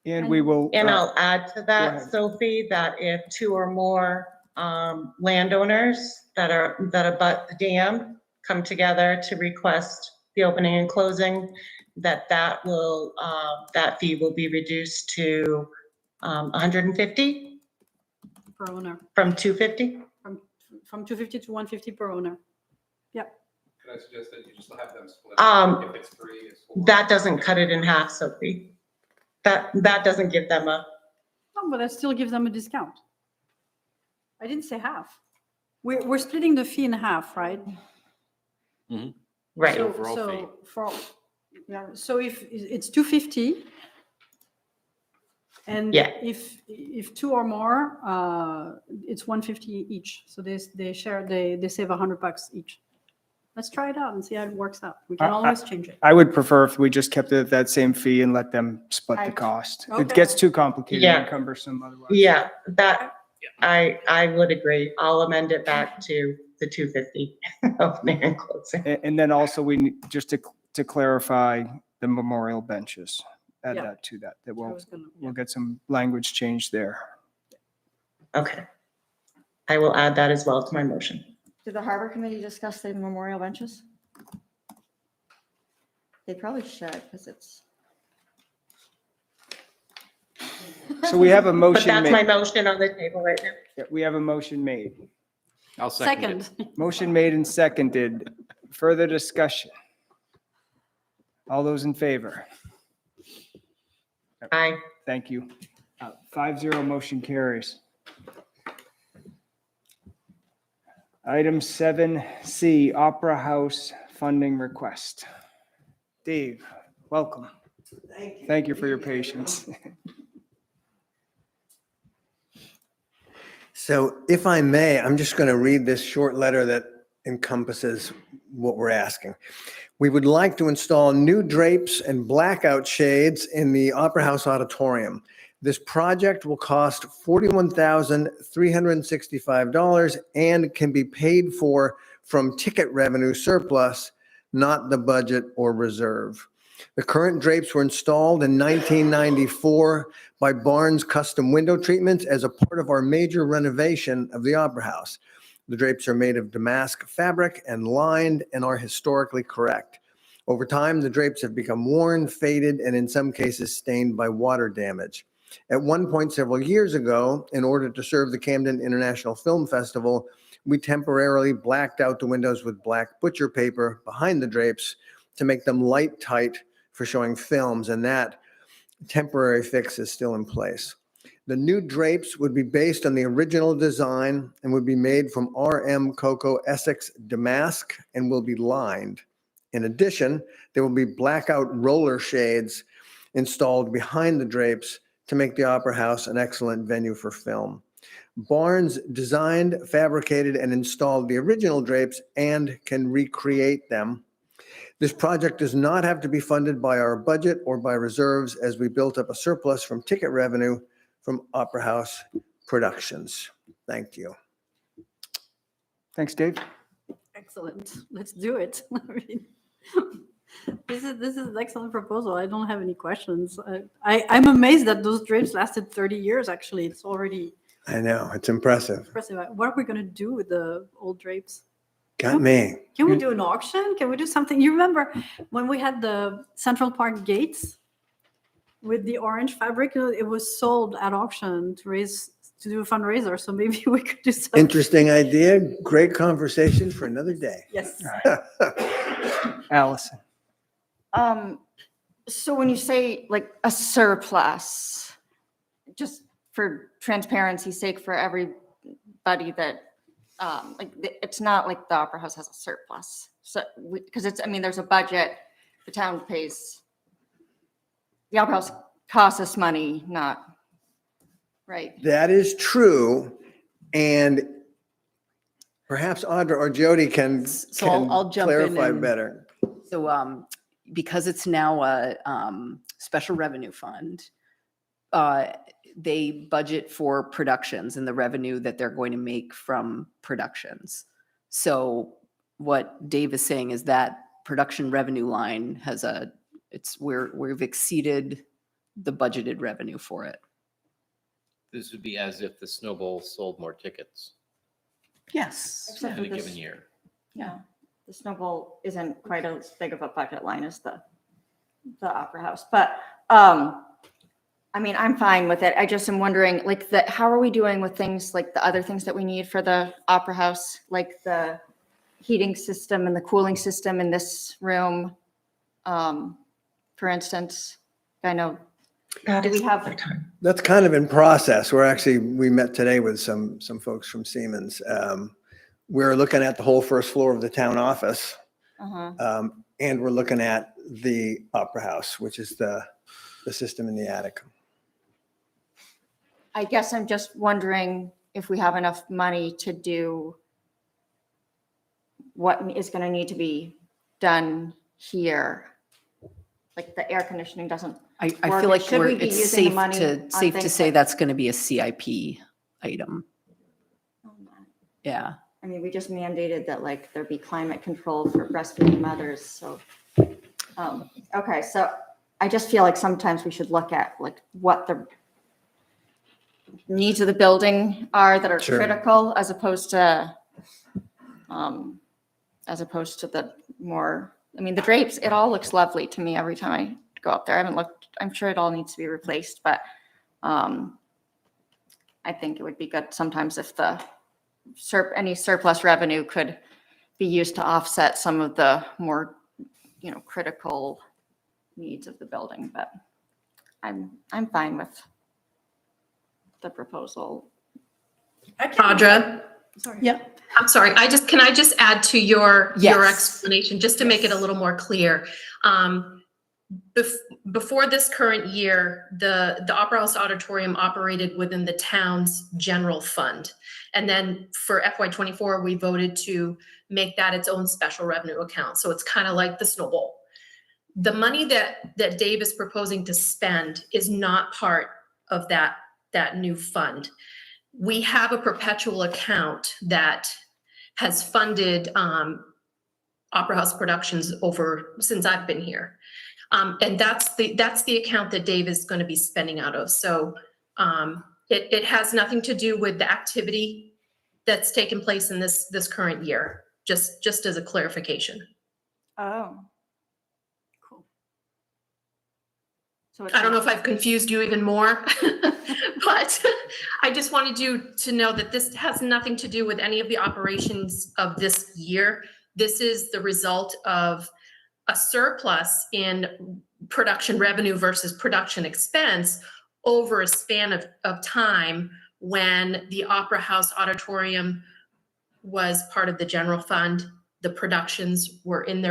And we will. And I'll add to Go that, ahead. Sophie, that if 2 or more landowners that abut the dam come together to request the opening and closing, that fee will be reduced to 150 Per owner, from 250. from 250 to 150 per owner. Could I suggest that you just have them split? If it's free, it's four. That doesn't cut it in half, Sophie. That doesn't give them a, Oh, but that still gives them a discount. I didn't say half. We're splitting the fee in half, right? right. So- Overall so fee. For, yeah, so if it's 250, and Yeah. if 2 or more, it's 150 each. So they share, they save $100 each. Let's try it out and see how it works out. We can always change it. I would prefer if we just kept it at that same fee and let them split the I- cost. It Okay. gets too complicated and Yeah. cumbersome otherwise. Yeah, that, I would agree. I'll amend it back to the 250 opening and closing. And then also we need, just to clarify the memorial benches, add Yeah. that to that, I we'll was gonna- we'll get some language change there. Okay. I will add that as well to my motion. Did the harbor committee discuss the memorial benches? They probably should, because it's. So we have a But motion that's my made. motion on the table right now. Yeah, we have a motion made. I'll second it. Second. Motion made and seconded. Further discussion? All those in favor? Aye. Thank you. 5-0 motion carries. Item 7C, Opera House funding request. Dave, welcome. Thank you for your patience. So if I may, I'm just going to read this short letter that encompasses what we're asking. We would like to install new drapes and blackout shades in the Opera House auditorium. This project will cost $41,365 and can be paid for from ticket revenue surplus, not the budget or reserve. The current drapes were installed in 1994 by Barnes Custom Window Treatments as a part of our major renovation of the Opera House. The drapes are made of damask fabric and lined and are historically correct. Over time, the drapes have become worn, faded, and in some cases stained by water damage. At one point several years ago, in order to serve the Camden International Film Festival, we temporarily blacked out the windows with black butcher paper behind the drapes to make them light tight for showing films, and that temporary fix is still in place. The new drapes would be based on the original design and would be made from RM Cocoa Essex damask and will be lined. In addition, there will be blackout roller shades installed behind the drapes to make the Opera House an excellent venue for film. Barnes designed, fabricated, and installed the original drapes and can recreate them. This project does not have to be funded by our budget or by reserves, as we built up a surplus from ticket revenue from Opera House Productions. Thank you. Thanks, Dave. Excellent. Let's do it. I mean, this is an excellent proposal. I don't have any questions. I'm amazed that those drapes lasted 30 years, actually. It's already I know, it's impressive. impressive. What are we going to do with the old drapes? Got me. Can we do an auction? Can we do something? You remember when we had the Central Park gates with the orange fabric? It was sold at auction to do a fundraiser. So maybe we could do something. Interesting idea. Great conversation for another day. Yes. Allison. So when you say like a surplus, just for transparency's sake for everybody that, it's not like the Opera House has a surplus. So, because there's a budget, the town pays, the Opera House costs us money, not, right? That is true. And perhaps Audra or Jody can So I'll jump in clarify and- better. So because it's now a special revenue fund, they budget for productions and the revenue that they're going to make from productions. So what Dave is saying is that production revenue line we've exceeded the budgeted revenue for it. This would be as if the Snowball sold more tickets Yes. Except in for a this, given year. yeah, the Snowball isn't quite as big of a budget line as the Opera House, but, I'm fine with it. I just am wondering, how are we doing with things like the other things that we need for the Opera House, like the heating system and the cooling system in this room? For instance, I know, do we have, That's kind of in process. We met today with some folks from Siemens. We're looking at the whole first floor of the town office. And we're looking at the Opera House, which is the system in the attic. I guess I'm just wondering if we have enough money to do what is going to need to be done here. Like the air conditioning doesn't I work. feel like Should we be it's using the safe money to on safe to things say like- that's going to be a CIP item. Yeah. We just mandated that there be climate control for breastfeeding mothers, so. Okay, so I just feel like sometimes we should look at what the needs of the building are that are Sure. critical as opposed to the more, the drapes, it all looks lovely to me every time I go up there. I haven't looked, I'm sure it all needs to be replaced, but I think it would be good sometimes if any surplus revenue could be used to offset some of the more, critical needs of the building, but I'm fine with the proposal. Audra, Sorry. Yeah. I'm sorry, can I just add to your Yes. explanation, just to make it a little more clear? Before this current year, the Opera House Auditorium operated within the town's general fund. And then for FY24, we voted to make that its own special revenue account. So it's kind of like the Snowball. The money that Dave is proposing to spend is not part of that new fund. We have a perpetual account that has funded Opera House Productions since I've been here. And that's the account that Dave is going to be spending out of. So it has nothing to do with the activity that's taken place in this current year, just as a clarification. Oh. Cool. So I don't know if I've confused you even more, but I just wanted you to know that this has nothing to do with any of the operations of this year. This is the result of a surplus in production revenue versus production expense over a span of time when the Opera House Auditorium was part of the general fund. The productions were as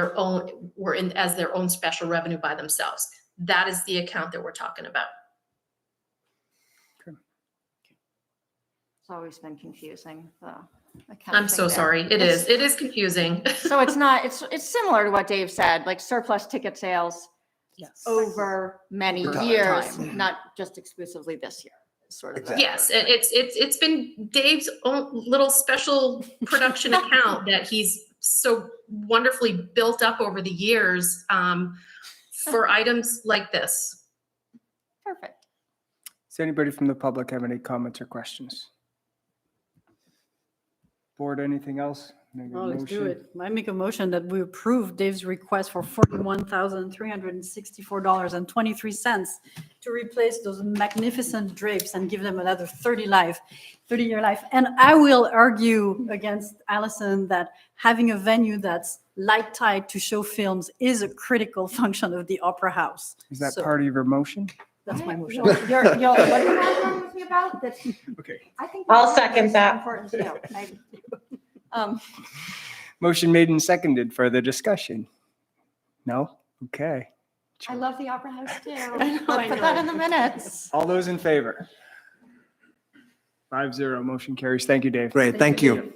their own special revenue by themselves. That is the account that we're talking about. It's always been confusing. I'm so sorry. It is confusing. So it's not, it's similar to what Dave said, like surplus ticket sales Yes. over many Time. years, not just exclusively this year. Sort of. Exactly. Yes, it's been Dave's own little special production account that he's so wonderfully built up over the years for items like this. Perfect. Does anybody from the public have any comments or questions? Board, anything else? Maybe a Oh, let's do motion? it. I make a motion that we approve Dave's request for $41,364.23 to replace those magnificent drapes and give them another 30-year life. And I will argue against Allison that having a venue that's light tied to show films is a critical function of the Opera House. Is that So part of your motion? That's my motion. What are you arguing with me about? That Okay. I think. I'll second that. Important too. Motion made and seconded. Further discussion? No? Okay. I love the Opera House too. I Put that in the minutes. All those in favor? 5-0, motion carries. Thank you, Dave. Great, thank you.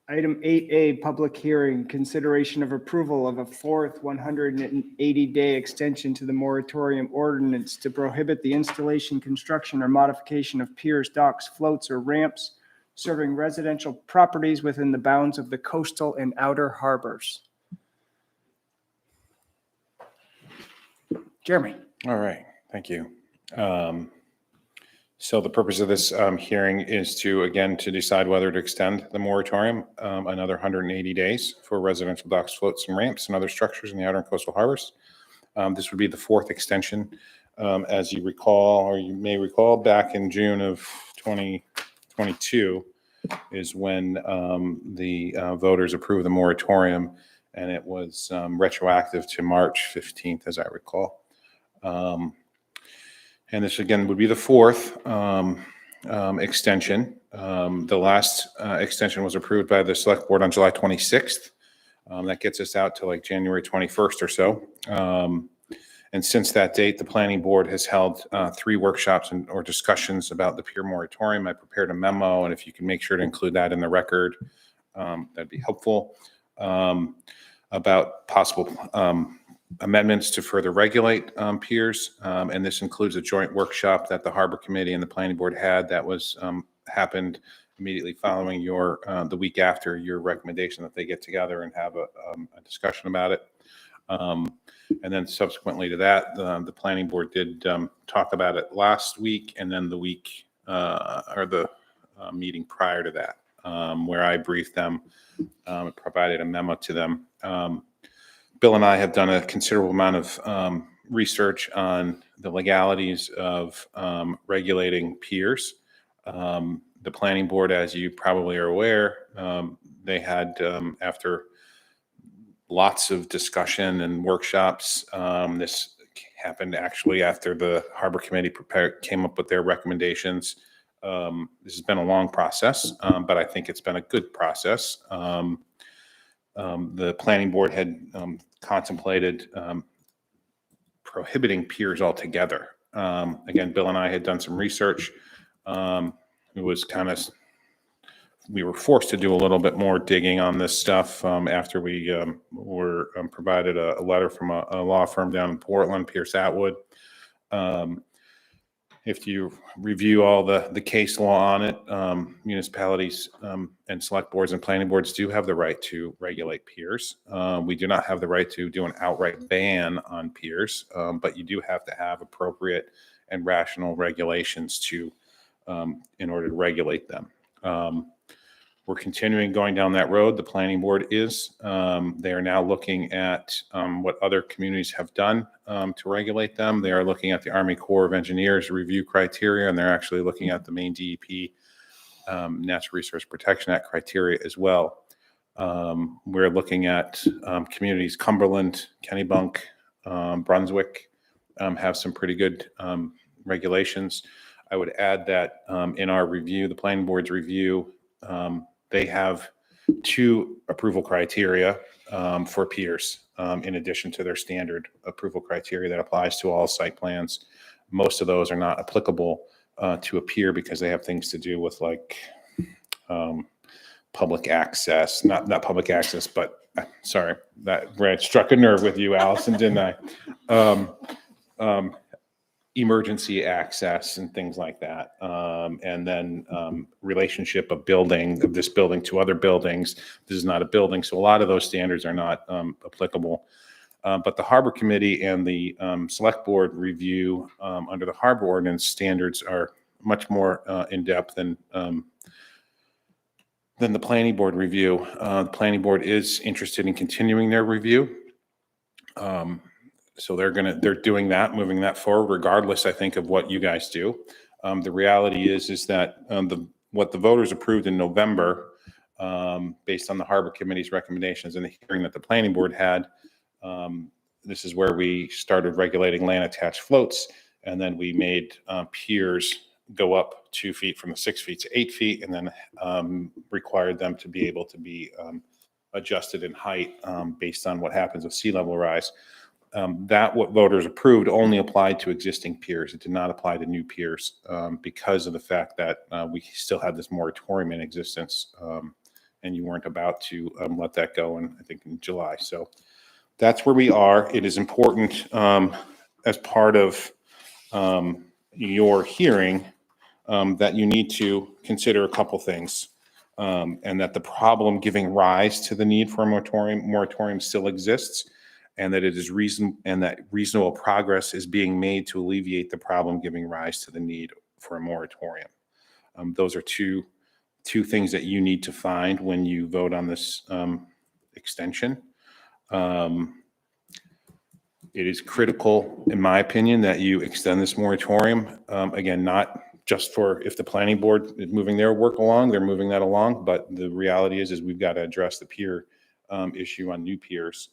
Item 8A, public hearing, consideration of approval of a fourth 180-day extension to the moratorium ordinance to prohibit the installation, construction, or modification of piers, docks, floats, or ramps serving residential properties within the bounds of the coastal and outer harbors. Jeremy. All right, thank you. So the purpose of this hearing is to decide whether to extend the moratorium another 180 days for residential docks, floats, and ramps and other structures in the outer and coastal harbors. This would be the fourth extension. As you recall, or you may recall, back in June of 2022 is when the voters approved the moratorium, and it was retroactive to March 15th, as I recall. And this again would be the fourth extension. The last extension was approved by the select board on July 26th. That gets us out to like January 21st or so. And since that date, the planning board has held 3 workshops or discussions about the pier moratorium. I prepared a memo, and if you can make sure to include that in the record, that'd be helpful. About possible amendments to further regulate piers, and this includes a joint workshop that the Harbor Committee and the Planning Board had that was happened immediately following the week after your recommendation that they get together and have a discussion about it. And then subsequently to that, the Planning Board did talk about it last week, and then the week or the meeting prior to that, where I briefed them, provided a memo to them. Bill and I have done a considerable amount of research on the legalities of regulating piers. The planning board, as you probably are aware, they had, after lots of discussion and workshops, this happened actually after the Harbor Committee came up with their recommendations. This has been a long process, but I think it's been a good process. The planning board had contemplated prohibiting piers altogether. Again, Bill and I had done some research. It was we were forced to do a little bit more digging on this stuff after we were provided a letter from a law firm down in Portland, Pierce Atwood. if you review all the case law on it, municipalities and select boards and planning boards do have the right to regulate peers. We do not have the right to do an outright ban on peers, but you do have to have appropriate and rational regulations to in order to regulate them. We're continuing going down that road. The planning board is. They are now looking at what other communities have done to regulate them. They are looking at the Army Corps of Engineers review criteria, and they're actually looking at the main DEP Natural Resource Protection Act criteria as well. We're looking at communities, Cumberland, Kennebunk, Brunswick have some pretty good regulations. I would add that in our review, the planning board's review, they have 2 approval criteria for peers in addition to their standard approval criteria that applies to all site plans. Most of those are not applicable to a peer because they have things to do with like public access, not public access, but sorry, that struck a nerve with you, Allison, didn't I? Emergency access and things like that. And then relationship of this building to other buildings. This is not a building. So a lot of those standards are not applicable. But the Harbor Committee and the Select Board review under the Harbor Ordinance standards are much more in-depth than the Planning Board review. The Planning Board is interested in continuing their review. So they're doing that, moving that forward, regardless, I think, of what you guys do. The reality is that what the voters approved in November, based on the Harbor Committee's recommendations and the hearing that the Planning Board had, this is where we started regulating land attached floats, and then we made piers go up 2 feet from the 6 feet to 8 feet, and then required them to be able to be adjusted in height based on what happens with sea level rise. That what voters approved only applied to existing piers. It did not apply to new piers because of the fact that we still had this moratorium in existence, and you weren't about to let that go in, I think, in July. So that's where we are. It is important as part of your hearing that you need to consider a couple things, and that the problem giving rise to the need for a moratorium still exists, and that it is reasonable progress is being made to alleviate the problem giving rise to the need for a moratorium. Those are two things that you need to find when you vote on this extension. It is critical, in my opinion, that you extend this moratorium. Again, not just for if the planning board is moving their work along, they're moving that along, but the reality is we've got to address the pier issue on new piers.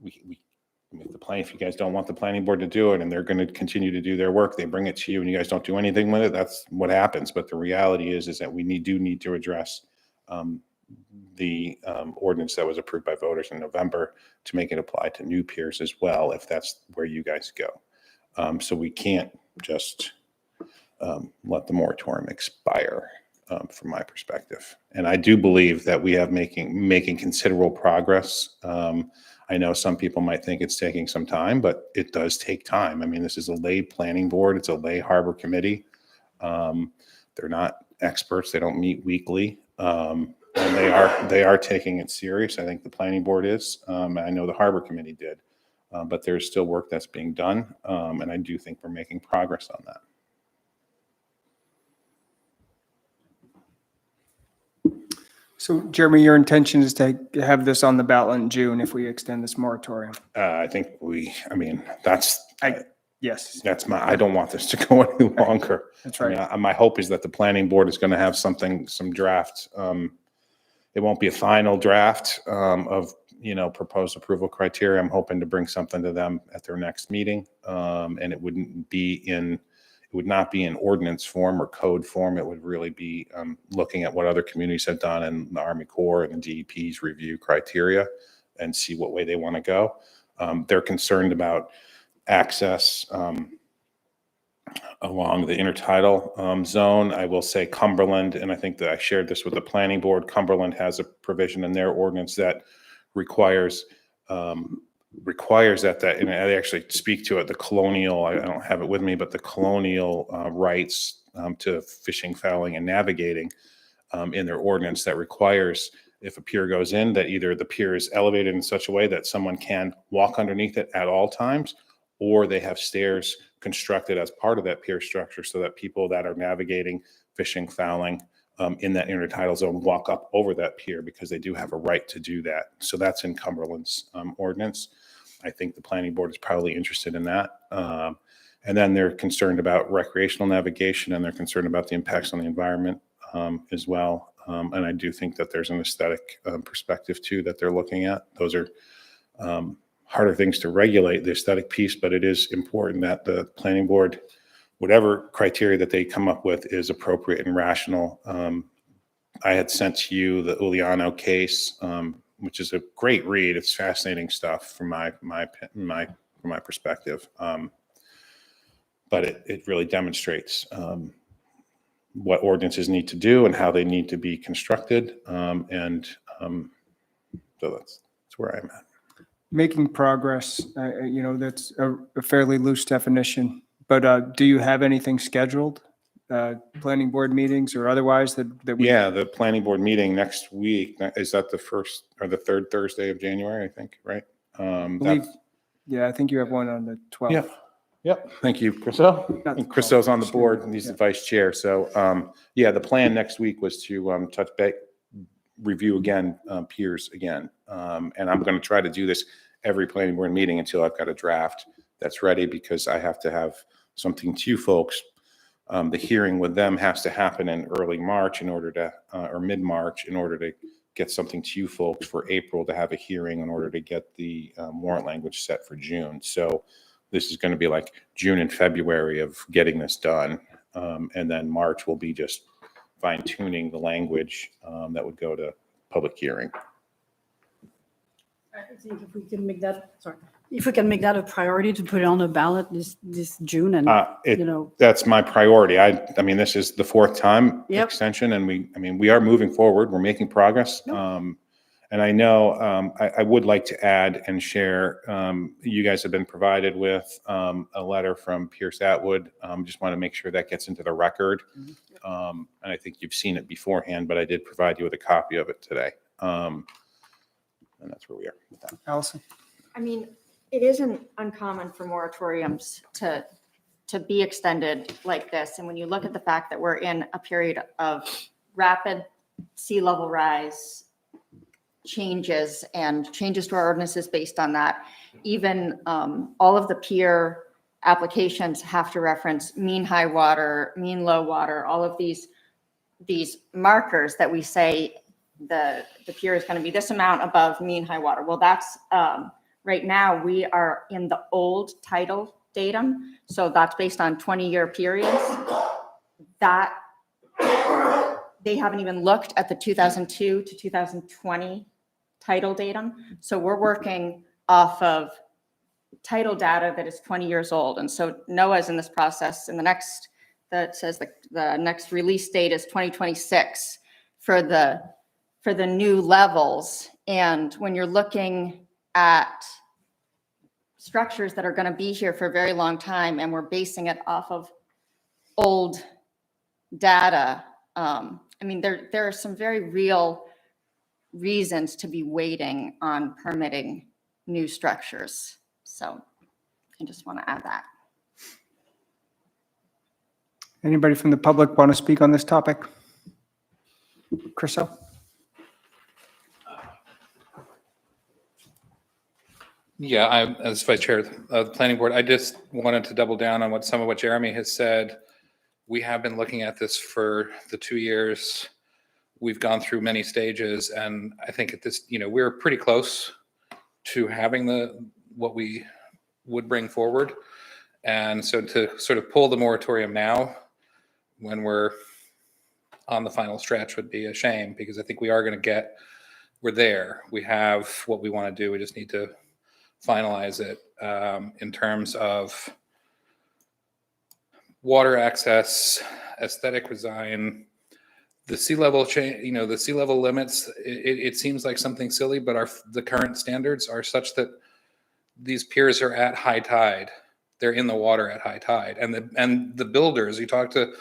If you guys don't want the planning board to do it and they're going to continue to do their work, they bring it to you and you guys don't do anything with it, that's what happens. But the reality is that we do need to address the ordinance that was approved by voters in November to make it apply to new piers as well, if that's where you guys go. So we can't just let the moratorium expire from my perspective. And I do believe that we have making considerable progress. I know some people might think it's taking some time, but it does take time. I mean, this is a lay planning board. It's a lay Harbor Committee. They're not experts. They don't meet weekly. And they are taking it serious. I think the planning board is. I know the Harbor Committee did. But there's still work that's being done. And I do think we're making progress on that. So Jeremy, your intention is to have this on the ballot in June if we extend this moratorium? I think Yes. I don't want this to go any longer. That's right. I mean, my hope is that the planning board is going to have some draft. It won't be a final draft of, proposed approval criteria. I'm hoping to bring something to them at their next meeting. And it would not be in ordinance form or code form. It would really be looking at what other communities have done in the Army Corps and the DEP's review criteria and see what way they want to go. They're concerned about access along the intertidal zone. I will say Cumberland, and I think that I shared this with the planning board, Cumberland has a provision in their ordinance that requires requires that, and I actually speak to it, the colonial, I don't have it with me, but the colonial rights to fishing, fouling, and navigating in their ordinance that requires, if a pier goes in, that either the pier is elevated in such a way that someone can walk underneath it at all times, or they have stairs constructed as part of that pier structure so that people that are navigating, fishing, fouling in that intertidal zone walk up over that pier, because they do have a right to do that. So that's in Cumberland's ordinance. I think the planning board is probably interested in that. And then they're concerned about recreational navigation, and they're concerned about the impacts on the environment as well. And I do think that there's an aesthetic perspective too that they're looking at. Those are harder things to regulate, the aesthetic piece, but it is important that the planning board, whatever criteria that they come up with, is appropriate and rational. I had sent to you the Uliano case, which is a great read. It's fascinating stuff from my perspective. But it really demonstrates what ordinances need to do and how they need to be constructed. So that's where I'm at. Making progress, that's a fairly loose definition, but do you have anything scheduled? Planning board meetings or otherwise that we? Yeah, the planning board meeting next week, is that the first or the third Thursday of January, I think, right? Yeah, I think you have one on the 12th. Yeah. Yep. Thank you, Chriso. And Chriso's on the board and he's the vice chair. So, yeah, the plan next week was to touch base, review again, peers again. And I'm going to try to do this every planning board meeting until I've got a draft that's ready, because I have to have something to you folks. The hearing with them has to happen in early March in order to, or mid-March, in order to get something to you folks for April, to have a hearing in order to get the warrant language set for June. So this is going to be like June and February of getting this done. And then March will be just fine tuning the language that would go to public hearing. I think if we can make that, if we can make that a priority to put it on the ballot this June, and That's my priority. I mean, this is the fourth time Yep. extension, and we are moving forward. We're making progress. And I know I would like to add and share, you guys have been provided with a letter from Pierce Atwood. Just want to make sure that gets into the record. And I think you've seen it beforehand, but I did provide you with a copy of it today. And that's where we are with that. Allison? I mean, it isn't uncommon for moratoriums to be extended like this. And when you look at the fact that we're in a period of rapid sea level rise changes and changes to our ordinances based on that, even all of the peer applications have to reference mean high water, mean low water, all of these markers that we say the pier is going to be this amount above mean high water. Well, that's right now we are in the old title datum. So that's based on 20-year periods. That they haven't even looked at the 2002 to 2020 title datum. So we're working off of title data that is 20 years old. And so NOAA's in this process, and that says the next release date is 2026 for the new levels. And when you're looking at structures that are going to be here for a very long time, and we're basing it off of old data, I mean, there are some very real reasons to be waiting on permitting new structures. So I just want to add that. Anybody from the public want to speak on this topic? Chriso? Yeah, as vice chair of the planning board, I just wanted to double down on some of what Jeremy has said. We have been looking at this for the 2 years. We've gone through many stages, and I think at this, we're pretty close to having what we would bring forward. And so to sort of pull the moratorium now when we're on the final stretch would be a shame, because I think we're there. We have what we want to do. We just need to finalize it in terms of water access, aesthetic design, the sea level change, the sea level limits. It seems like something silly, but the current standards are such that these piers are at high tide. They're in the water at high tide. And the builders, you talk to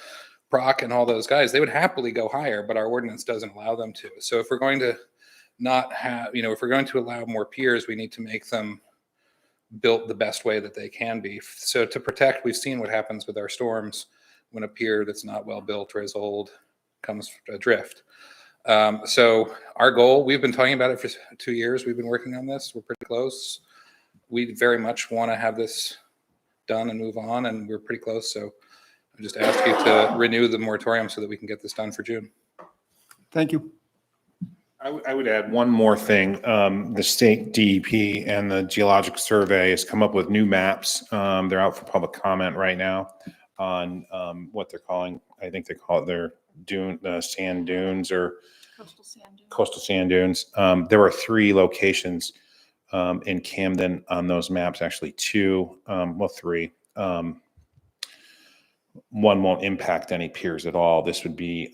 Brock and all those guys, they would happily go higher, but our ordinance doesn't allow them to. So if we're going to not have, if we're going to allow more piers, we need to make them built the best way that they can be. So to protect, we've seen what happens with our storms when a pier that's not well built or is old comes adrift. So our goal, we've been talking about it for 2 years. We've been working on this. We're pretty close. We very much want to have this done and move on, and we're pretty close. So I just ask you to renew the moratorium so that we can get this done for June. Thank you. I would add one more thing. The state DEP and the Geological Survey has come up with new maps. They're out for public comment right now on what they're calling, I think they call it their sand dunes or coastal sand dunes. There are 3 locations in Camden on those maps, actually 2, well, 3. One won't impact any piers at all. This would be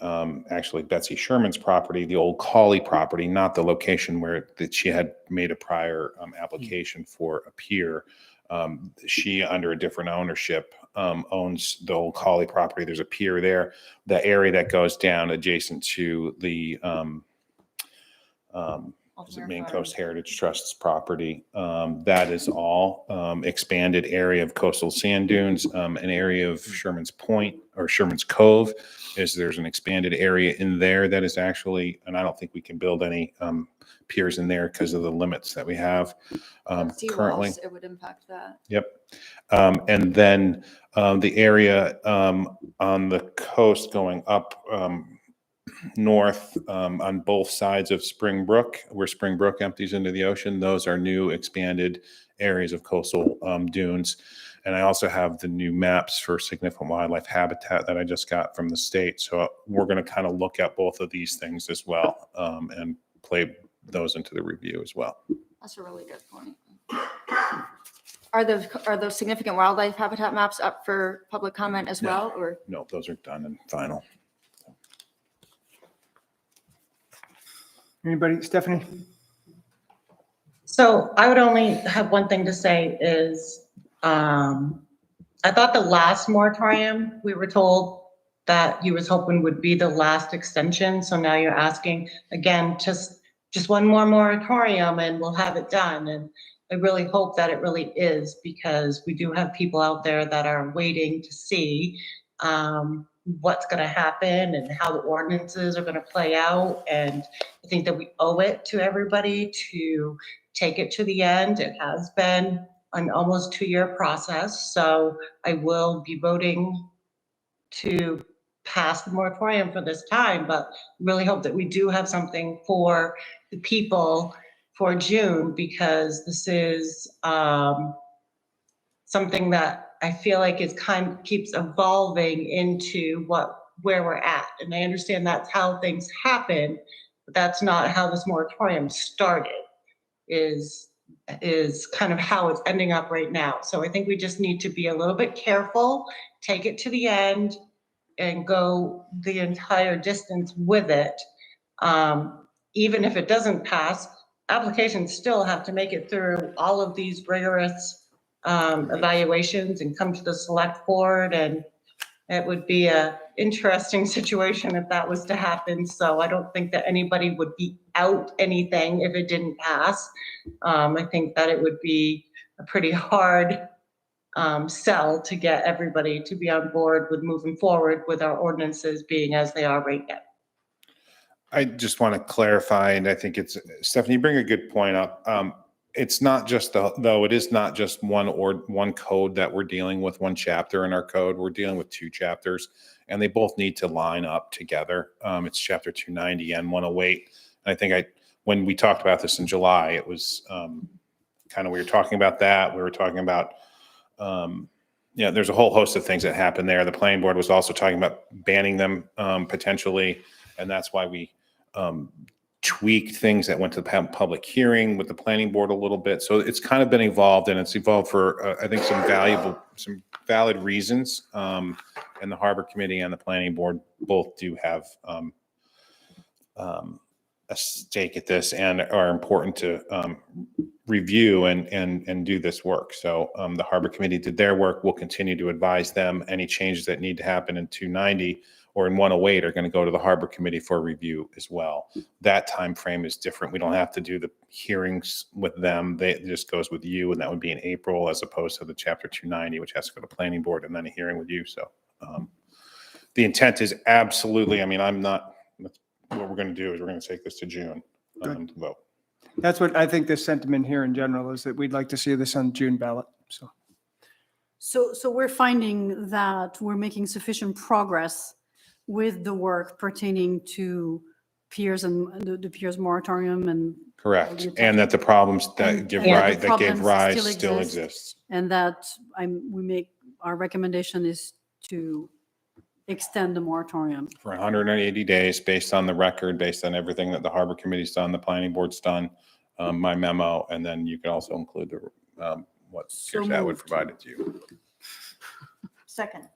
actually Betsy Sherman's property, the old Cawley property, not the location where that she had made a prior application for a pier. She, under a different ownership, owns the old Cawley property. There's a pier there. The area that goes down adjacent to the is it Maine Coast Heritage Trust's property. That is all expanded area of coastal sand dunes. An area of Sherman's Point or Sherman's Cove there's an expanded area in there that is actually, and I don't think we can build any piers in there because of the limits that we have currently. It would impact that. Yep. And then the area on the coast going up north on both sides of Spring Brook, where Spring Brook empties into the ocean, those are new expanded areas of coastal dunes. And I also have the new maps for significant wildlife habitat that I just got from the state. So we're going to kind of look at both of these things as well and play those into the review as well. That's a really good point. Are those significant wildlife habitat maps up for public comment as well, or? No, those are done and final. Anybody? Stephanie? So I would only have one thing to say is, I thought the last moratorium, we were told that you was hoping would be the last extension. So now you're asking again, just one more moratorium and we'll have it done. And I really hope that it really is, because we do have people out there that are waiting to see what's going to happen and how the ordinances are going to play out. And I think that we owe it to everybody to take it to the end. It has been an almost 2-year process. So I will be voting to pass the moratorium for this time, but really hope that we do have something for the people for June, because this is something that I feel like is keeps evolving into where we're at. And I understand that's how things happen, but that's not how this moratorium started, is kind of how it's ending up right now. So I think we just need to be a little bit careful, take it to the end and go the entire distance with it. Even if it doesn't pass, applications still have to make it through all of these rigorous evaluations and come to the select board, and it would be a interesting situation if that was to happen. So I don't think that anybody would be out anything if it didn't pass. I think that it would be a pretty hard sell to get everybody to be on board with moving forward with our ordinances being as they are right now. I just want to clarify, and I think it's, Stephanie, you bring a good point up. It's not just though it is not just one code that we're dealing with, one chapter in our code. We're dealing with 2 chapters, and they both need to line up together. It's chapter 290 and 108. And I think when we talked about this in July, it was kind of, we were talking about that. We were talking about, there's a whole host of things that happen there. The planning board was also talking about banning them potentially. And that's why we tweaked things that went to the public hearing with the planning board a little bit. So it's kind of been evolved, and it's evolved for, I think, some valid reasons. And the Harbor Committee and the planning board both do have a stake at this and are important to review and do this work. So the Harbor Committee did their work. We'll continue to advise them. Any changes that need to happen in 290 or in 108 are going to go to the Harbor Committee for review as well. That time frame is different. We don't have to do the hearings with them. It just goes with you, and that would be in April as opposed to the Chapter 290, which has to go to Planning Board and then a hearing with you. So the intent is absolutely, I mean, what we're going to do is we're going to take this to June to vote. That's what I think the sentiment here in general is, that we'd like to see this on June ballot, so. So we're finding that we're making sufficient progress with the work pertaining to peers and the peers moratorium and. Correct. And that the problems that And- give and rise, the that gave problems rise still still exist. exists. And that our recommendation is to extend the moratorium. For 180 days, based on the record, based on everything that the Harbor Committee's done, the Planning Board's done, my memo, and then you can also include the, what So CARES Act would moved. provide it to you. Second.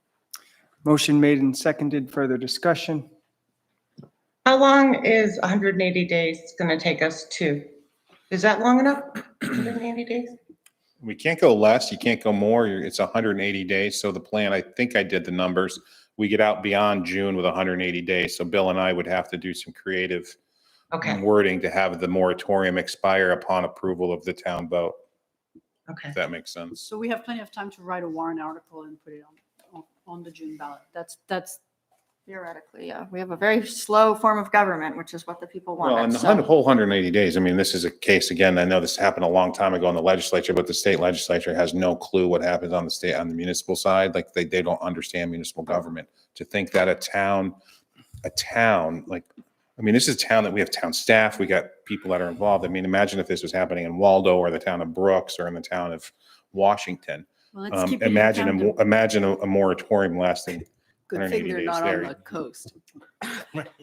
Motion made and seconded. Further discussion? How long is 180 days going to take us to? Is that long enough? 180 days? We can't go less, you can't go more, it's 180 days, so the plan, I think I did the numbers, we get out beyond June with 180 days, so Bill and I would have to do some creative Okay, wording to have the moratorium expire upon approval of the town vote, okay. if that makes sense. So we have plenty of time to write a warrant article and put it on the June ballot. That's Theoretically, yeah. We have a very slow form of government, which is what the people Well, and want. the whole 180 days, I mean, this is a case, again, I know this happened a long time ago in the legislature, but the state legislature has no clue what happens on the municipal side. Like they don't understand municipal government. To think that a town, like, I mean, this is a town that we have town staff, we got people that are involved. I mean, imagine if this was happening in Waldo or the town of Brooks or in the town of Washington. well, let's keep it in Imagine, tandem. imagine a moratorium lasting Good 180 thing they're days not there. on the coast.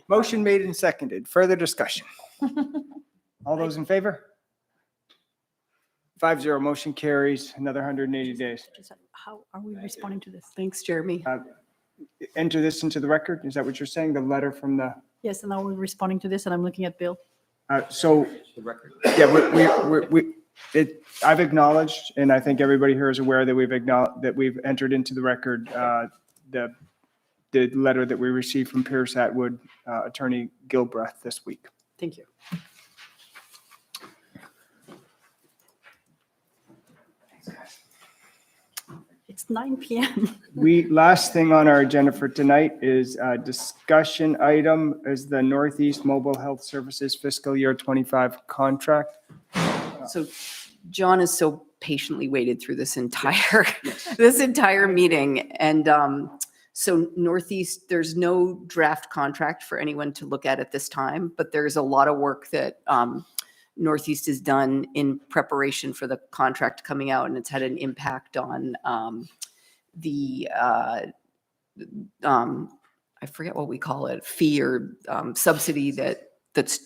Motion made and seconded. Further discussion? All those in favor? 5-0, motion carries. Another 180 days. How are we responding to this? Thanks, Jeremy. Enter this into the record? Is that what you're saying? The letter from the, Yes, and now we're responding to this, and I'm looking at Bill. so, yeah, I've acknowledged, and I think everybody here is aware that we've entered into the record the letter that we received from Pierce Atwood, Attorney Gilbreth this week. Thank you. It's 9 p.m. Last thing on our agenda for tonight is a discussion item is the Northeast Mobile Health Services fiscal year 25 contract. So John has so patiently waited through this entire meeting. And so Northeast, there's no draft contract for anyone to look at this time, but there's a lot of work that Northeast has done in preparation for the contract coming out, and it's had an impact on I forget what we call it, fee or subsidy that's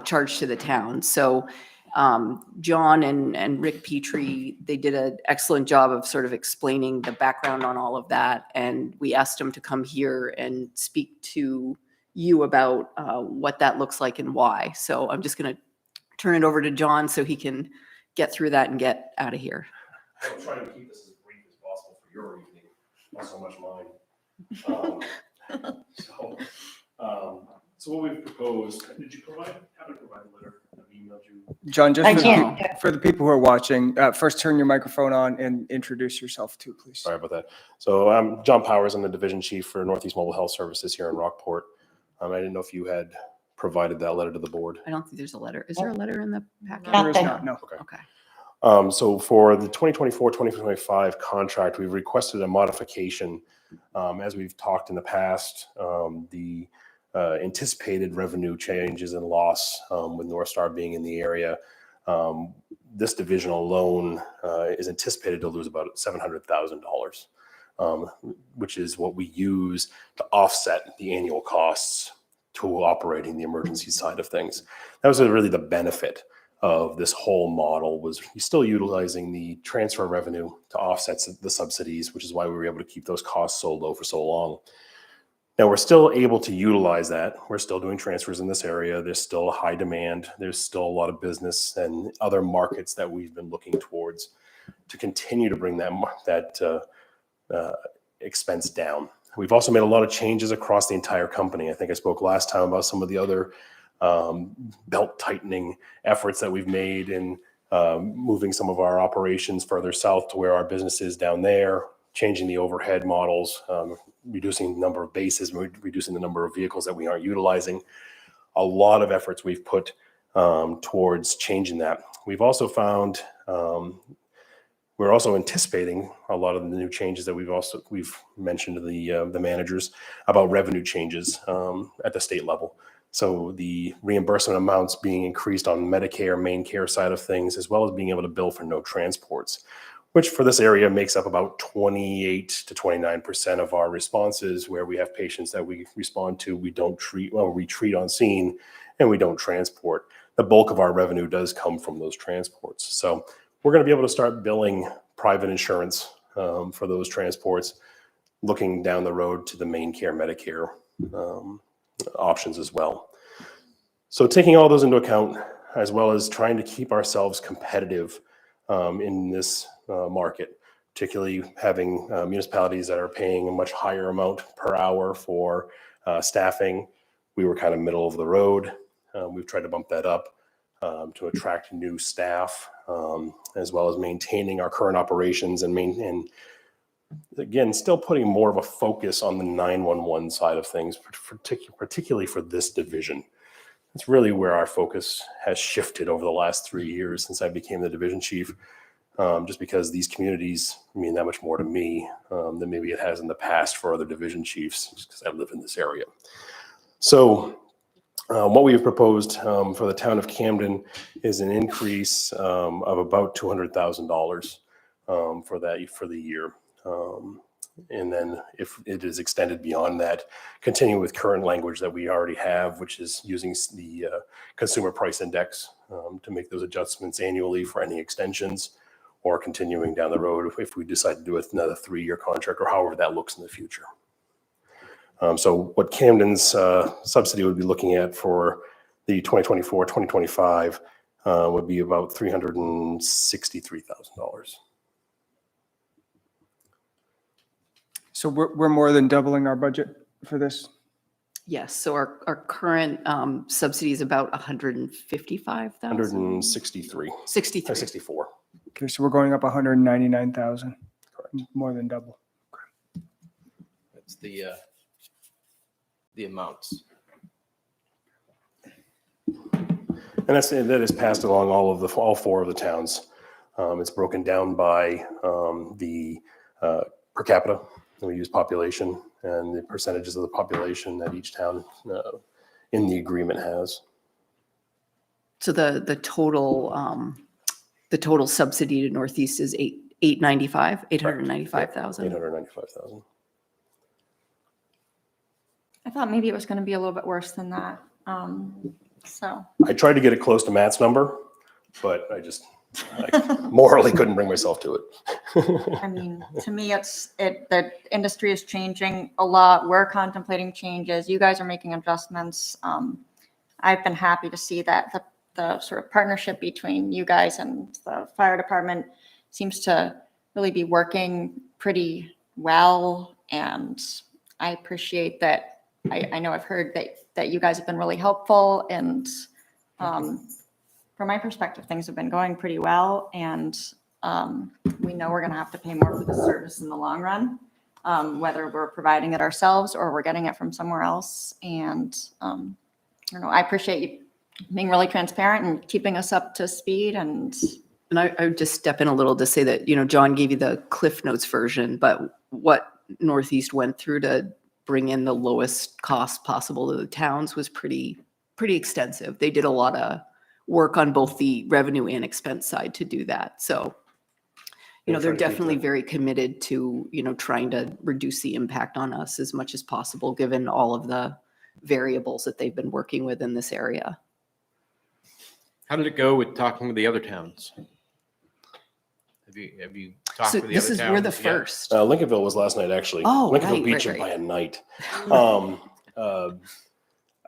charged to the town. So John and Rick Petrie, they did an excellent job of sort of explaining the background on all of that. And we asked them to come here and speak to you about what that looks like and why. So I'm just going to turn it over to John so he can get through that and get out of here. I'm trying to keep this as brief as possible for your evening, not so much mine. So what we've proposed, did you have to provide a letter? I've emailed you. John, just I for can't. for the people who are watching, first turn your microphone on and introduce yourself too, please. Sorry about that. So I'm John Powers. I'm the division chief for Northeast Mobile Health Services here in Rockport. I didn't know if you had provided that letter to the board. I don't think there's a letter. Is there a letter in the packet? There is Nothing. not, no. Okay. So for the 2024-2025 contract, we've requested a modification. As we've talked in the past, the anticipated revenue changes and loss with North Star being in the area. This division alone is anticipated to lose about $700,000, which is what we use to offset the annual costs to operating the emergency side of things. That was really the benefit of this whole model, was still utilizing the transfer revenue to offset the subsidies, which is why we were able to keep those costs so low for so long. Now, we're still able to utilize that. We're still doing transfers in this area. There's still a high demand. There's still a lot of business and other markets that we've been looking towards to continue to bring that expense down. We've also made a lot of changes across the entire company. I think I spoke last time about some of the other belt tightening efforts that we've made in moving some of our operations further south to where our business is down there, changing the overhead models, reducing the number of bases, reducing the number of vehicles that we aren't utilizing. A lot of efforts we've put towards changing that. We've also found, we're also anticipating a lot of the new changes that we've mentioned to the managers about revenue changes at the state level. So the reimbursement amounts being increased on Medicare, main care side of things, as well as being able to bill for no transports, which for this area makes up about 28 to 29% of our responses, where we have patients that we respond to, we don't treat, well, we treat on scene and we don't transport. The bulk of our revenue does come from those transports. So we're going to be able to start billing private insurance for those transports, looking down the road to the main care Medicare options as well. So taking all those into account, as well as trying to keep ourselves competitive in this market, particularly having municipalities that are paying a much higher amount per hour for staffing. We were kind of middle of the road. We've tried to bump that up to attract new staff, as well as maintaining our current operations and again, still putting more of a focus on the 911 side of things, particularly for this division. It's really where our focus has shifted over the last 3 years since I became the division chief, just because these communities mean that much more to me than maybe it has in the past for other division chiefs, just because I live in this area. So what we have proposed for the town of Camden is an increase of about $200,000 for the year. And then if it is extended beyond that, continue with current language that we already have, which is using the consumer price index to make those adjustments annually for any extensions, or continuing down the road if we decide to do another 3-year contract, or however that looks in the future. So what Camden's subsidy would be looking at for the 2024-2025 would be about $363,000. So we're more than doubling our budget for this? Yes, so our current subsidy is about 155,000. 163. 63. 64. Okay, so we're going up 199,000, more than double. That's the amounts. And that is passed along all 4 of the towns. It's broken down by the per capita. We use population and the percentages of the population that each town in the agreement has. So the total subsidy to Northeast is 895,000. 895,000. I thought maybe it was going to be a little bit worse than that. So I tried to get it close to Matt's number, but I morally couldn't bring myself to it. I mean, to me, the industry is changing a lot. We're contemplating changes. You guys are making adjustments. I've been happy to see that the sort of partnership between you guys and the fire department seems to really be working pretty well. And I appreciate that. I know I've heard that you guys have been really helpful, and from my perspective, things have been going pretty well, and we know we're going to have to pay more for the service in the long run, whether we're providing it ourselves or we're getting it from somewhere else. And I don't know, I appreciate you being really transparent and keeping us up to speed. And I would just step in a little to say that, John gave you the Cliff Notes version, but what Northeast went through to bring in the lowest cost possible to the towns was pretty extensive. They did a lot of work on both the revenue and expense side to do that. So, they're definitely very committed to, trying to reduce the impact on us as much as possible, given all of the variables that they've been working with in this area. How did it go with talking with the other towns? Have you talked So with the this other is, towns? we're the yet? first. Lincolnville was last night, actually. Oh, Lincolnville right, beat right, you right. by a night.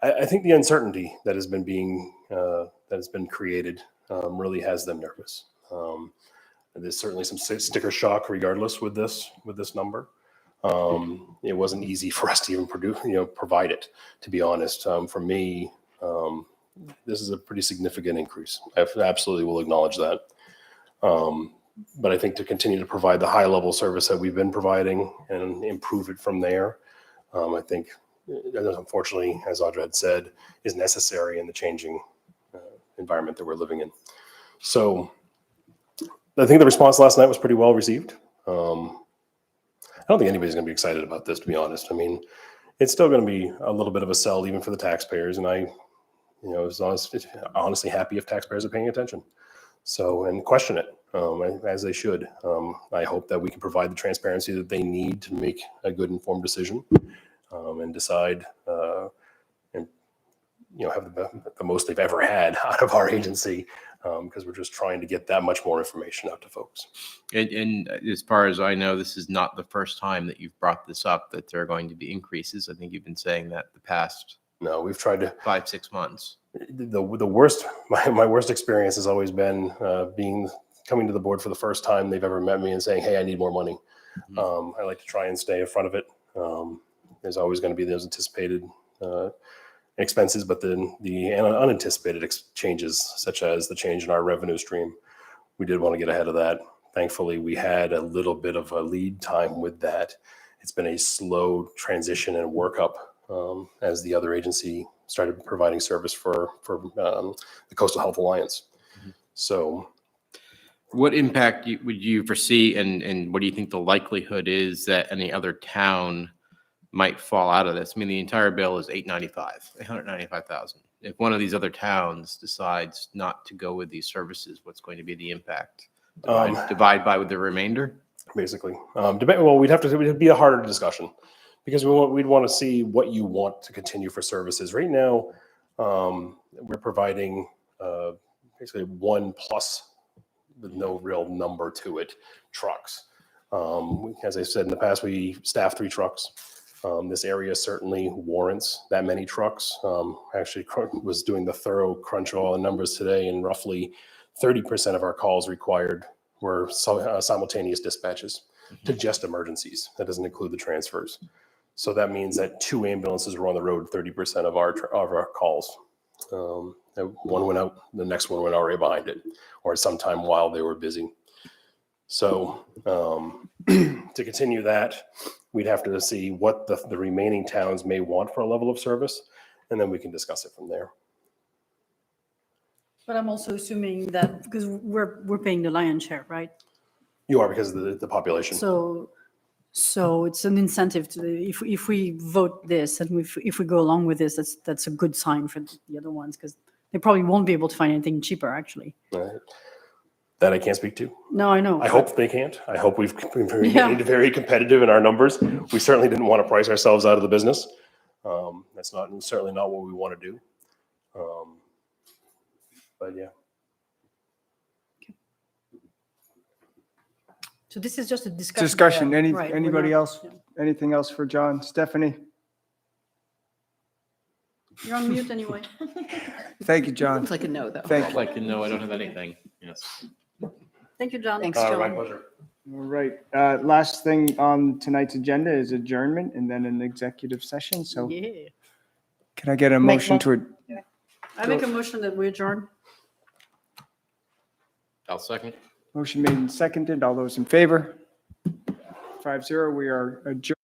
I think the uncertainty that has been created really has them nervous. There's certainly some sticker shock, regardless, with this number. It wasn't easy for us to even provide it. To be honest, for me, this is a pretty significant increase. I absolutely will acknowledge that. But I think to continue to provide the high level service that we've been providing and improve it from there, I think, unfortunately, as Audra had said, is necessary in the changing environment that we're living in. So I think the response last night was pretty well received. I don't think anybody's going to be excited about this, to be honest. I mean, it's still going to be a little bit of a sell even for the taxpayers. And I was honestly happy if taxpayers are paying attention. So, and question it as they should. I hope that we can provide the transparency that they need to make a good informed decision and decide and have the most they've ever had out of our agency, because we're just trying to get that much more information out to folks. And as far as I know, this is not the first time that you've brought this up, that there are going to be increases. I think you've been saying that the past No, we've tried to 5-6 months. The worst, my worst experience has always been coming to the board for the first time they've ever met me and saying, hey, I need more money. I like to try and stay in front of it. There's always going to be those anticipated expenses, but then the unanticipated changes, such as the change in our revenue stream, we did want to get ahead of that. Thankfully, we had a little bit of a lead time with that. It's been a slow transition and workup as the other agency started providing service for the Coastal Health Alliance. So, What impact would you foresee, and what do you think the likelihood is that any other town might fall out of this? I mean, the entire bill is $895,000. If one of these other towns decides not to go with these services, what's going to be the impact? Divide by with the remainder? basically. Well, it'd be a harder discussion because we'd want to see what you want to continue for services. Right now, we're providing basically 1+ with no real number to it, trucks. As I said in the past, we staff 3 trucks. This area certainly warrants that many trucks. Actually was doing the thorough crunch of all the numbers today, and roughly 30% of our calls required were simultaneous dispatches to just emergencies. That doesn't include the transfers. So that means that 2 ambulances were on the road 30% of our calls. One went out, the next one went already behind it, or sometime while they were busy. So to continue that, we'd have to see what the remaining towns may want for a level of service, and then we can discuss it from there. But I'm also assuming that because we're paying the lion's share, right? You are, because of the population. So it's an incentive to if we vote this and if we go along with this, that's a good sign for the other ones, because they probably won't be able to find anything cheaper, actually. That I can't speak to. No, I know. I hope they can't. I hope we've been very competitive in our numbers. We certainly didn't want to price ourselves out of the business. That's certainly not what we want to do. But yeah. So this is just a discussion. Discussion. Yeah, right, we're Anybody not- else? yeah. Anything else for John? Stephanie? You're on mute anyway. Thank you, John. It's like a no, though. Thank you. Like, no, I don't have anything. Yes. Thank you, John. Thanks, My John. pleasure. All right. Last thing on tonight's agenda is adjournment and then an executive session. So Yeah. can I get a motion to, I make a motion that we adjourn. I'll second. motion made and seconded. All those in favor? 5-0. We are adjourned.